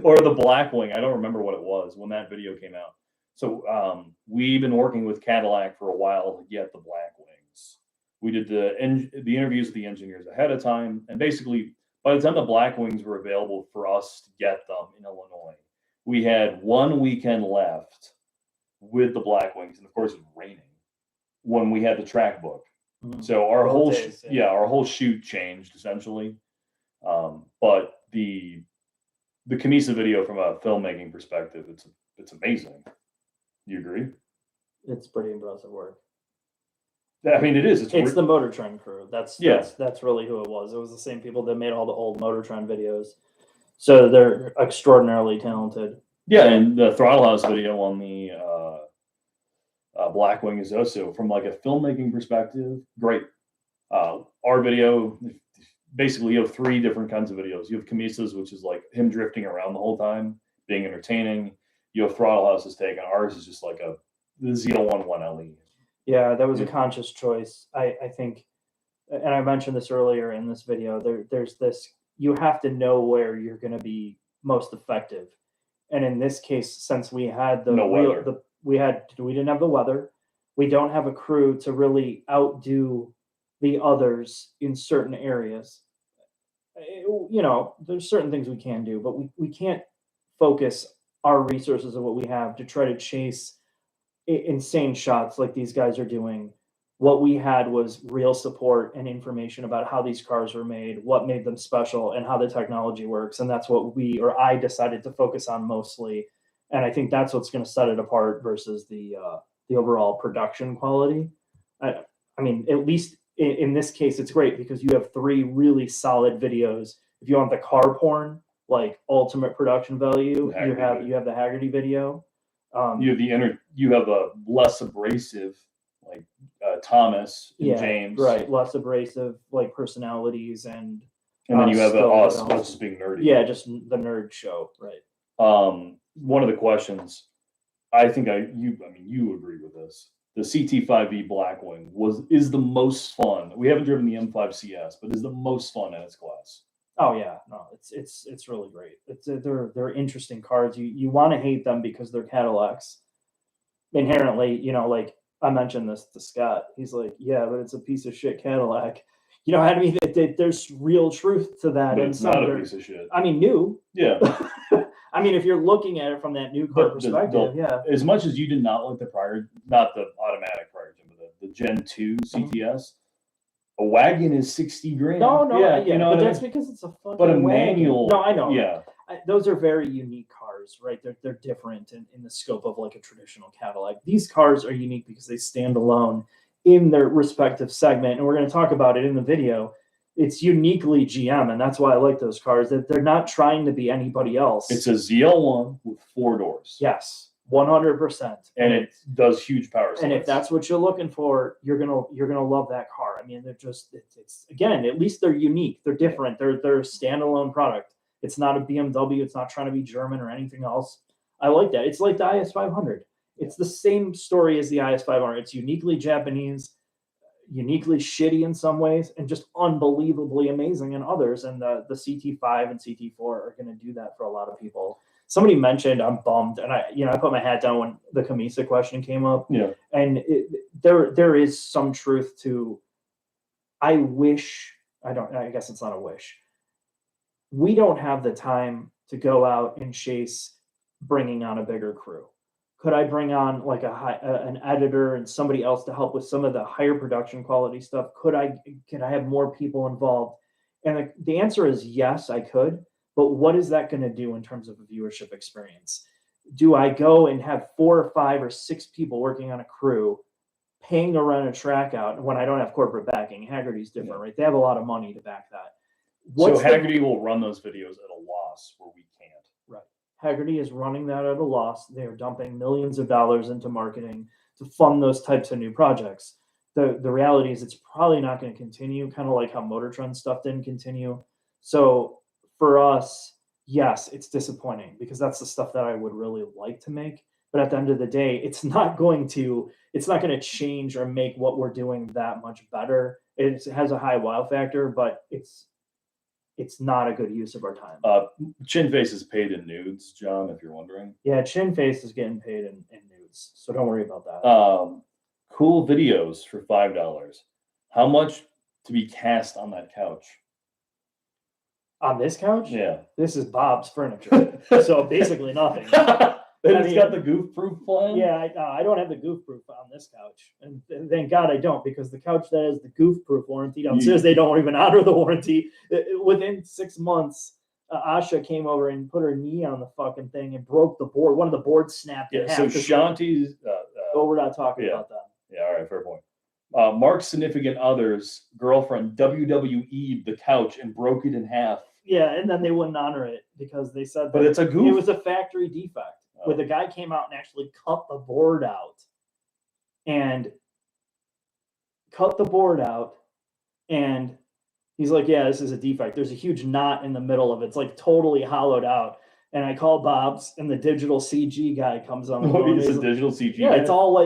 or the Blackwing. I don't remember what it was when that video came out. So we've been working with Cadillac for a while to get the Blackwings. We did the interviews with the engineers ahead of time, and basically by the time the Blackwings were available for us to get them in Illinois, we had 1 weekend left with the Blackwings, and of course it was raining when we had the track book. Mm-hmm. So our our whole shoot changed essentially. But the Camisa video from a filmmaking perspective, it's amazing. You agree? It's pretty impressive work. I mean, it is. It's the Motor Trend crew. That's really who it was. It was the same people that made all the old Motor Trend videos. So they're extraordinarily talented. Yeah, and the Throttle House video on the Blackwing is also, from like a filmmaking perspective, great. Our video, basically, you have 3 different kinds of videos. You have Camisa's, which is like him drifting around the whole time, being entertaining. You have Throttle House's take, and ours is just like the Z11 LE. Yeah, that was a conscious choice. I think, and I mentioned this earlier in this video, there's this, you have to know where you're going to be most effective. And in this case, since we had we didn't have the weather, we don't have a crew to really outdo the others in certain areas. You know, there's certain things we can do, but we can't focus our resources of what we have to try to chase insane shots like these guys are doing. What we had was real support and information about how these cars were made, what made them special, and how the technology works. And that's what I decided to focus on mostly. And I think that's what's going to set it apart versus the overall production quality. I mean, at least in this case, it's great because you have 3 really solid videos. If you want the car porn, like ultimate production value, you have the Haggerty video. You have a less abrasive, like Thomas and James, right? Less abrasive, like personalities, and then you have us just being nerdy. Yeah, just the nerd show, right? One of the questions, I think you agree with this. The CT5E Blackwing is the most fun. We haven't driven the M5 CS, but is the most fun in its class. Oh yeah, no, it's really great. They're interesting cars. You want to hate them because they're Cadillacs. Inherently, you know, like I mentioned this to Scott. He's like, yeah, but it's a piece of shit Cadillac. You know, I mean, there's real truth to that. But it's not a piece of shit. I mean, new. Yeah. I mean, if you're looking at it from that new car perspective, yeah. As much as you did not like not the automatic prior gen, but the Gen 2 CTS, a wagon is $60,000. No, yeah, you know, but that's because it's a fucking wagon. manual. No, I know. Yeah, those are very unique cars, right? They're different in the scope of like a traditional Cadillac. These cars are unique because they stand alone in their respective segment, and we're going to talk about it in the video. it's uniquely GM, and that's why I like those cars. That they're not trying to be anybody else. It's a ZL1 with 4 doors. Yes, 100%. And it does huge power. And if that's what you're looking for, you're gonna love that car. I mean, they're just it's again, at least they're unique. They're different. They're a standalone product. It's not a BMW. It's not trying to be German or anything else. I like that. It's like the IS500. It's the same story as the IS500. It's uniquely Japanese, uniquely shitty in some ways, and just unbelievably amazing in others. And the CT5 and CT4 are going to do that for a lot of people. Somebody mentioned, I'm bummed, and I put my hat down when the Camisa question came up. Yeah. And there is some truth to. I guess it's not a wish. We don't have the time to go out and chase bringing on a bigger crew. Could I bring on like an editor and somebody else to help with some of the higher production quality stuff? Could I have more people involved? And the answer is yes, I could. But what is that going to do in terms of a viewership experience? Do I go and have 4 or 5 or 6 people working on a crew, paying to run a track out when I don't have corporate backing? Haggerty's different, right? They have a lot of money to back that. So Haggerty will run those videos at a loss where we can't. Right. Haggerty is running that at a loss. They are dumping millions of dollars into marketing to fund those types of new projects. The reality is it's probably not going to continue, kind of like how Motor Trend stuff didn't continue. So for us, yes, it's disappointing because that's the stuff that I would really like to make. But at the end of the day, it's not going to change or make what we're doing that much better. It has a high wow factor, but it's not a good use of our time. Chin Face is paid in nudes, John, if you're wondering. Yeah, Chin Face is getting paid in nudes, so don't worry about that. Cool videos for $5. How much to be cast on that couch? On this couch? Yeah. This is Bob's furniture, so basically nothing. And it's got the goof-proof plan? Yeah, I don't have the goof-proof on this couch. And thank God I don't, because the couch that has the goof-proof warranty downstairs, they don't even honor the warranty. Within 6 months, Asha came over and put her knee on the fucking thing and broke the board. One of the boards snapped in half. So Shanti's... we're not talking about that. Yeah, all right, fair point. Mark's significant other's girlfriend WWE'd the couch and broke it in half. Yeah, and then they wouldn't honor it because they said but it's a goof. It was a factory defect. Where the guy came out and actually cut the board out, and he's like, yeah, this is a defect. There's a huge knot in the middle of it. It's like totally hollowed out. And I call Bob's, and the digital CG guy comes on. It's a digital CG. Yeah, it's all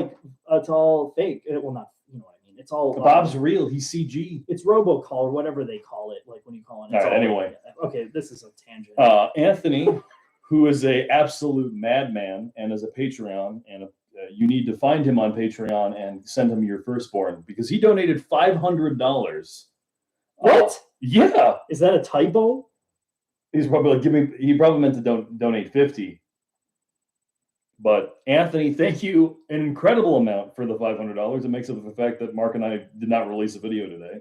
fake. Well, not, you know what I mean. It's all Bob's real. He's CG. It's robocall or whatever they call it. Like when you call it. All right. Anyway. Okay, this is a tangent. Anthony, who is a absolute madman and is a Patreon, and you need to find him on Patreon and send him your firstborn because he donated $500. What? Yeah. Is that a typo? He's probably like, he probably meant to donate 50. But Anthony, thank you an incredible amount for the $500. It makes up for the fact that Mark and I did not release a video today.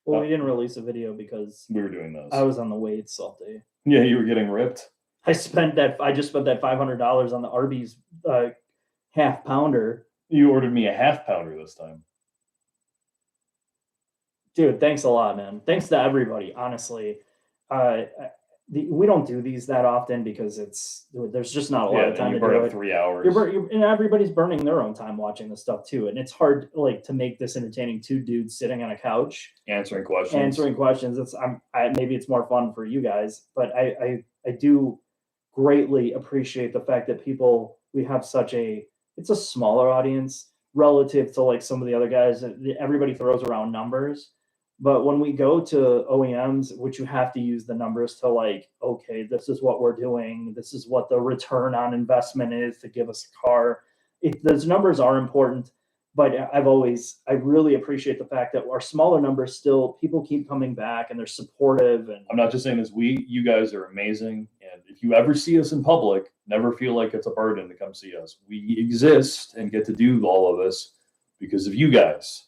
Well, we didn't release a video because we were doing those. I was on the weights all day. Yeah, you were getting ripped. I just spent that $500 on the Arby's half pounder. You ordered me a half pounder this time. Dude, thanks a lot, man. Thanks to everybody, honestly. We don't do these that often because there's just not a lot of time to do it. 3 hours. And everybody's burning their own time watching this stuff too. And it's hard to make this entertaining. 2 dudes sitting on a couch answering questions. Maybe it's more fun for you guys, but I do greatly appreciate the fact that we have it's a smaller audience relative to like some of the other guys. Everybody throws around numbers. But when we go to OEMs, which you have to use the numbers to like, okay, this is what we're doing. This is what the return on investment is to give us a car. Those numbers are important, but I really appreciate the fact that our smaller numbers still, people keep coming back and they're supportive. And I'm not just saying this. You guys are amazing. And if you ever see us in public, never feel like it's a burden to come see us. We exist and get to do all of this because of you guys.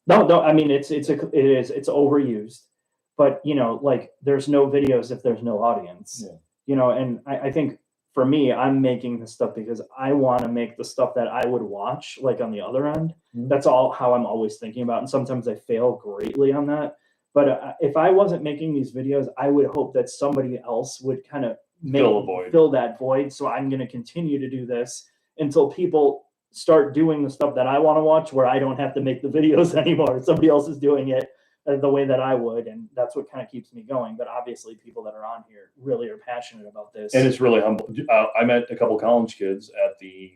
No. I mean, it's overused, but like there's no videos if there's no audience. Yeah. And I think for me, I'm making this stuff because I want to make the stuff that I would watch, like on the other end. Mm-hmm. That's how I'm always thinking about. And sometimes I fail greatly on that. But if I wasn't making these videos, I would hope that somebody else would kind of fill that void. So I'm going to continue to do this until people start doing the stuff that I want to watch, where I don't have to make the videos anymore. Somebody else is doing it the way that I would, and that's what kind of keeps me going. But obviously, people that are on here really are passionate about this. And it's really humble. I met a couple college kids at the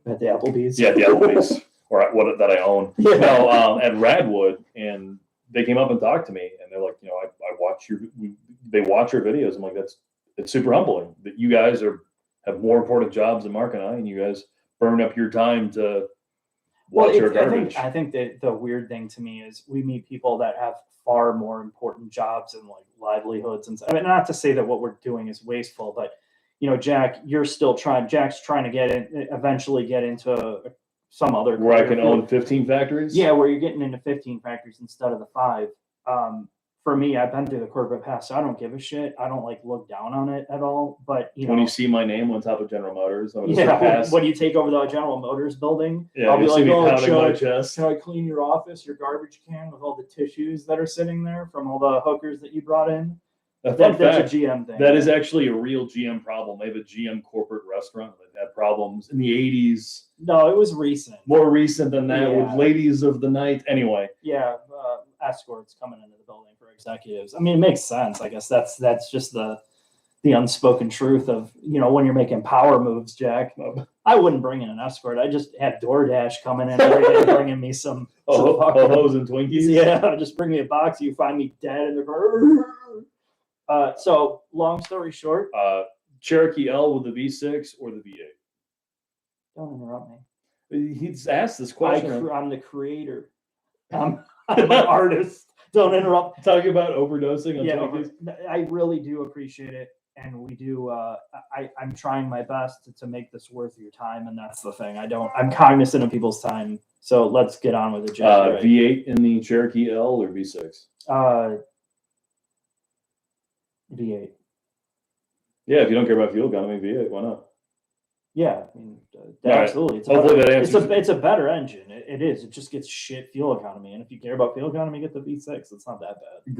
Applebee's. Yeah, the Applebee's, or what that I own. Yeah. No, at Radwood, and they came up and talked to me, and they're like, I watch they watch your videos. I'm like, it's super humbling that you guys have more important jobs than Mark and I, and you guys burn up your time to watch our garbage. I think that the weird thing to me is we meet people that have far more important jobs and like livelihoods. And I mean, not to say that what we're doing is wasteful, but Jack, Jack's trying to eventually get into some other where I can own 15 factories. Yeah, where you're getting into 15 factories instead of the 5. For me, I've been through the corporate path, so I don't give a shit. I don't look down on it at all. But when you see my name on top of General Motors, when you take over the General Motors building, I'll be like, my chest. Can I clean your office, your garbage can with all the tissues that are sitting there from all the hookers that you brought in? That's a GM thing. That is actually a real GM problem. They have a GM corporate restaurant that had problems in the 80s. No, it was recent. More recent than that, with ladies of the night. Anyway. Yeah, escorts coming into the building for executives. I mean, it makes sense. I guess that's just the unspoken truth of, when you're making power moves, Jack. I wouldn't bring in an escort. I just have DoorDash coming in every day bringing me some hoes and Twinkies. Yeah, just bring me a box. You find me dead in the car. So long story short, Cherokee L with the V6 or the V8. Don't interrupt me. He's asked this question. I'm the creator. I'm an artist. Don't interrupt. Talking about overdosing on Twinkies. I really do appreciate it, and we do. I'm trying my best to make this worth your time, and that's the thing. I'm cognizant of people's time, so let's get on with it, Jack. V8 in the Cherokee L or V6? V8. Yeah, if you don't care about fuel economy, V8. Why not? Yeah, I mean, absolutely. It's a better engine. It is. It just gets shit fuel economy, and if you care about fuel economy, get the V6. It's not that bad.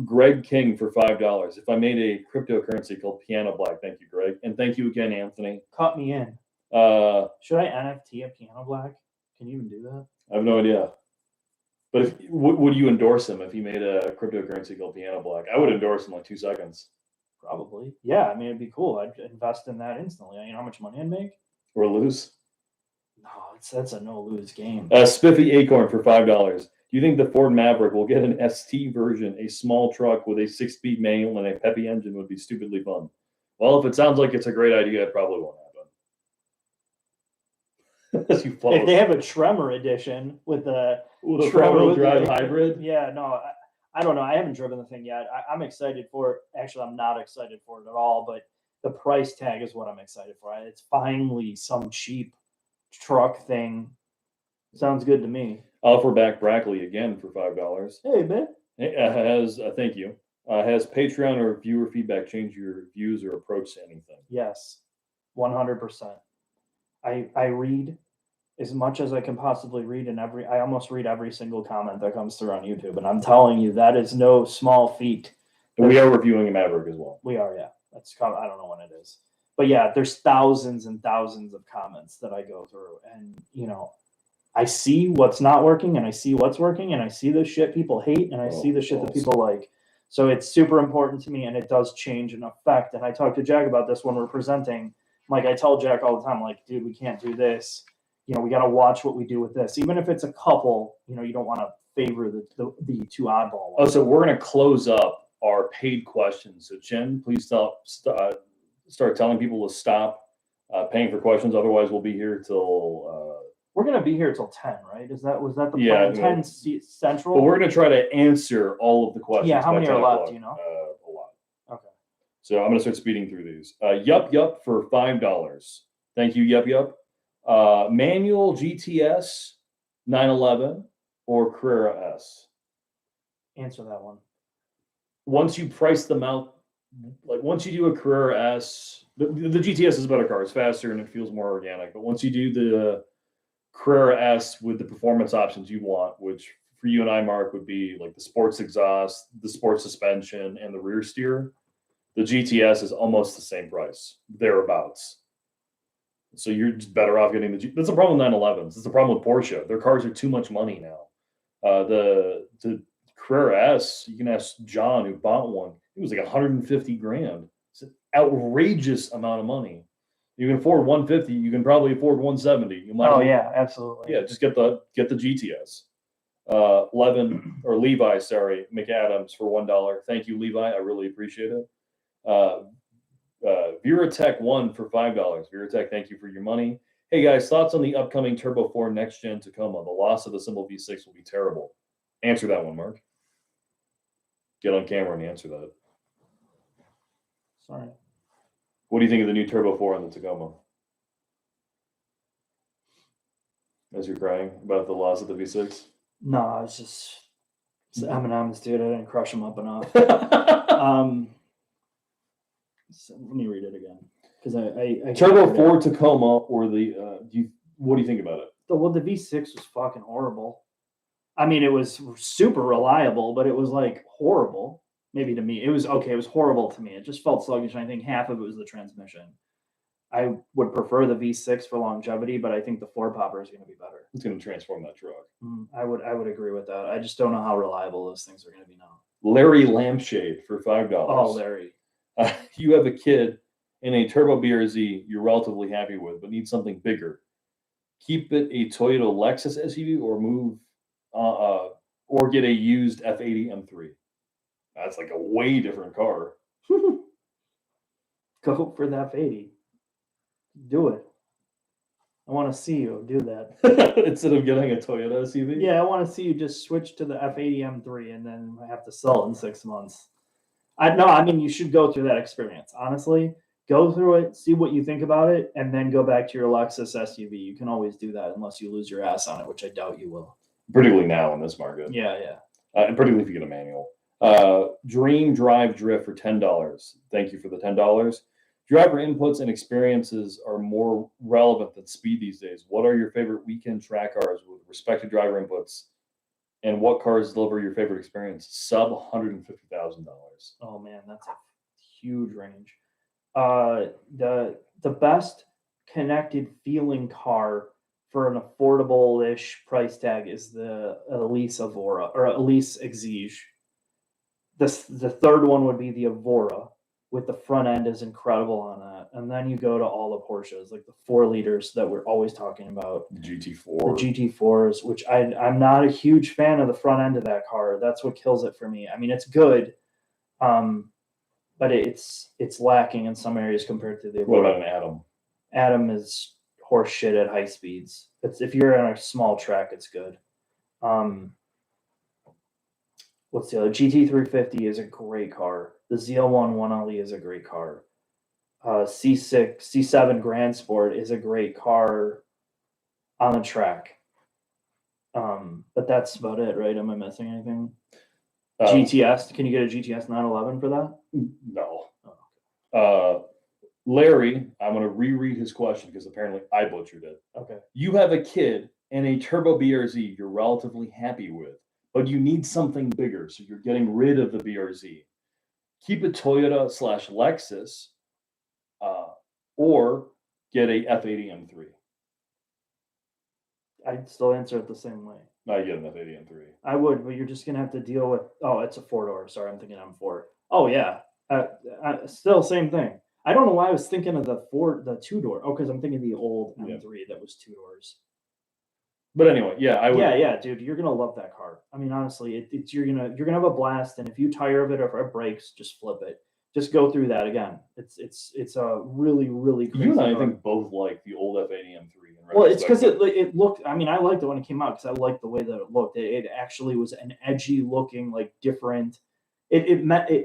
Greg King for $5. If I made a cryptocurrency called Piano Black, thank you, Greg, and thank you again, Anthony. Cut me in. Should I NFT a Piano Black? Can you even do that? I have no idea. But would you endorse him if he made a cryptocurrency called Piano Black? I would endorse him in 2 seconds. Probably. Yeah, I mean, it'd be cool. I'd invest in that instantly. You know how much money I'd make? Or lose? No, that's a no-lose game. Spiffy Acorn for $5. Do you think the Ford Maverick will get an ST version, a small truck with a 6-speed manual and a peppy engine would be stupidly fun? Well, if it sounds like it's a great idea, it probably won't happen. If they have a Tremor edition with a four-wheel drive hybrid? Yeah, no, I don't know. I haven't driven the thing yet. I'm excited for it. Actually, I'm not excited for it at all, but the price tag is what I'm excited for. It's finally some cheap truck thing. Sounds good to me. Offer back Brackley again for $5. Hey, man. Thank you. Has Patreon or viewer feedback changed your views or approach to anything? Yes, 100%. I read as much as I can possibly read, and I almost read every single comment that comes through on YouTube. And I'm telling you, that is no small feat. And we are reviewing a Maverick as well. We are, yeah. I don't know when it is. But yeah, there's thousands and thousands of comments that I go through. And, I see what's not working, and I see what's working, and I see the shit people hate, and I see the shit that people like. So it's super important to me, and it does change and affect. And I talk to Jack about this when we're presenting. Like, I tell Jack all the time, like, dude, we can't do this. We got to watch what we do with this. Even if it's a couple, you don't want to favor the 2 oddball ones. So we're going to close up our paid questions. So Jen, please start telling people to stop paying for questions. Otherwise, we'll be here till... we're going to be here till 10, right? Was that the plan? 10 Central? But we're going to try to answer all of the questions. Yeah, how many are left, do you know? A lot. Okay. So I'm going to start speeding through these. Yup for $5. Thank you, Yup. Manual GTS 911 or Carrera S? Answer that one. Once you price them out, like once you do a Carrera S, the GTS is a better car. It's faster and it feels more organic. But once you do the Carrera S with the performance options you want, which for you and I, Mark, would be like the sports exhaust, the sports suspension, and the rear steer. The GTS is almost the same price, thereabouts. So you're just better off getting the. That's the problem with 911s. It's the problem with Porsche. Their cars are too much money now. The Carrera S, you can ask John who bought one. It was like 150 grand. It's an outrageous amount of money. You can afford 150. You can probably afford 170. You might. Oh yeah, absolutely. Yeah, just get the GTS. Levi, sorry, McAdams for $1. Thank you, Levi. I really appreciate it. Viratech 1 for $5. Viratech, thank you for your money. Hey guys, thoughts on the upcoming Turbo 4 next gen Tacoma? The loss of the simple V6 will be terrible. Answer that one, Mark. Get on camera and answer that. Sorry. What do you think of the new Turbo 4 on the Tacoma? As you're crying about the loss of the V6? No, I was just it's M&M's, dude. I didn't crush them up enough. So let me read it again because I Turbo 4 Tacoma or the what do you think about it? Well, the V6 was fucking horrible. I mean, it was super reliable, but it was like horrible. Maybe to me, it was okay. It was horrible to me. It just felt sluggish. And I think half of it was the transmission. I would prefer the V6 for longevity, but I think the floor popper is going to be better. It's going to transform that truck. I would agree with that. I just don't know how reliable those things are going to be now. Larry Lampshade for $5. Oh, Larry. You have a kid in a Turbo BRZ you're relatively happy with, but need something bigger. Keep it a Toyota Lexus SUV or move or get a used F80 M3. That's like a way different car. Go for the F80. Do it. I want to see you do that. Instead of getting a Toyota SUV? Yeah, I want to see you just switch to the F80 M3 and then I have to sell it in 6 months. I mean, you should go through that experience. Honestly, go through it, see what you think about it, and then go back to your Lexus SUV. You can always do that unless you lose your ass on it, which I doubt you will. Particularly now in this market. Yeah. And particularly if you get a manual. Dream Drive Drift for $10. Thank you for the $10. Driver inputs and experiences are more relevant than speed these days. What are your favorite weekend track cars with respect to driver inputs? And what cars deliver your favorite experience? Sub $150,000. Oh man, that's a huge range. The best connected feeling car for an affordable-ish price tag is the Elise Evora or Elise Exige. The third one would be the Evora, with the front end is incredible on that. And then you go to all the Porsches, like the 4 liters that we're always talking about. The GT4. The GT4s, which I'm not a huge fan of the front end of that car. That's what kills it for me. I mean, it's good, but it's lacking in some areas compared to the. What about an Atom? Atom is horse shit at high speeds. If you're on a small track, it's good. What's the other? GT350 is a great car. The ZL1 1LE is a great car. C7 Grand Sport is a great car on the track. But that's about it, right? Am I missing anything? GTS. Can you get a GTS 911 for that? No. Larry, I'm going to reread his question because apparently I butchered it. Okay. You have a kid and a Turbo BRZ you're relatively happy with, but you need something bigger, so you're getting rid of the BRZ. Keep a Toyota/Lexus, or get a F80 M3. I'd still answer it the same way. I get an F80 M3. I would, but you're just gonna have to deal with. Oh, it's a 4-door. Sorry, I'm thinking M4. Oh yeah, still same thing. I don't know why I was thinking of the 2-door. Oh, because I'm thinking of the old M3 that was 2 doors. But anyway, yeah, I would. Yeah, dude, you're gonna love that car. I mean, honestly, you're gonna have a blast. And if you tire of it or if it breaks, just flip it. Just go through that again. It's a really crazy You and I car. think both like the old F80 M3. Well, it's because it looked. I mean, I liked it when it came out because I liked the way that it looked. It actually was an edgy looking, like different. It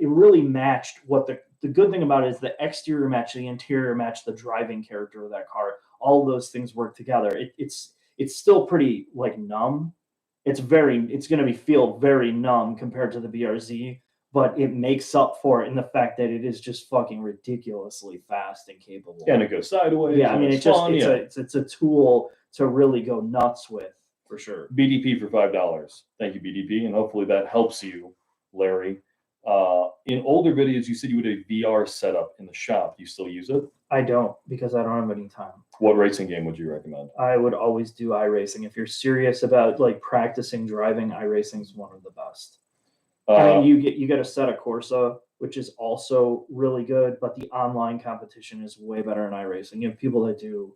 really matched what the good thing about it is the exterior matched the interior matched the driving character of that car. All those things work together. It's still pretty like numb. It's going to feel very numb compared to the BRZ, but it makes up for it in the fact that it is just fucking ridiculously fast and capable. and it goes sideways. Yeah, I mean, it's a tool to really go nuts with. for sure. BDP for $5. Thank you, BDP, and hopefully that helps you, Larry. In older videos, you said you had a VR setup in the shop. Do you still use it? I don't, because I don't have any time. What racing game would you recommend? I would always do iRacing. If you're serious about like practicing driving, iRacing is one of the best. I mean, you get a set of Corsa, which is also really good, but the online competition is way better in iRacing. You have people that do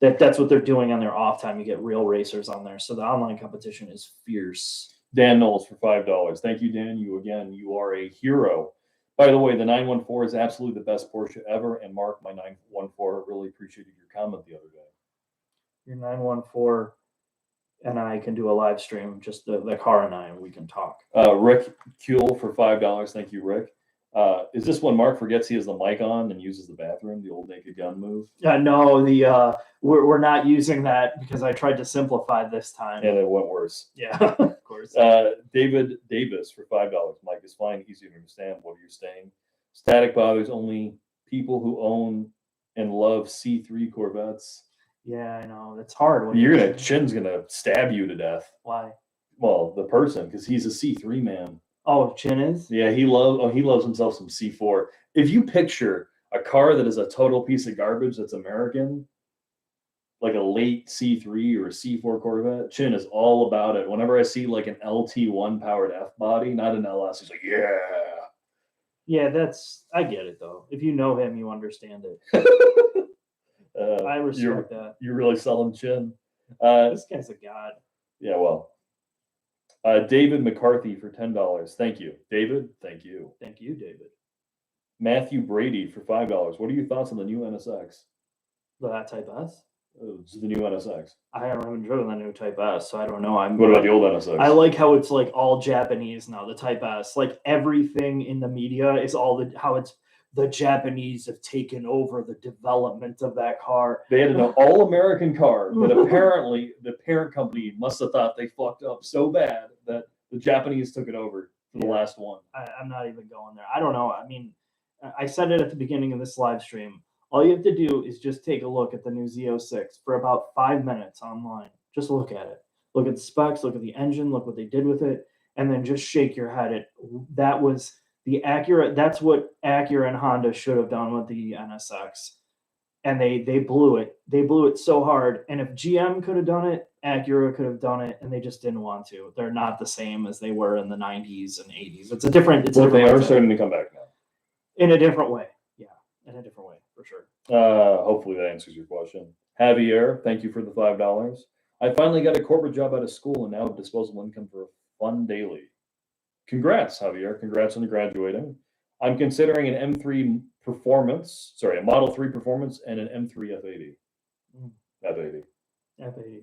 that's what they're doing on their off time. You get real racers on there, so the online competition is fierce. Dan Knowles for $5. Thank you, Dan. You are a hero. By the way, the 914 is absolutely the best Porsche ever. And Mark, my 914, really appreciated your comment the other day. Your 914 and I can do a live stream, just the car and I, and we can talk. Rick Kuehl for $5. Thank you, Rick. Is this when Mark forgets he has the mic on and uses the bathroom, the old Naked Gun move? No, we're not using that because I tried to simplify this time. And it went worse. Yeah, of course. David Davis for $5. Mike is fine, easy to understand. What are you saying? Static bothers only people who own and love C3 Corvettes. Yeah, I know. It's hard. When Chin's gonna stab you to death. Why? Well, the person, because he's a C3 man. Oh, Chin is? Yeah, he loves himself some C4. If you picture a car that is a total piece of garbage that's American, like a late C3 or a C4 Corvette, Chin is all about it. Whenever I see like an LT1 powered F body, not an LS, he's like, yeah. Yeah, I get it though. If you know him, you understand it. I respect that. You're really selling Chin. This guy's a god. Yeah, well. David McCarthy for $10. Thank you. David, thank you. Thank you, David. Matthew Brady for $5. What are your thoughts on the new NSX? That Type S? It's the new NSX. I haven't driven the new Type S, so I don't know. What about the old NSX? I like how it's like all Japanese now, the Type S. Like everything in the media is how it's the Japanese have taken over the development of that car. They had an all-American car, but apparently the parent company must have thought they fucked up so bad that the Japanese took it over for the last one. I'm not even going there. I don't know. I mean, I said it at the beginning of this live stream. All you have to do is just take a look at the new Z06 for about 5 minutes online. Just look at it. Look at the specs, look at the engine, look what they did with it, and then just shake your head. That was the Acura. That's what Acura and Honda should have done with the NSX. And they blew it. They blew it so hard. And if GM could have done it, Acura could have done it, and they just didn't want to. They're not the same as they were in the 90s and 80s. It's a different. They are starting to come back now. In a different way. Yeah, in a different way, for sure. Hopefully that answers your question. Javier, thank you for the $5. I finally got a corporate job out of school and now have disposable income for a fun daily. Congrats, Javier. Congrats on the graduating. I'm considering an M3 Performance, a Model 3 Performance and an M3 F80. F80. F80.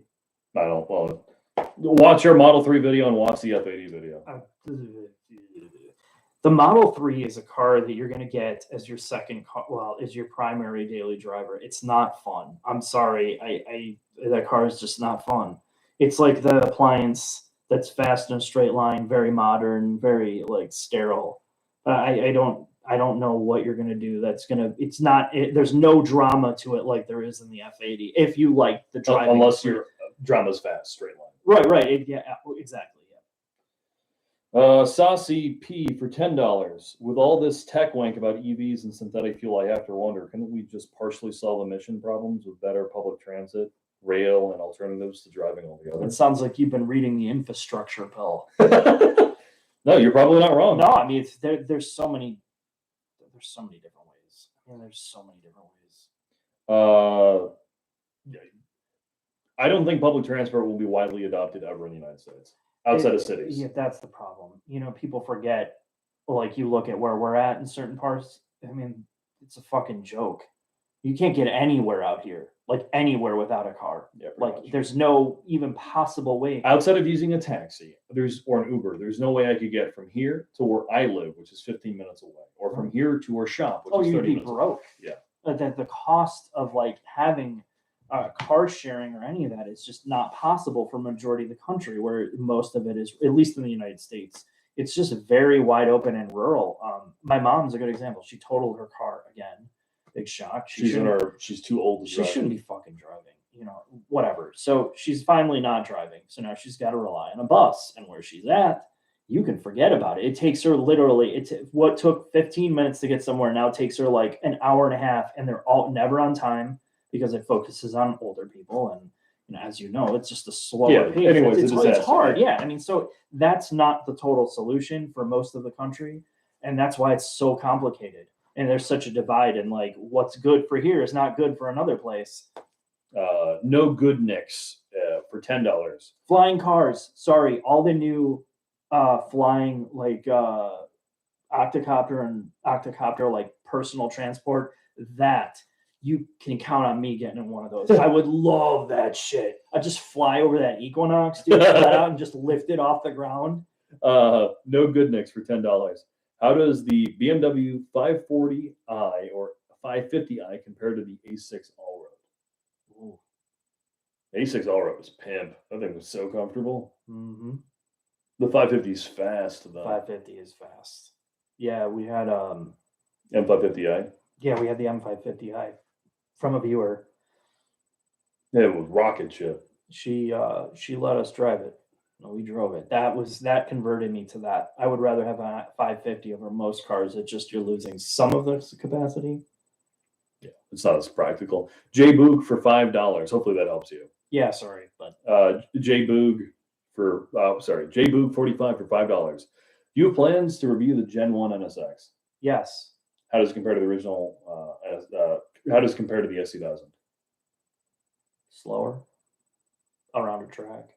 I don't, well, watch your Model 3 video and watch the F80 video. The Model 3 is a car that you're going to get as your second car, as your primary daily driver. It's not fun. I'm sorry. That car is just not fun. It's like the appliance that's fast in a straight line, very modern, very like sterile. I don't know what you're going to do. There's no drama to it like there is in the F80. If you like the driving. Unless your drama's fast, straight line. Right. Yeah, exactly. Saucy P for $10. With all this tech wank about EVs and synthetic fuel, I have to wonder, couldn't we just partially solve emission problems with better public transit, rail, and alternatives to driving altogether? It sounds like you've been reading the infrastructure bill. No, you're probably not wrong. No, I mean there's so many different ways. I don't think public transport will be widely adopted ever in the United States. Outside of cities. Yeah, that's the problem. People forget, like you look at where we're at in certain parts. I mean, it's a fucking joke. You can't get anywhere out here, like anywhere without a car. Yeah, like there's no even possible way. Outside of using a taxi, or an Uber, there's no way I could get from here to where I live, which is 15 minutes away, or from here to our shop, which is 30 minutes away. Broke. Yeah. The cost of like having car sharing or any of that is just not possible for majority of the country, where most of it is, at least in the United States, it's just very wide open and rural. My mom's a good example. She totaled her car again. Big shock. She's too old to drive. She shouldn't be fucking driving. whatever. So she's finally not driving. So now she's got to rely on a bus. And where she's at, you can forget about it. It takes her literally, it's what took 15 minutes to get somewhere now takes her like an hour and a half, and they're all never on time because it focuses on older people. And as you know, it's just a slower pace. anyways, It's hard. Yeah. I mean, so that's not the total solution for most of the country. And that's why it's so complicated. And there's such a divide in like what's good for here is not good for another place. No good nicks for $10. Flying cars. Sorry, all the new flying like octocopter and octocopter like personal transport, that you can count on me getting in one of those. I would love that shit. I'd just fly over that Equinox, dude, flat out and just lift it off the ground. No good nicks for $10. How does the BMW 540i or 550i compare to the A6 Allroad? A6 Allroad was pimp. That thing was so comfortable. Mm-hmm. The 550 is fast though. 550 is fast. Yeah, we had M550i. Yeah, we had the M550i from a viewer. Yeah, it was rocket ship. She let us drive it. No, we drove it. That converted me to that. I would rather have a 550 over most cars. It's just you're losing some of the capacity. Yeah, it's not as practical. J Boog for $5. Hopefully that helps you. Yeah, sorry, but J Boog J Boog 45 for $5. Do you have plans to review the Gen 1 NSX? yes, How does it compare to the original? How does it compare to the S2000? slower around a track.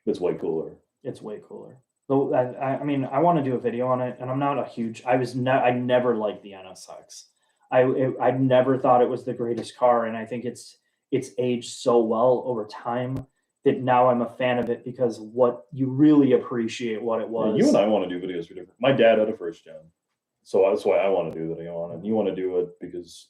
It's way cooler. It's way cooler. Though I mean, I want to do a video on it, and I'm not a huge. I never liked the NSX. I never thought it was the greatest car, and I think it's aged so well over time that now I'm a fan of it because what you really appreciate what it was. Yeah, you and I want to do videos for different. My dad had a first gen, so that's why I want to do the video on it. You want to do it because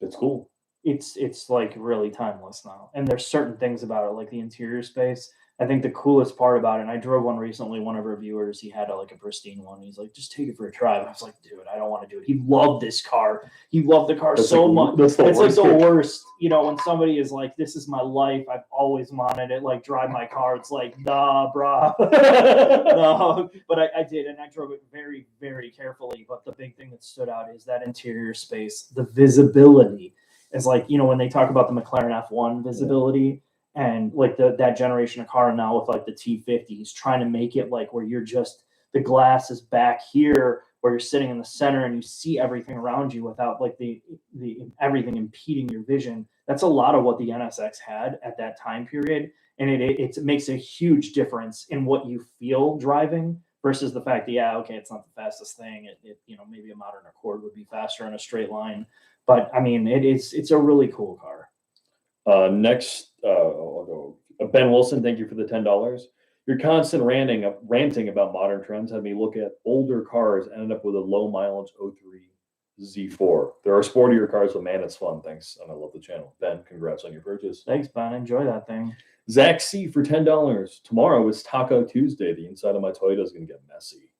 it's cool. It's like really timeless now, and there's certain things about it, like the interior space. I think the coolest part about it, and I drove one recently, one of our viewers, he had a pristine one. He's like, just take it for a drive. I was like, dude, I don't want to do it. He loved this car. He loved the car so much. It's like the worst, when somebody is like, this is my life. I've always wanted it. Like, drive my car. It's like, nah, brah. No, but I did, and I drove it very, very carefully. But the big thing that stood out is that interior space, the visibility. Is like, when they talk about the McLaren F1 visibility, and like that generation of car now with like the T50s, trying to make it like where you're just, the glass is back here where you're sitting in the center and you see everything around you without like the everything impeding your vision. That's a lot of what the NSX had at that time period, and it makes a huge difference in what you feel driving versus the fact that it's not the fastest thing. Maybe a modern Accord would be faster in a straight line, but I mean it's a really cool car. Next, I'll go. Ben Wilson, thank you for the $10. Your constant ranting about modern trends had me look at older cars and ended up with a low mileage 03 Z4. There are sportier cars, but man, it's fun. Thanks, and I love the channel. Ben, congrats on your purchase. Thanks, Ben. Enjoy that thing. Zach C for $10. Tomorrow is Taco Tuesday. The inside of my Toyota is going to get messy.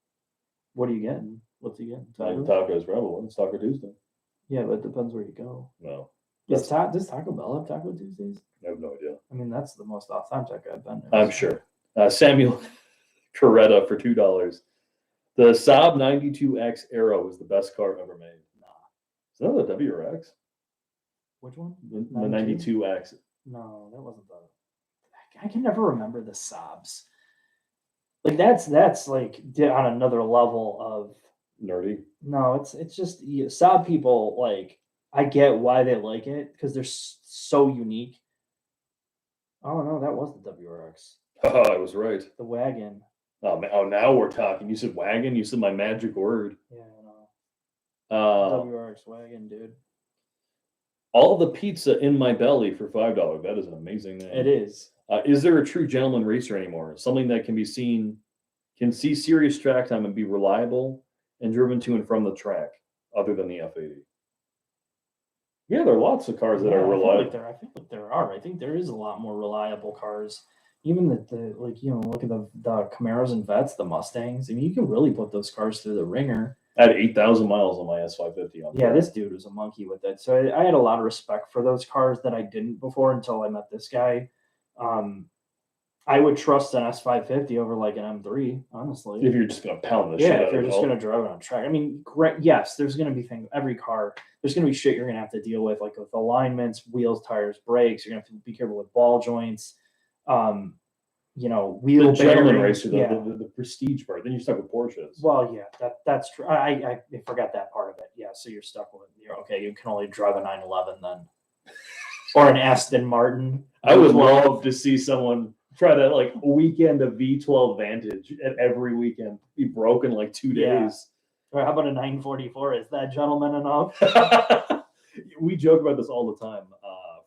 What are you getting? What's he getting? Tacos, probably. It's Taco Tuesday. Yeah, but it depends where you go. No. Does Taco Bell have Taco Tuesdays? I have no idea. I mean, that's the most authentic I've been there. I'm sure. Samuel Coretta for $2. The Saab 92X Aero is the best car ever made. Is that the WRX? Which one? The 92X. No, that wasn't the. I can never remember the Saabs. Like that's like on another level of Nerdy. No, it's just Saab people like. I get why they like it because they're so unique. Oh no, that was the WRX. Oh, I was right. The wagon. Oh, man. Oh, now we're talking. You said wagon. You said my magic word. Yeah, I know. WRX wagon, dude. All the pizza in my belly for $5. That is an amazing name. It is. Is there a true gentleman racer anymore? Something that can see serious track time and be reliable and driven to and from the track, other than the F80. Yeah, there are lots of cars that are reliable. I feel like there are. I think there is a lot more reliable cars. Even look at the Camaros and Vets, the Mustangs. I mean, you can really put those cars through the ringer. I had 8,000 miles on my S550. On Yeah, there. this dude was a monkey with it. So I had a lot of respect for those cars that I didn't before until I met this guy. I would trust an S550 over like an M3, honestly. If you're just gonna pound the Yeah, shit out if you're of it just all. going to drive it on track. I mean, great. Yes, there's going to be things. Every car, there's going to be shit you're going to have to deal with, like with alignments, wheels, tires, brakes. You're going to have to be careful with ball joints. Wheel the gentleman bearings. racer, the prestige part. Then you're stuck with Porsches. Well, yeah, that's true. I forgot that part of it. Yeah, so you're stuck with okay. You can only drive a 911 then, or an Aston Martin. I would love to see someone try to like weekend a V12 Vantage at every weekend, be broken like 2 Yeah. days. Or how about a 944? Is that gentleman enough? We joke about this all the time.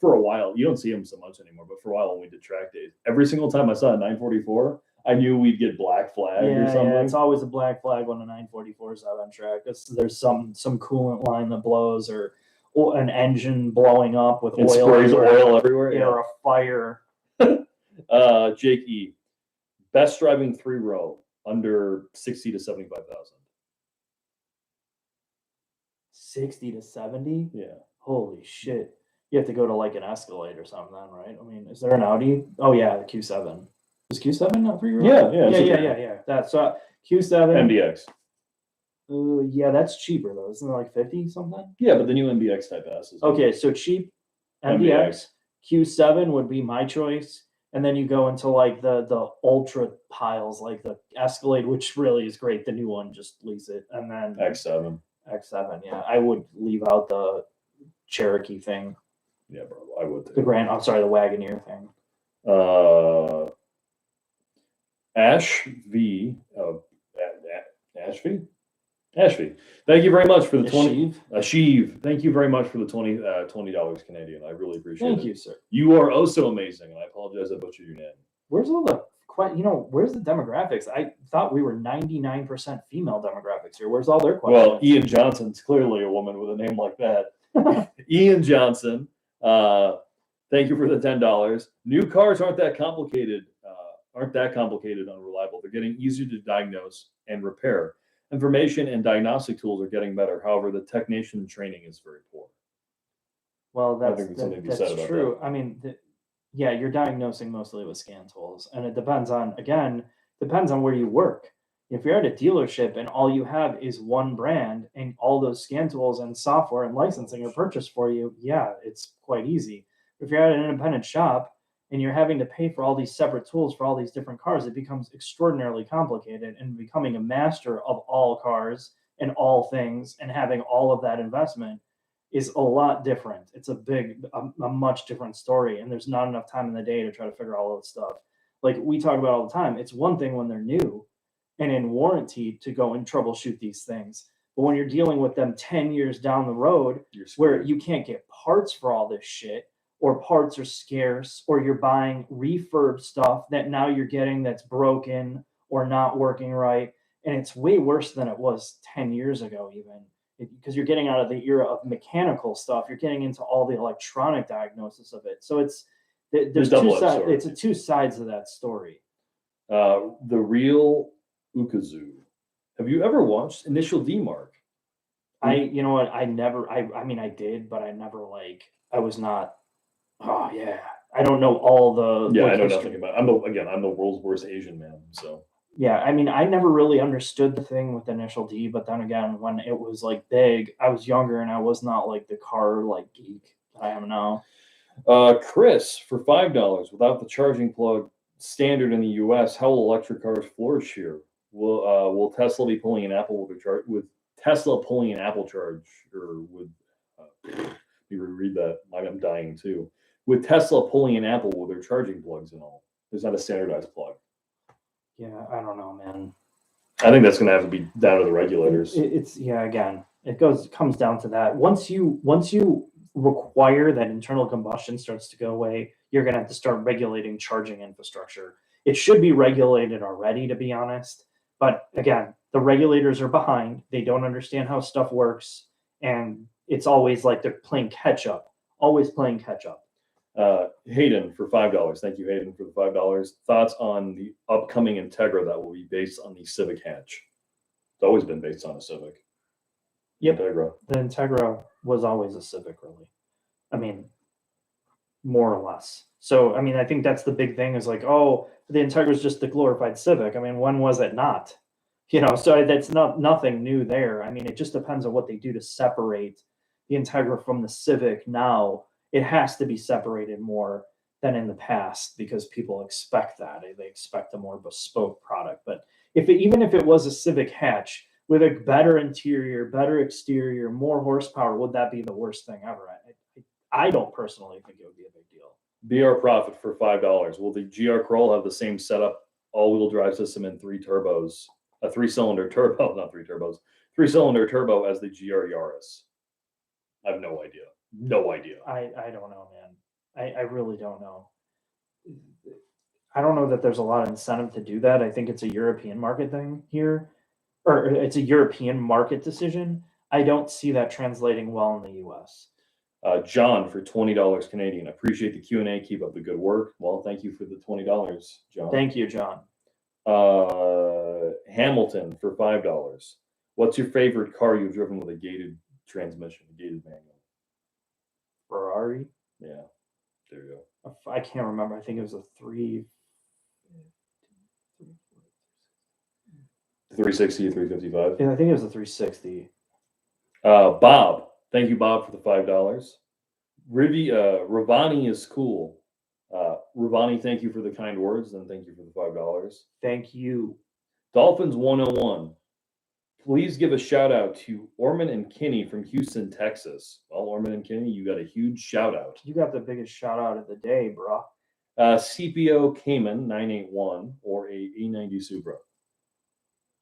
For a while, you don't see them so much anymore, but for a while when we did track days, every single time I saw a 944, I knew we'd get black flagged or something. Yeah, it's always a black flag when a 944 is out on track. There's some coolant line that blows, or an engine blowing up with It oil, sprays oil everywhere. or a fire. Jake E. Best driving 3-row under 60 to 75,000. 60 to 70? Yeah. Holy shit. You have to go to like an Escalade or something then, right? I mean, is there an Audi? Oh yeah, the Q7. Is Q7 not 3-row? Yeah. That's Q7. MDX. Yeah, that's cheaper though. Isn't it like 50 something? Yeah, but the new MDX Type S is Okay, so cheap MDX. Q7 would be my choice. And then you go into like the ultra piles, like the Escalade, which really is great. The new one, just lease it. And then X7. X7, yeah. I would leave out the Cherokee thing. Yeah, bro, I would. The the Wagoneer thing. Ash V. Ash V. Ash V. Thank you very much for the 20. Ashiv. Thank you very much for the $20 Canadian. I really appreciate it. Thank you, sir. You are oh so amazing, and I apologize I butchered your name. Where's all the where's the demographics? I thought we were 99% female demographics here. Where's all their questions? Well, Ian Johnson's clearly a woman with a name like that. Ian Johnson, thank you for the $10. New cars aren't that complicated. Unreliable. They're getting easier to diagnose and repair. Information and diagnostic tools are getting better. However, the technician training is very poor. Well, that's true. I mean, you're diagnosing mostly with scan tools, and it depends on where you work. If you're at a dealership and all you have is one brand and all those scan tools and software and licensing are purchased for you, yeah, it's quite easy. If you're at an independent shop and you're having to pay for all these separate tools for all these different cars, it becomes extraordinarily complicated, and becoming a master of all cars and all things and having all of that investment is a lot different. It's a much different story, and there's not enough time in the day to try to figure all this stuff. Like we talk about all the time, it's one thing when they're new and in warranty to go and troubleshoot these things. But when you're dealing with them 10 years down the road, where you can't get parts for all this shit, or parts are scarce, or you're buying refurb stuff that now you're getting that's broken or not working right. And it's way worse than it was 10 years ago, even, because you're getting out of the era of mechanical stuff. You're getting into all the electronic diagnosis of it. So there's two sides. It's two sides of that story. The real Ukazu. Have you ever watched Initial D, Mark? You know what? I never. I mean, I did, but I never I was not. Oh yeah, I don't know all the. Yeah, I know nothing about. I'm the world's worst Asian man. So. Yeah, I mean, I never really understood the thing with Initial D, but then again, when it was big, I was younger and I was not the car geek I am now. Chris, for $5, without the charging plug standard in the U.S., how will electric cars flourish here? Will Tesla be pulling an Apple with Tesla pulling an Apple charge, or would you read that? I'm dying too. With Tesla pulling an Apple with their charging plugs and all, there's not a standardized plug. Yeah, I don't know, man. I think that's going to have to be down to the regulators. Again, it comes down to that. Once you require that internal combustion starts to go away, you're going to have to start regulating charging infrastructure. It should be regulated already, to be honest. But again, the regulators are behind. They don't understand how stuff works. And it's always they're playing catch up, always playing catch up. Hayden for $5. Thank you, Hayden, for the $5. Thoughts on the upcoming Integra that will be based on the Civic hatch? It's always been based on a Civic. Yep. Integra. The Integra was always a Civic, really. I mean, more or less. So, I mean, I think that's the big thing is like, oh, the Integra is just the glorified Civic. I mean, when was it not? So that's nothing new there. I mean, it just depends on what they do to separate the Integra from the Civic now. It has to be separated more than in the past because people expect that. They expect a more bespoke product. But even if it was a Civic hatch with a better interior, better exterior, more horsepower, would that be the worst thing ever? I don't personally think it would be a big deal. BR Profit for $5. Will the GR Corolla have the same setup, all-wheel drive system and 3 turbos, a 3-cylinder turbo, not 3 turbos, 3-cylinder turbo as the GR Yaris? I have no idea. No idea. I don't know, man. I really don't know. I don't know that there's a lot of incentive to do that. I think it's a European market thing here, or it's a European market decision. I don't see that translating well in the U.S. John for $20 Canadian. Appreciate the Q&A. Keep up the good work. Well, thank you for the $20, John. Thank you, John. Hamilton for $5. What's your favorite car you've driven with a gated transmission, a gated manual? Ferrari. Yeah, there you go. I can't remember. I think it was a 360, 355. Yeah, I think it was a 360. Bob, thank you, Bob, for the $5. Ravani is cool. Ravani, thank you for the kind words, and thank you for the $5. Thank you. Dolphins 101. Please give a shout out to Orman and Kinney from Houston, Texas. Well, Orman and Kinney, you got a huge shout out. You got the biggest shout out of the day, bro. CPO Cayman 981 or a E90 Supra. Do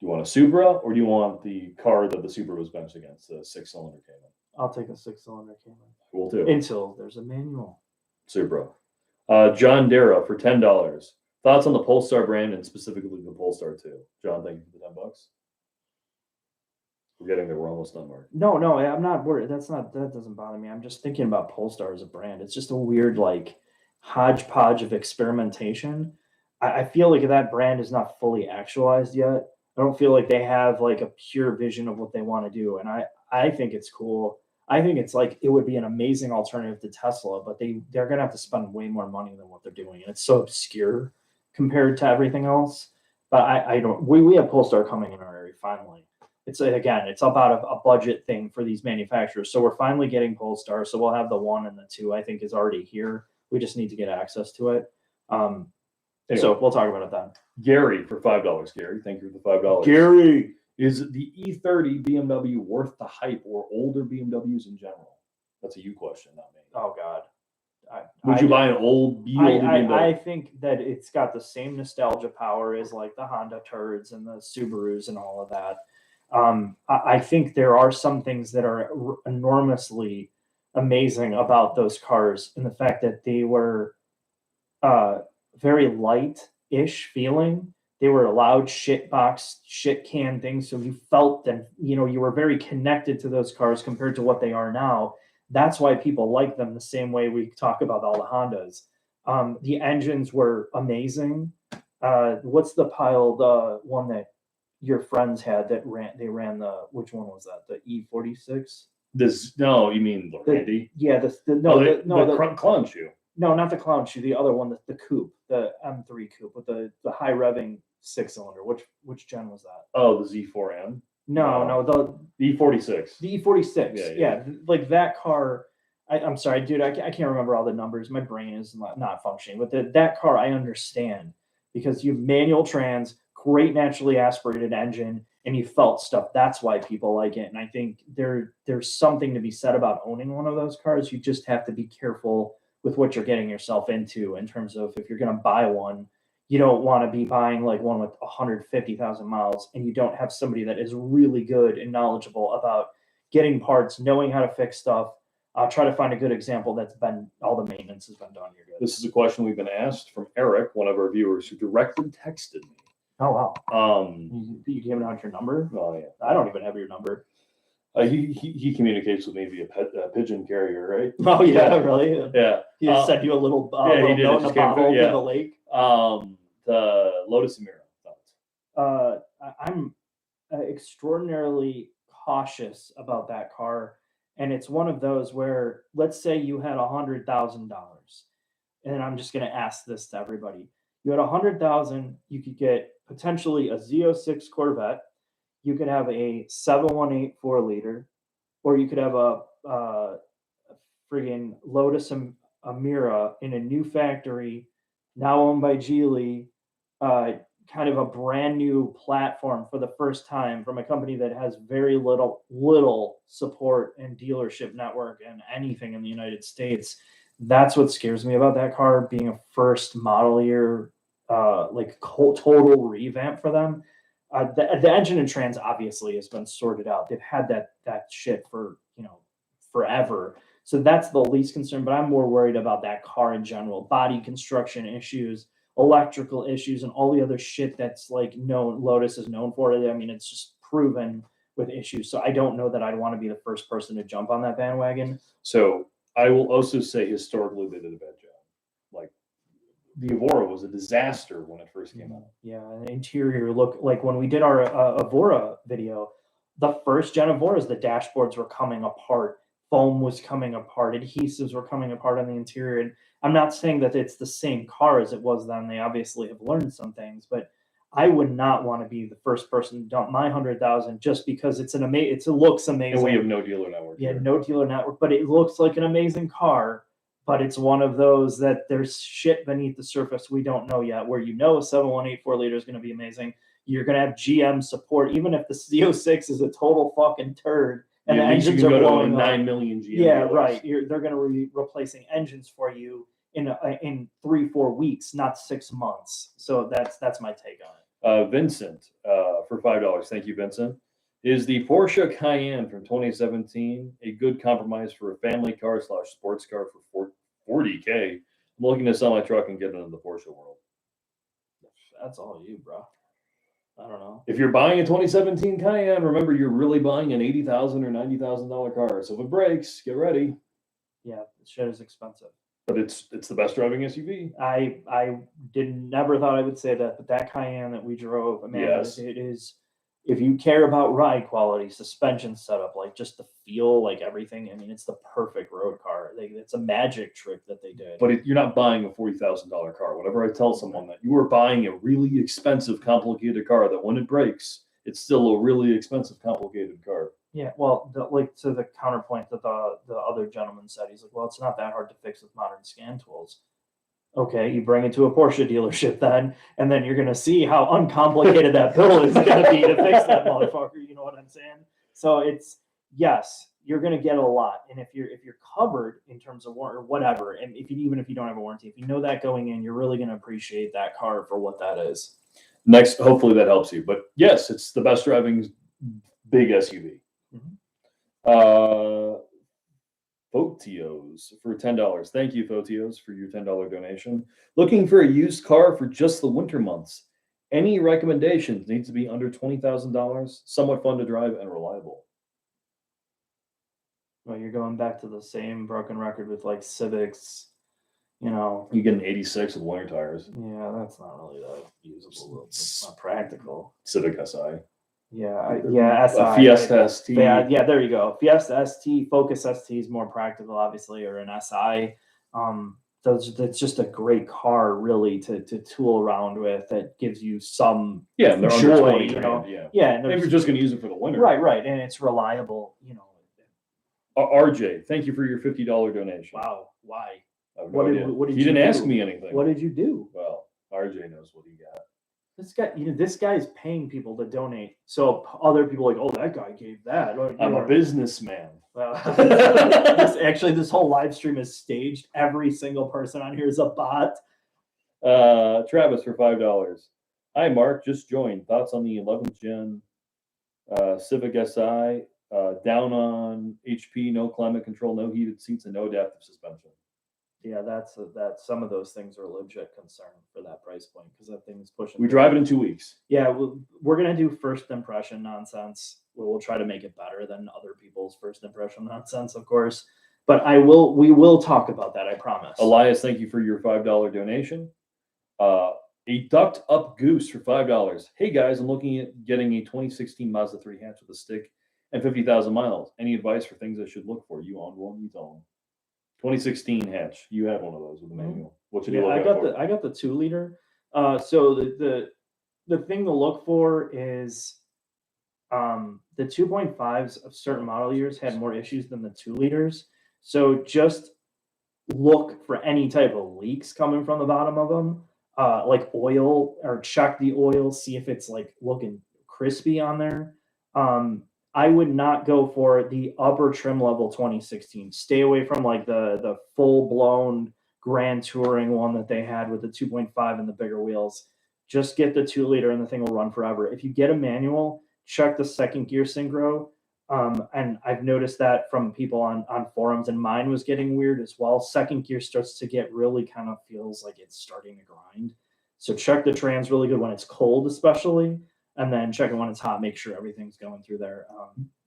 you want a Supra or do you want the car that the Supra was benched against, the 6-cylinder Cayman? I'll take a 6-cylinder Cayman. Will too. Until there's a manual. Supra. John Dara for $10. Thoughts on the Polestar brand and specifically the Polestar 2. John, thank you for the $10. We're getting there. We're almost done, Mark. No, I'm not worried. That doesn't bother me. I'm just thinking about Polestar as a brand. It's just a weird, like, hodgepodge of experimentation. I feel like that brand is not fully actualized yet. I don't feel like they have like a pure vision of what they want to do. And I think it's cool. I think it's like it would be an amazing alternative to Tesla, but they're gonna have to spend way more money than what they're doing. And it's so obscure compared to everything else. But I don't we have Polestar coming in our area finally. It's about a budget thing for these manufacturers. So we're finally getting Polestar. So we'll have the 1 and the 2, I think, is already here. We just need to get access to it. Anyway, so we'll talk about it then. Gary for $5. Gary, thank you for the $5. Gary. Is the E30 BMW worth the hype or older BMWs in general? That's a you question, not me. Oh, God. Would you buy an older BMW? I think that it's got the same nostalgia power as like the Honda Turds and the Subarus and all of that. I think there are some things that are enormously amazing about those cars, and the fact that they were very light-ish feeling. They were a loud shit box, shit can thing, so you felt that you were very connected to those cars compared to what they are now. That's why people like them the same way we talk about all the Hondas. The engines were amazing. What's the one that your friends had that ran which one was that? The E46? You mean the Randy? Yeah, the clown shoe. No, not the clown shoe. The other one, the coupe, the M3 coupe with the high revving 6-cylinder. Which gen was that? Oh, the Z4M. No, the E46. The E46. Yeah, like that car. I'm sorry, dude. I can't remember all the numbers. My brain is not functioning. But that car, I understand because you have manual trans, great naturally aspirated engine, and you felt stuff. That's why people like it. And I think there's something to be said about owning one of those cars. You just have to be careful with what you're getting yourself into in terms of if you're going to buy one, you don't want to be buying like one with 150,000 miles and you don't have somebody that is really good and knowledgeable about getting parts, knowing how to fix stuff. I'll try to find a good example that's been all the maintenance has been done. You're good. This is a question we've been asked from Eric, one of our viewers, who directly texted me. Oh, wow. You giving out your number? Oh, yeah. I don't even have your number. He communicates with me via pigeon carrier, right? Oh, yeah, really? Yeah. He just sent you a little he did. note in a bottle to the lake. The Lotus Emira thoughts. I'm extraordinarily cautious about that car. And it's one of those where, let's say you had $100,000, and I'm just going to ask this to everybody. You had 100,000, you could get potentially a Z06 Corvette, you could have a 718 4-liter, or you could have a friggin' Lotus Amira in a new factory, now owned by Geely, kind of a brand new platform for the first time from a company that has very little support and dealership network and anything in the United States. That's what scares me about that car being a first model year, like total revamp for them. The engine and trans obviously has been sorted out. They've had that shit for forever. So that's the least concern. But I'm more worried about that car in general, body construction issues, electrical issues, and all the other shit that's like known Lotus is known for. I mean, it's just proven with issues. So I don't know that I'd want to be the first person to jump on that bandwagon. So I will also say historically they did a bad job. Like the Evora was a disaster when it first came out. Yeah, and interior look, like when we did our Evora video, the first gen Evoras, the dashboards were coming apart, foam was coming apart, adhesives were coming apart on the interior. And I'm not saying that it's the same car as it was then. They obviously have learned some things, but I would not want to be the first person to dump my 100,000 just because it looks amazing. And we have no dealer network. Yeah, here. no dealer network, but it looks like an amazing car. But it's one of those that there's shit beneath the surface we don't know yet. Where a 718 4-liter is going to be amazing. You're going to have GM support, even if the Z06 is a total fucking turd and the engines are blowing up. 9 million GM. Yeah, dealers. right. They're going to be replacing engines for you in 3-4 weeks, not 6 months. So that's my take on it. Vincent, for $5. Thank you, Vincent. Is the Porsche Cayenne from 2017 a good compromise for a family car / sports car for $40K? I'm looking to sell my truck and get into the Porsche world. That's all you, bro. I don't know. If you're buying a 2017 Cayenne, remember you're really buying an $80,000 or $90,000 car. So if it breaks, get ready. Yeah, the shit is expensive. But it's the best driving SUV. I never thought I would say that, but that Cayenne that we drove, man, Yes. it is. If you care about ride quality, suspension setup, like just the feel, like everything, I mean, it's the perfect road car. It's a magic trick that they did. But you're not buying a $40,000 car. Whenever I tell someone that you are buying a really expensive, complicated car, that when it breaks, it's still a really expensive, complicated car. Yeah, well, to the counterpoint that the other gentleman said, he's like, well, it's not that hard to fix with modern scan tools. Okay, you bring it to a Porsche dealership then, and then you're going to see how uncomplicated that bill is going to be to fix that motherfucker. You know what I'm saying? So it's, yes, you're going to get a lot. And if you're covered in terms of warranty or whatever, and even if you don't have a warranty, if you know that going in, you're really going to appreciate that car for what that is. Next, hopefully that helps you. But yes, it's the best driving big SUV. Fotios for $10. Thank you, Fotios, for your $10 donation. Looking for a used car for just the winter months. Any recommendations? Needs to be under $20,000. Somewhat fun to drive and reliable. Well, you're going back to the same broken record with like Civics. You get an 86 with winter tires. Yeah, that's not really that usable. It's not practical. Civic SI. Yeah, SI. Fiesta ST. Yeah, there you go. Fiesta ST, Focus ST is more practical, obviously, or an SI. That's just a great car, really, to tool around with. That gives you some Yeah, and they're under joy, 20 grand. Yeah. Yeah, and Maybe you're just going to use it for the winter. right, and it's reliable. RJ, thank you for your $50 donation. Wow, why? I have no idea. what did you you didn't do? ask me anything. What did you do? Well, RJ knows what he got. This guy is paying people to donate. So other people are like, oh, that guy gave that. I'm a businessman. Well, this whole live stream is staged. Every single person on here is a bot. Travis for $5. Hi, Mark. Just joined. Thoughts on the 11th gen Civic Si? Down on HP, no climate control, no heated seats, and no adaptive suspension. Yeah, that's some of those things are a legit concern for that price point because that thing is pushing. We drive it in 2 weeks. Yeah, we're gonna do first impression nonsense. We'll try to make it better than other people's first impression nonsense, of course. But we will talk about that. I promise. Elias, thank you for your $5 donation. A ducked up goose for $5. Hey guys, I'm looking at getting a 2016 Mazda 3 hatch with a stick and 50,000 miles. Any advice for things I should look for? You owned one, you tell them. 2016 hatch. You had one of those with a manual. What should you Yeah, look I out got for? the 2 liter. So the thing to look for is the 2.5s of certain model years had more issues than the 2 liters. So just look for any type of leaks coming from the bottom of them, like oil, or check the oil, see if it's like looking crispy on there. I would not go for the upper trim level 2016. Stay away from like the full blown Grand Touring one that they had with the 2.5 and the bigger wheels. Just get the 2 liter and the thing will run forever. If you get a manual, check the second gear synchro. And I've noticed that from people on forums, and mine was getting weird as well. Second gear starts to get really kind of feels like it's starting to grind. So check the trans really good when it's cold, especially, and then check it when it's hot. Make sure everything's going through there.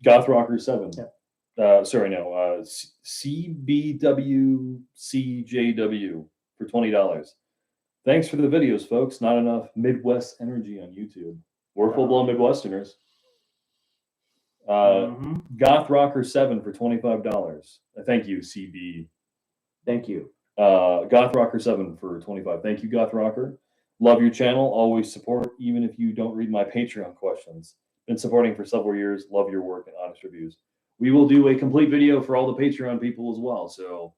Goth Rocker 7. Yep. CBWCJW for $20. Thanks for the videos, folks. Not enough Midwest energy on YouTube. We're full-blown Midwesterners. Goth Rocker 7 for $25. Thank you, CB. Thank you. Goth Rocker 7 for $25. Thank you, Goth Rocker. Love your channel. Always support, even if you don't read my Patreon questions. Been supporting for several years. Love your work and honest reviews. We will do a complete video for all the Patreon people as well. So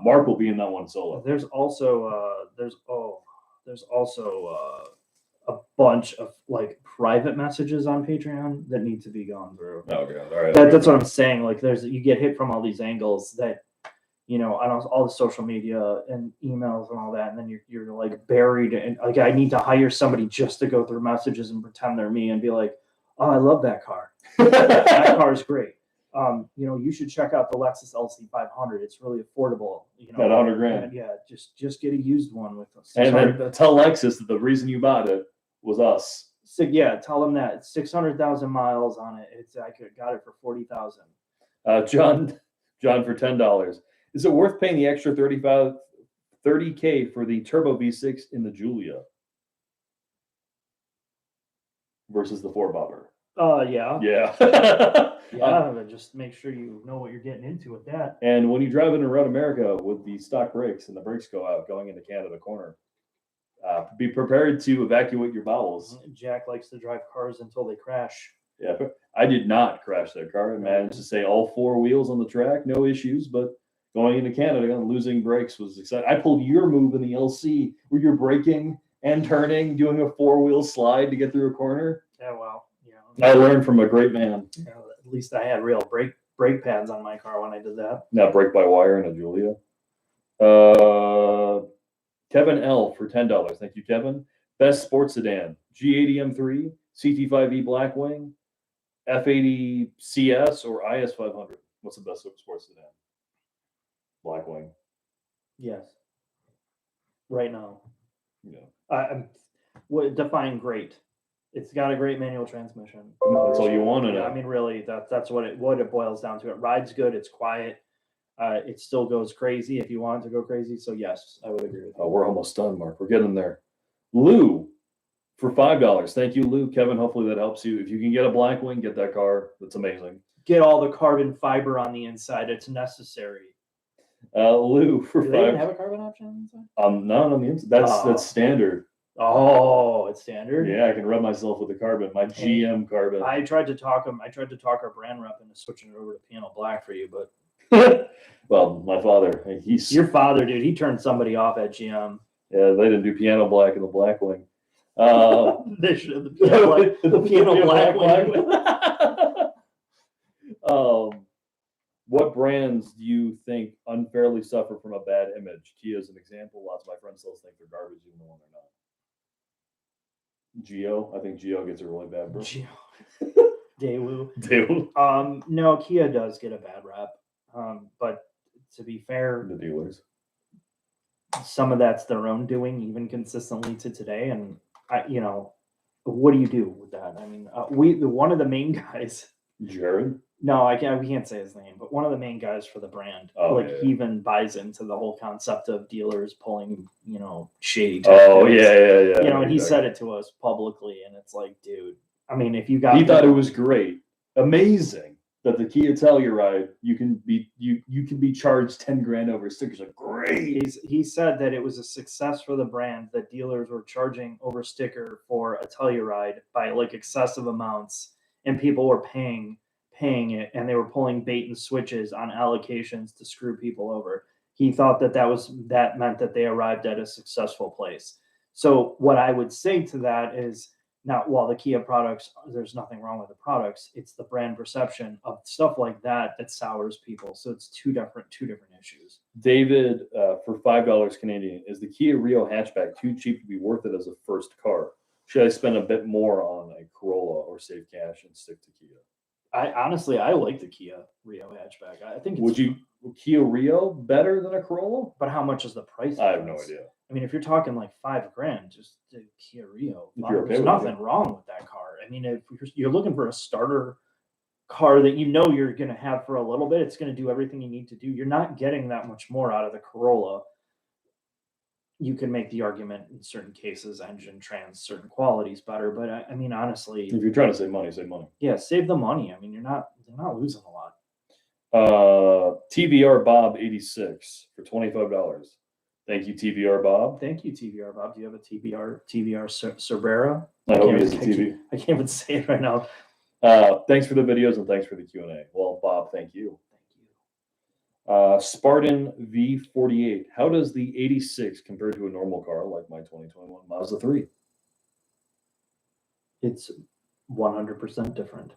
Mark will be in that one solo. There's also a bunch of like private messages on Patreon that need to be gone through. Okay, all right. That's what I'm saying. Like, you get hit from all these angles that, on all the social media and emails and all that, and then you're like buried, and like I need to hire somebody just to go through messages and pretend they're me and be like, oh, I love that car. That car is great. You should check out the Lexus LC500. It's really affordable. At $100,000. Yeah, just get a used one with us. And then tell Lexus that the reason you bought it was us. So yeah, tell them that it's 600,000 miles on it. I got it for 40,000. John for $10. Is it worth paying the extra $30K for the turbo V6 in the Giulia versus the 4-bobber? Yeah. Yeah. But just make sure you know what you're getting into with that. And when you drive in around America with the stock brakes and the brakes go out going into Canada corner, be prepared to evacuate your bowels. Jack likes to drive cars until they crash. Yeah, I did not crash that car. I managed to stay all 4 wheels on the track, no issues. But going into Canada and losing brakes was exciting. I pulled your move in the LC where you're braking and turning, doing a 4-wheel slide to get through a corner. Yeah, well, I learned from a great man. At least I had real brake pads on my car when I did that. Not brake by wire in a Giulia. Kevin L for $10. Thank you, Kevin. Best sports sedan: G80 M3, CT5E Blackwing, F80 CS, or IS500. What's the best sports sedan? Blackwing. Yes. Right now. Yeah. Define great. It's got a great manual transmission. That's all you want to know. I mean, really, that's what it boils down to. It rides good. It's quiet. It still goes crazy if you want it to go crazy. So yes, I would agree with you. We're almost done, Mark. We're getting there. Lou for $5. Thank you, Lou. Kevin, hopefully that helps you. If you can get a Blackwing, get that car. That's amazing. Get all the carbon fiber on the inside. It's necessary. Lou for Do $5. they even have a carbon option on the inside? Not on the inside. That's standard. Oh, it's standard. Yeah, I can rub myself with the carbon. My GM carbon. I tried to talk our brand rep into switching it over to piano black for you, but well, my father, he's your father, dude. He turned somebody off at GM. Yeah, they didn't do piano black in the Blackwing. They should have the piano black. What brands do you think unfairly suffer from a bad image? Kia is an example. Lots of my friends still think they're garbage, even when they're not. Geo, I think Geo gets a really bad rap. Daewoo. No, Kia does get a bad rap. But to be fair, The dealers. some of that's their own doing, even consistently to today. And what do you do with that? I mean, one of the main guys. Jared. No, we can't say his name, but one of the main guys for the brand, he even buys into the whole concept of dealers pulling, shady. Oh yeah. And he said it to us publicly, and it's like, dude. I mean, if you he thought it was great, amazing. that the Kia Telluride, you can be charged 10 grand over stickers. Like, great. He said that it was a success for the brand that dealers were charging over sticker for a Telluride by like excessive amounts, and people were paying it, and they were pulling bait and switches on allocations to screw people over. He thought that meant that they arrived at a successful place. So what I would say to that is, now, while the Kia products, there's nothing wrong with the products, it's the brand perception of stuff like that that sours people. So it's two different issues. David, for $5 Canadian, is the Kia Rio hatchback too cheap to be worth it as a first car? Should I spend a bit more on a Corolla or save cash and stick to Kia? I like the Kia Rio hatchback. I think. Would you Kia Rio better than a Corolla? But how much is the price? I have no difference? idea. I mean, if you're talking like $5,000, just the Kia Rio. If you're okay There's with nothing wrong with that car. I mean, if you're looking for a starter car that you know you're going to have for a little bit, it's going to do everything you need to do. You're not getting that much more out of the Corolla. You can make the argument in certain cases, engine, trans, certain qualities better. But I mean, honestly, If you're trying to save money, save money. yeah, save the money. I mean, you're not losing a lot. TVR Bob 86 for $25. Thank you, TVR Bob. Thank you, TVR Bob. Do you have a TVR Cervera? I hope he has a TV. I can't even say it right now. Thanks for the videos and thanks for the Q&A. Well, Bob, thank you. Thank you. Spartan V48. How does the 86 compare to a normal car like my 2021 Mazda 3? It's 100% different.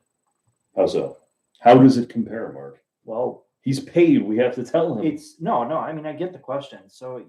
How so? How does it compare, Mark? Well, He's paid. We have to tell him. it's no. I mean, I get the question. So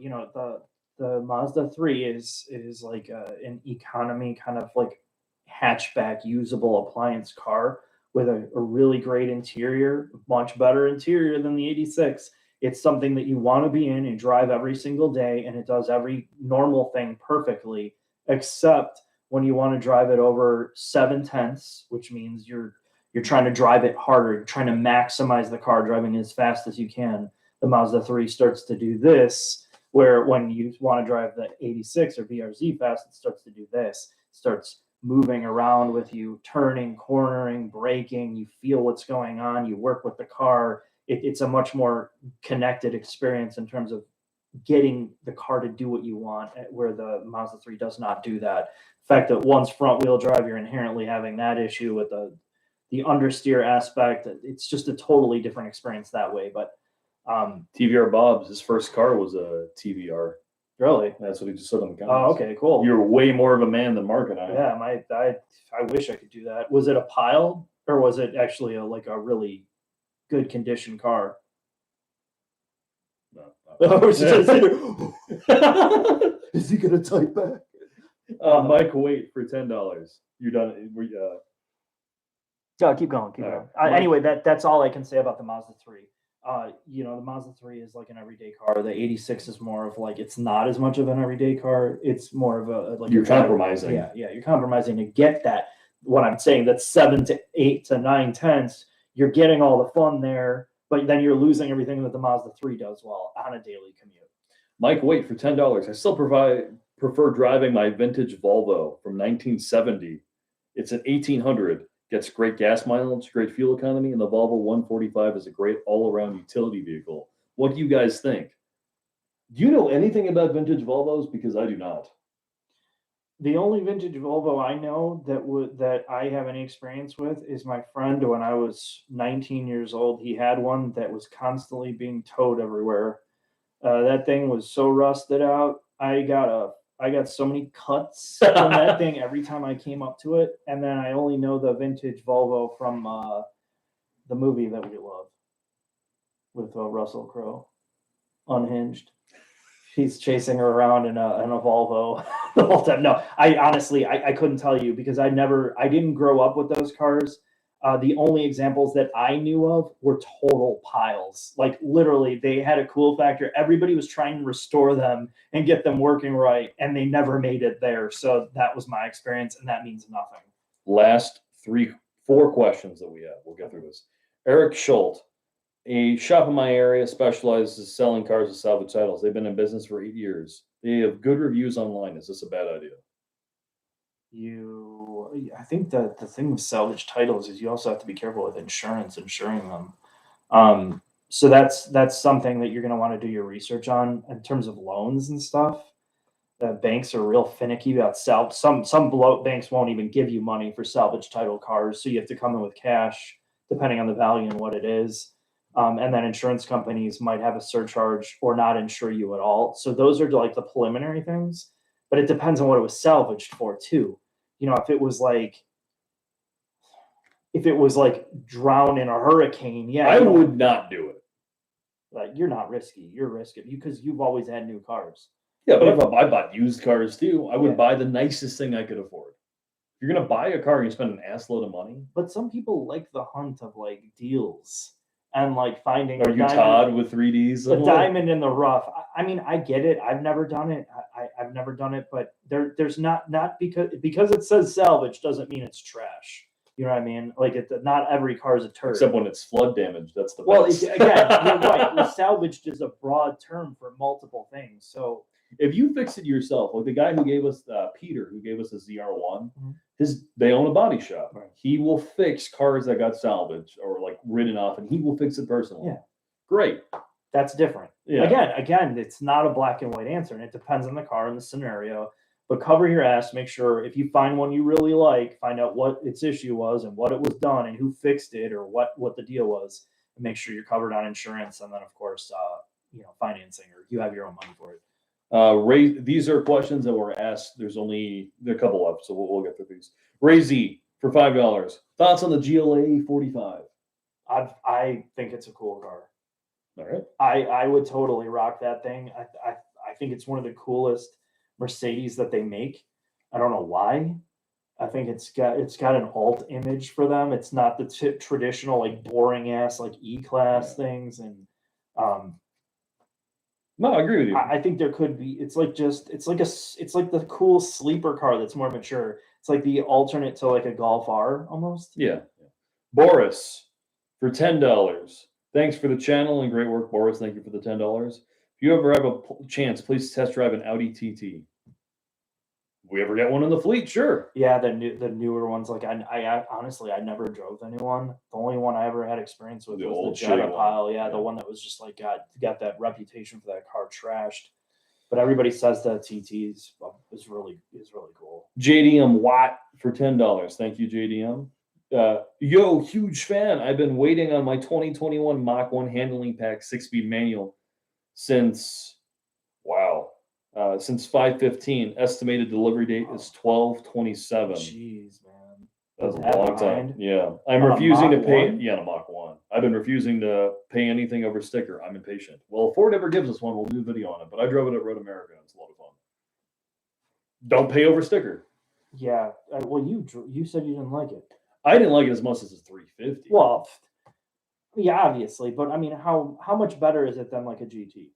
the Mazda 3 is like an economy kind of like hatchback usable appliance car with a really great interior, much better interior than the 86. It's something that you want to be in and drive every single day, and it does every normal thing perfectly, except when you want to drive it over 7/10, which means you're trying to drive it harder, you're trying to maximize the car, driving as fast as you can. The Mazda 3 starts to do this, where when you want to drive the 86 or VRZ fast, it starts to do this. It starts moving around with you, turning, cornering, braking. You feel what's going on. You work with the car. It's a much more connected experience in terms of getting the car to do what you want, where the Mazda 3 does not do that. The fact that one's front wheel drive, you're inherently having that issue with the understeer aspect. It's just a totally different experience that way. But TVR Bob's, his first car was a TVR. really, That's what he just said on the comments. oh, okay, cool. You're way more of a man than Mark and I. Yeah, I wish I could do that. Was it a pile or was it actually a really good condition car? No, Oh, it's just- Is he gonna type back? Mike, wait for $10. You're done. Yeah, keep going. All right. Anyway, that's all I can say about the Mazda 3. The Mazda 3 is like an everyday car. The 86 is more of like, it's not as much of an everyday car. It's more of a like You're compromising. Yeah, you're compromising to get that. What I'm saying, that's 7 to 8 to 9/10. You're getting all the fun there, but then you're losing everything that the Mazda 3 does well on a daily commute. Mike, wait for $10. I still prefer driving my vintage Volvo from 1970. It's an 1800. Gets great gas mileage, great fuel economy, and the Volvo 145 is a great all-around utility vehicle. What do you guys think? Do you know anything about vintage Volvos? Because I do not. The only vintage Volvo I know that I have any experience with is my friend. When I was 19 years old, he had one that was constantly being towed everywhere. That thing was so rusted out. I got so many cuts from that thing every time I came up to it. And then I only know the vintage Volvo from the movie that we love with Russell Crowe, Unhinged. He's chasing her around in a Volvo the whole time. No, I honestly couldn't tell you because I didn't grow up with those cars. The only examples that I knew of were total piles. Like literally, they had a cool factor. Everybody was trying to restore them and get them working right, and they never made it there. So that was my experience, and that means nothing. Last 4 questions that we have. We'll get through this. Eric Schultz, a shop in my area specializes in selling cars with salvage titles. They've been in business for 8 years. They have good reviews online. Is this a bad idea? I think that the thing with salvage titles is you also have to be careful with insuring them. So that's something that you're going to want to do your research on in terms of loans and stuff. Banks are real finicky about some banks won't even give you money for salvage title cars, so you have to come in with cash depending on the value and what it is. And then insurance companies might have a surcharge or not insure you at all. So those are like the preliminary things, but it depends on what it was salvaged for too. You know, if it was like drowned in a hurricane, yeah, I would not do it. you're not risky. You're risky because you've always had new cars. Yeah, but if I bought used cars too, I would Yeah. buy the nicest thing I could afford. If you're gonna buy a car and you spend an ass load of money, But some people like the hunt of like deals and like finding are a you diamond, Todd with 3Ds? a diamond in the rough. I mean, I get it. I've never done it. I've never done it, but there's not because it says salvage doesn't mean it's trash. You know what I mean? Like not every car is a turd. Except when it's flood damage, that's the Well, best. again, you're right. The salvaged is a broad term for multiple things. So If you fix it yourself, like the guy who gave us Peter, who gave us a ZR1, Mhm. they own a body shop. Right. He will fix cars that got salvaged or like ridden off, and he will fix it personally. Yeah. Great. that's different. Yeah. Again, it's not a black and white answer, and it depends on the car and the scenario. But cover your ass. Make sure if you find one you really like, find out what its issue was and what it was done and who fixed it or what the deal was, and make sure you're covered on insurance, and then of course, financing, or you have your own money for it. These are questions that were asked. There's only a couple left, so we'll get through these. Ray Z for $5. Thoughts on the GLA 45? I think it's a cool car. All right. I would totally rock that thing. I think it's one of the coolest Mercedes that they make. I don't know why. I think it's got an alt image for them. It's not the traditional like boring ass like E-Class things, and No, I agree with you. I think there could be. It's like the cool sleeper car that's more mature. It's like the alternate to like a Golf R almost. Yeah. Boris for $10. Thanks for the channel and great work, Boris. Thank you for the $10. If you ever have a chance, please test drive an Audi TT. If we ever get one in the fleet, sure. Yeah, the newer ones. Like I honestly I never drove the new one. The only one I ever had experience with The was old the shitty Jetta one. Pile. Yeah, Yeah. the one that was just like got that reputation for that car trashed. But everybody says that TT is really cool. JDM Watt for $10. Thank you, JDM. Yo, huge fan. I've been waiting on my 2021 Mach 1 handling pack 6-speed manual since 5/15. Estimated delivery date is 12/27. Jeez, man. That's a That long time. behind? Yeah. I'm On a refusing to Mach pay. 1? Yeah, on a Mach 1. I've been refusing to pay anything over sticker. I'm impatient. Well, if Ford ever gives us one, we'll do a video on it. But I drove it at Road America. It's a lot of fun. Don't pay over sticker. Yeah. Well, you said you didn't like it. I didn't like it as much as the 350. Well, yeah, obviously, but I mean, how much better is it than like a GT?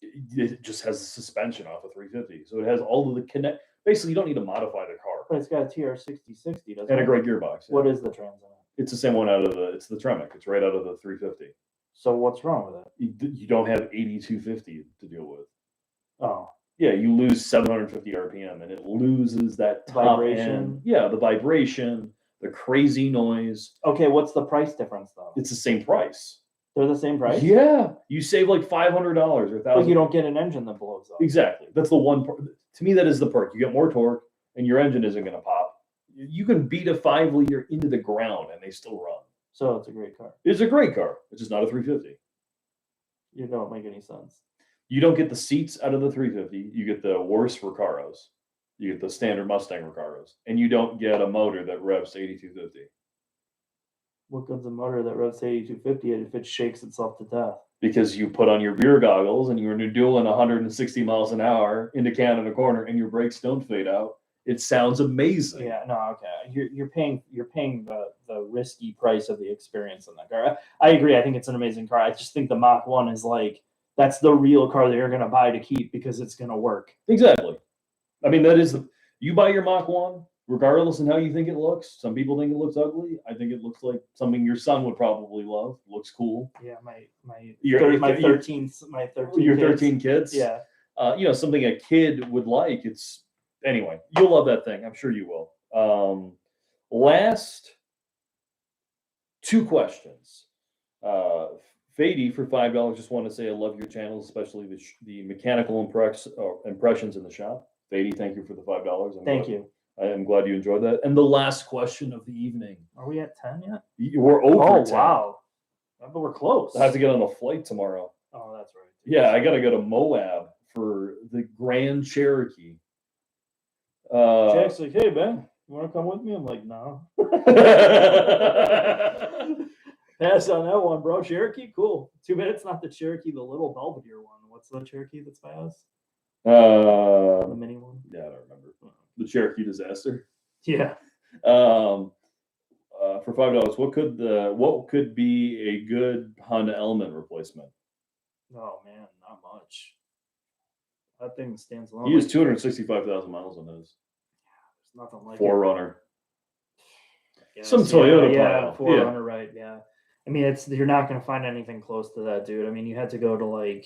It just has the suspension off a 350. So it has all of the connect. Basically, you don't need to modify the car. But it's got a TR6060, doesn't And it? a great gearbox. yeah. What is the trans in it? It's the same one it's the Tremec. It's right out of the 350. So what's wrong with it? You don't have 8250 to deal with. Oh, Yeah, you lose 750 RPM and it loses that top Vibration? end. Yeah, the vibration, the crazy noise. okay. What's the price difference though? It's the same price. They're the same price. Yeah, you save like $500 or But $1,000. you don't get an engine that blows up. Exactly. That's the one part. To me, that is the perk. You get more torque and your engine isn't going to pop. You can beat a 5-liter into the ground and they still run. So it's a great car. It's a great car. It's just not a 350. You don't make any sense. You don't get the seats out of the 350. You get the worst Recaros. You get the standard Mustang Recaros. And you don't get a motor that revs to 8250. What good's a motor that revs to 8250 if it shakes itself to death? Because you put on your beer goggles and you're doing 160 miles an hour into Canada corner and your brakes don't fade out. It sounds amazing. Yeah, no, okay. You're paying the risky price of the experience in that car. I agree. I think it's an amazing car. I just think the Mach 1 is like that's the real car that you're gonna buy to keep because it's gonna work. Exactly. I mean, that is you buy your Mach 1, regardless of how you think it looks. Some people think it looks ugly. I think it looks like something your son would probably love. Looks cool. Yeah, my Your 13 Your kids. 13 kids. Yeah. Something a kid would like. It's anyway. You'll love that thing. I'm sure you will. Last two questions. Fady for $5 just want to say I love your channel, especially the mechanical impressions in the shop. Fady, thank you for the $5. Thank you. I am glad you enjoyed that. And the last question of the evening. Are we at 10 yet? We're over. Oh, 10. wow. But we're close. I have to get on a flight tomorrow. Oh, that's right. Yeah, I got to go to Moab for the Grand Cherokee. Jack's like, hey, Ben, you want to come with me? I'm like, no. Pass on that one, bro. Cherokee, cool. Too bad it's not the Cherokee, the little Belvedere one. What's the Cherokee that's by us? The mini one? Yeah, I don't remember. The Cherokee disaster. Yeah. For $5, what could be a good Honda Element replacement? Oh, man, not much. That thing stands alone. He used 265,000 miles on his. There's nothing like Forerunner. it. Some Toyota yeah, pile. Forerunner, right? Yeah. I mean, you're not going to find anything close to that, dude. I mean, you had to go to like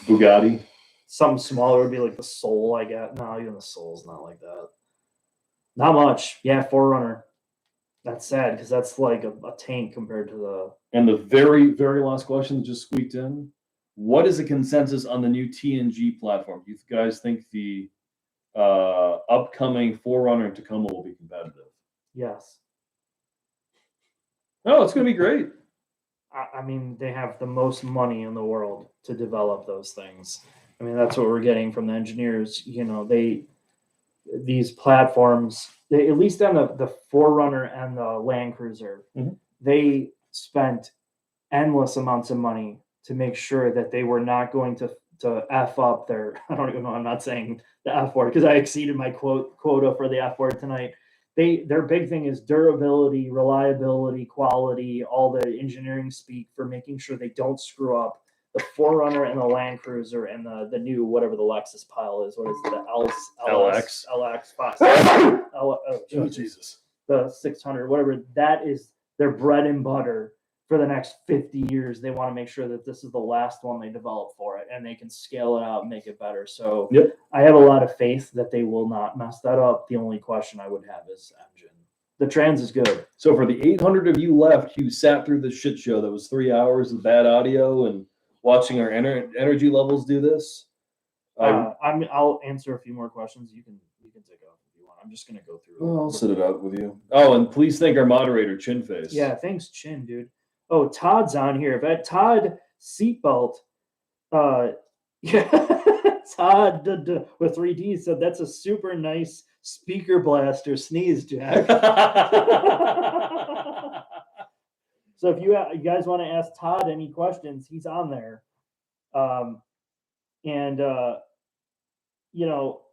Bugatti. something smaller would be like the Soul, I guess. No, even the Soul's not like that. Not much. Yeah, Forerunner. That's sad because that's like a tank compared to the. And the very, very last question that just squeaked in. What is the consensus on the new TNG platform? Do you guys think the upcoming Forerunner and Tacoma will be competitive? Yes. Oh, it's going to be great. I mean, they have the most money in the world to develop those things. I mean, that's what we're getting from the engineers. You know, these platforms, at least on the Forerunner and the Land Cruiser, they spent endless amounts of money to make sure that they were not going to F up their, I don't even know, I'm not saying the F word because I exceeded my quota for the F word tonight. Their big thing is durability, reliability, quality, all the engineering speak for making sure they don't screw up the Forerunner and the Land Cruiser and the new, whatever the Lexus pile is. What is it? The LX 5. Oh, Jesus. The 600, whatever. That is their bread and butter for the next 50 years. They want to make sure that this is the last one they develop for it and they can scale it out and make it better. So Yep. I have a lot of faith that they will not mess that up. The only question I would have is engine. The trans is good. So for the 800 of you left who sat through the shit show that was 3 hours of bad audio and watching our energy levels do this, I'll answer a few more questions. You can take off if you want. I'm just gonna go through. I'll sit it out with you. Oh, and please thank our moderator, Chinface. Yeah, thanks, Chin, dude. Oh, Todd's on here. But Todd Seatbelt, yeah, Todd with 3D said that's a super nice speaker blaster sneeze, Jack. So if you guys want to ask Todd any questions, he's on there. You know,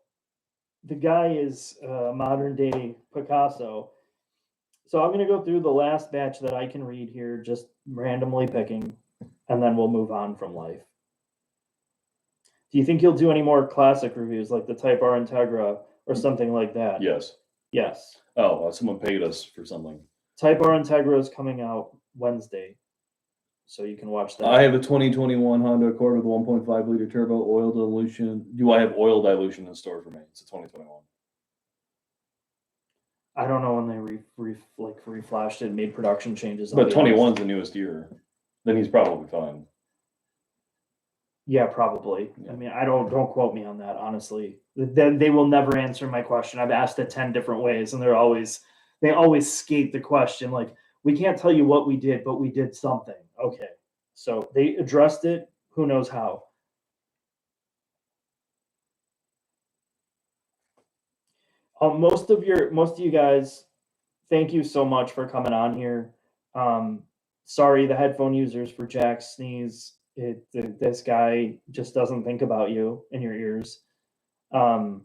the guy is modern day Picasso. So I'm going to go through the last batch that I can read here, just randomly picking, and then we'll move on from life. Do you think you'll do any more classic reviews like the Type R Integra or something like that? Yes. Yes. Oh, someone paid us for something. Type R Integra is coming out Wednesday, so you can watch that. I have a 2021 Honda Accord with 1.5 liter turbo, oil dilution. Do I have oil dilution in store for me? It's a 2021. I don't know when they reflashed it and made production changes. But 21's the newest year. Then he's probably fine. Yeah, probably. Yeah. I mean, don't quote me on that, honestly. Then they will never answer my question. I've asked it 10 different ways, and they always skate the question. Like, we can't tell you what we did, but we did something. Okay. So they addressed it. Who knows how? Most of you guys, thank you so much for coming on here. Sorry, the headphone users for Jack's sneeze. This guy just doesn't think about you in your ears. I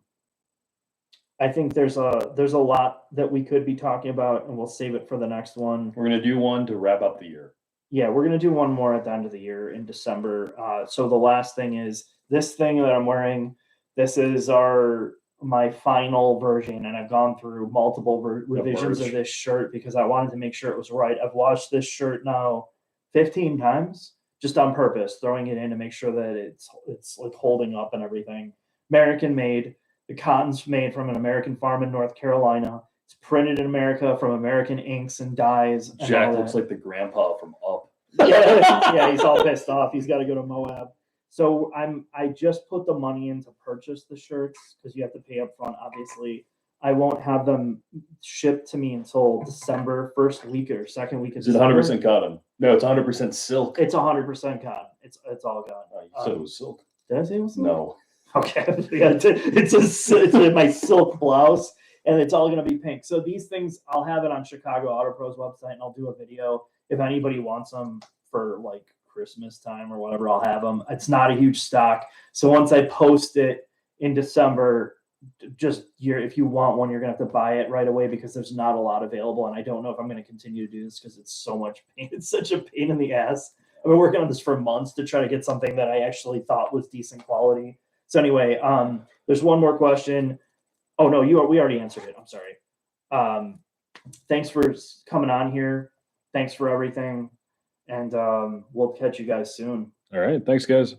think there's a lot that we could be talking about, and we'll save it for the next one. We're going to do one to wrap up the year. Yeah, we're going to do one more at the end of the year in December. So the last thing is this thing that I'm wearing. This is my final version, and I've gone through multiple revisions of this shirt because I wanted to make sure it was right. I've washed this shirt now 15 times just on purpose, throwing it in to make sure that it's like holding up and everything. American made. The cotton's made from an American farm in North Carolina. It's printed in America from American inks and dyes. And Jack all looks that. like the grandpa from Up. Yeah, he's all pissed off. He's got to go to Moab. So I just put the money in to purchase the shirts because you have to pay up front, obviously. I won't have them shipped to me until December first week or second week of Is it December. 100% cotton? No, it's 100% silk. It's 100% cotton. It's all cotton. Oh, you said it was silk. Did I say it was silk? No. Okay, yeah, it's my silk blouse, and it's all gonna be pink. So these things, I'll have it on Chicago Auto Pros website, and I'll do a video if anybody wants them for like Christmas time or whatever. I'll have them. It's not a huge stock, so once I post it in December, if you want one, you're gonna have to buy it right away because there's not a lot available, and I don't know if I'm gonna continue to do this because it's so much pain. It's such a pain in the ass. I've been working on this for months to try to get something that I actually thought was decent quality. So anyway, there's one more question. Oh no, we already answered it. I'm sorry. Thanks for coming on here. Thanks for everything. And we'll catch you guys soon. All right. Thanks, guys.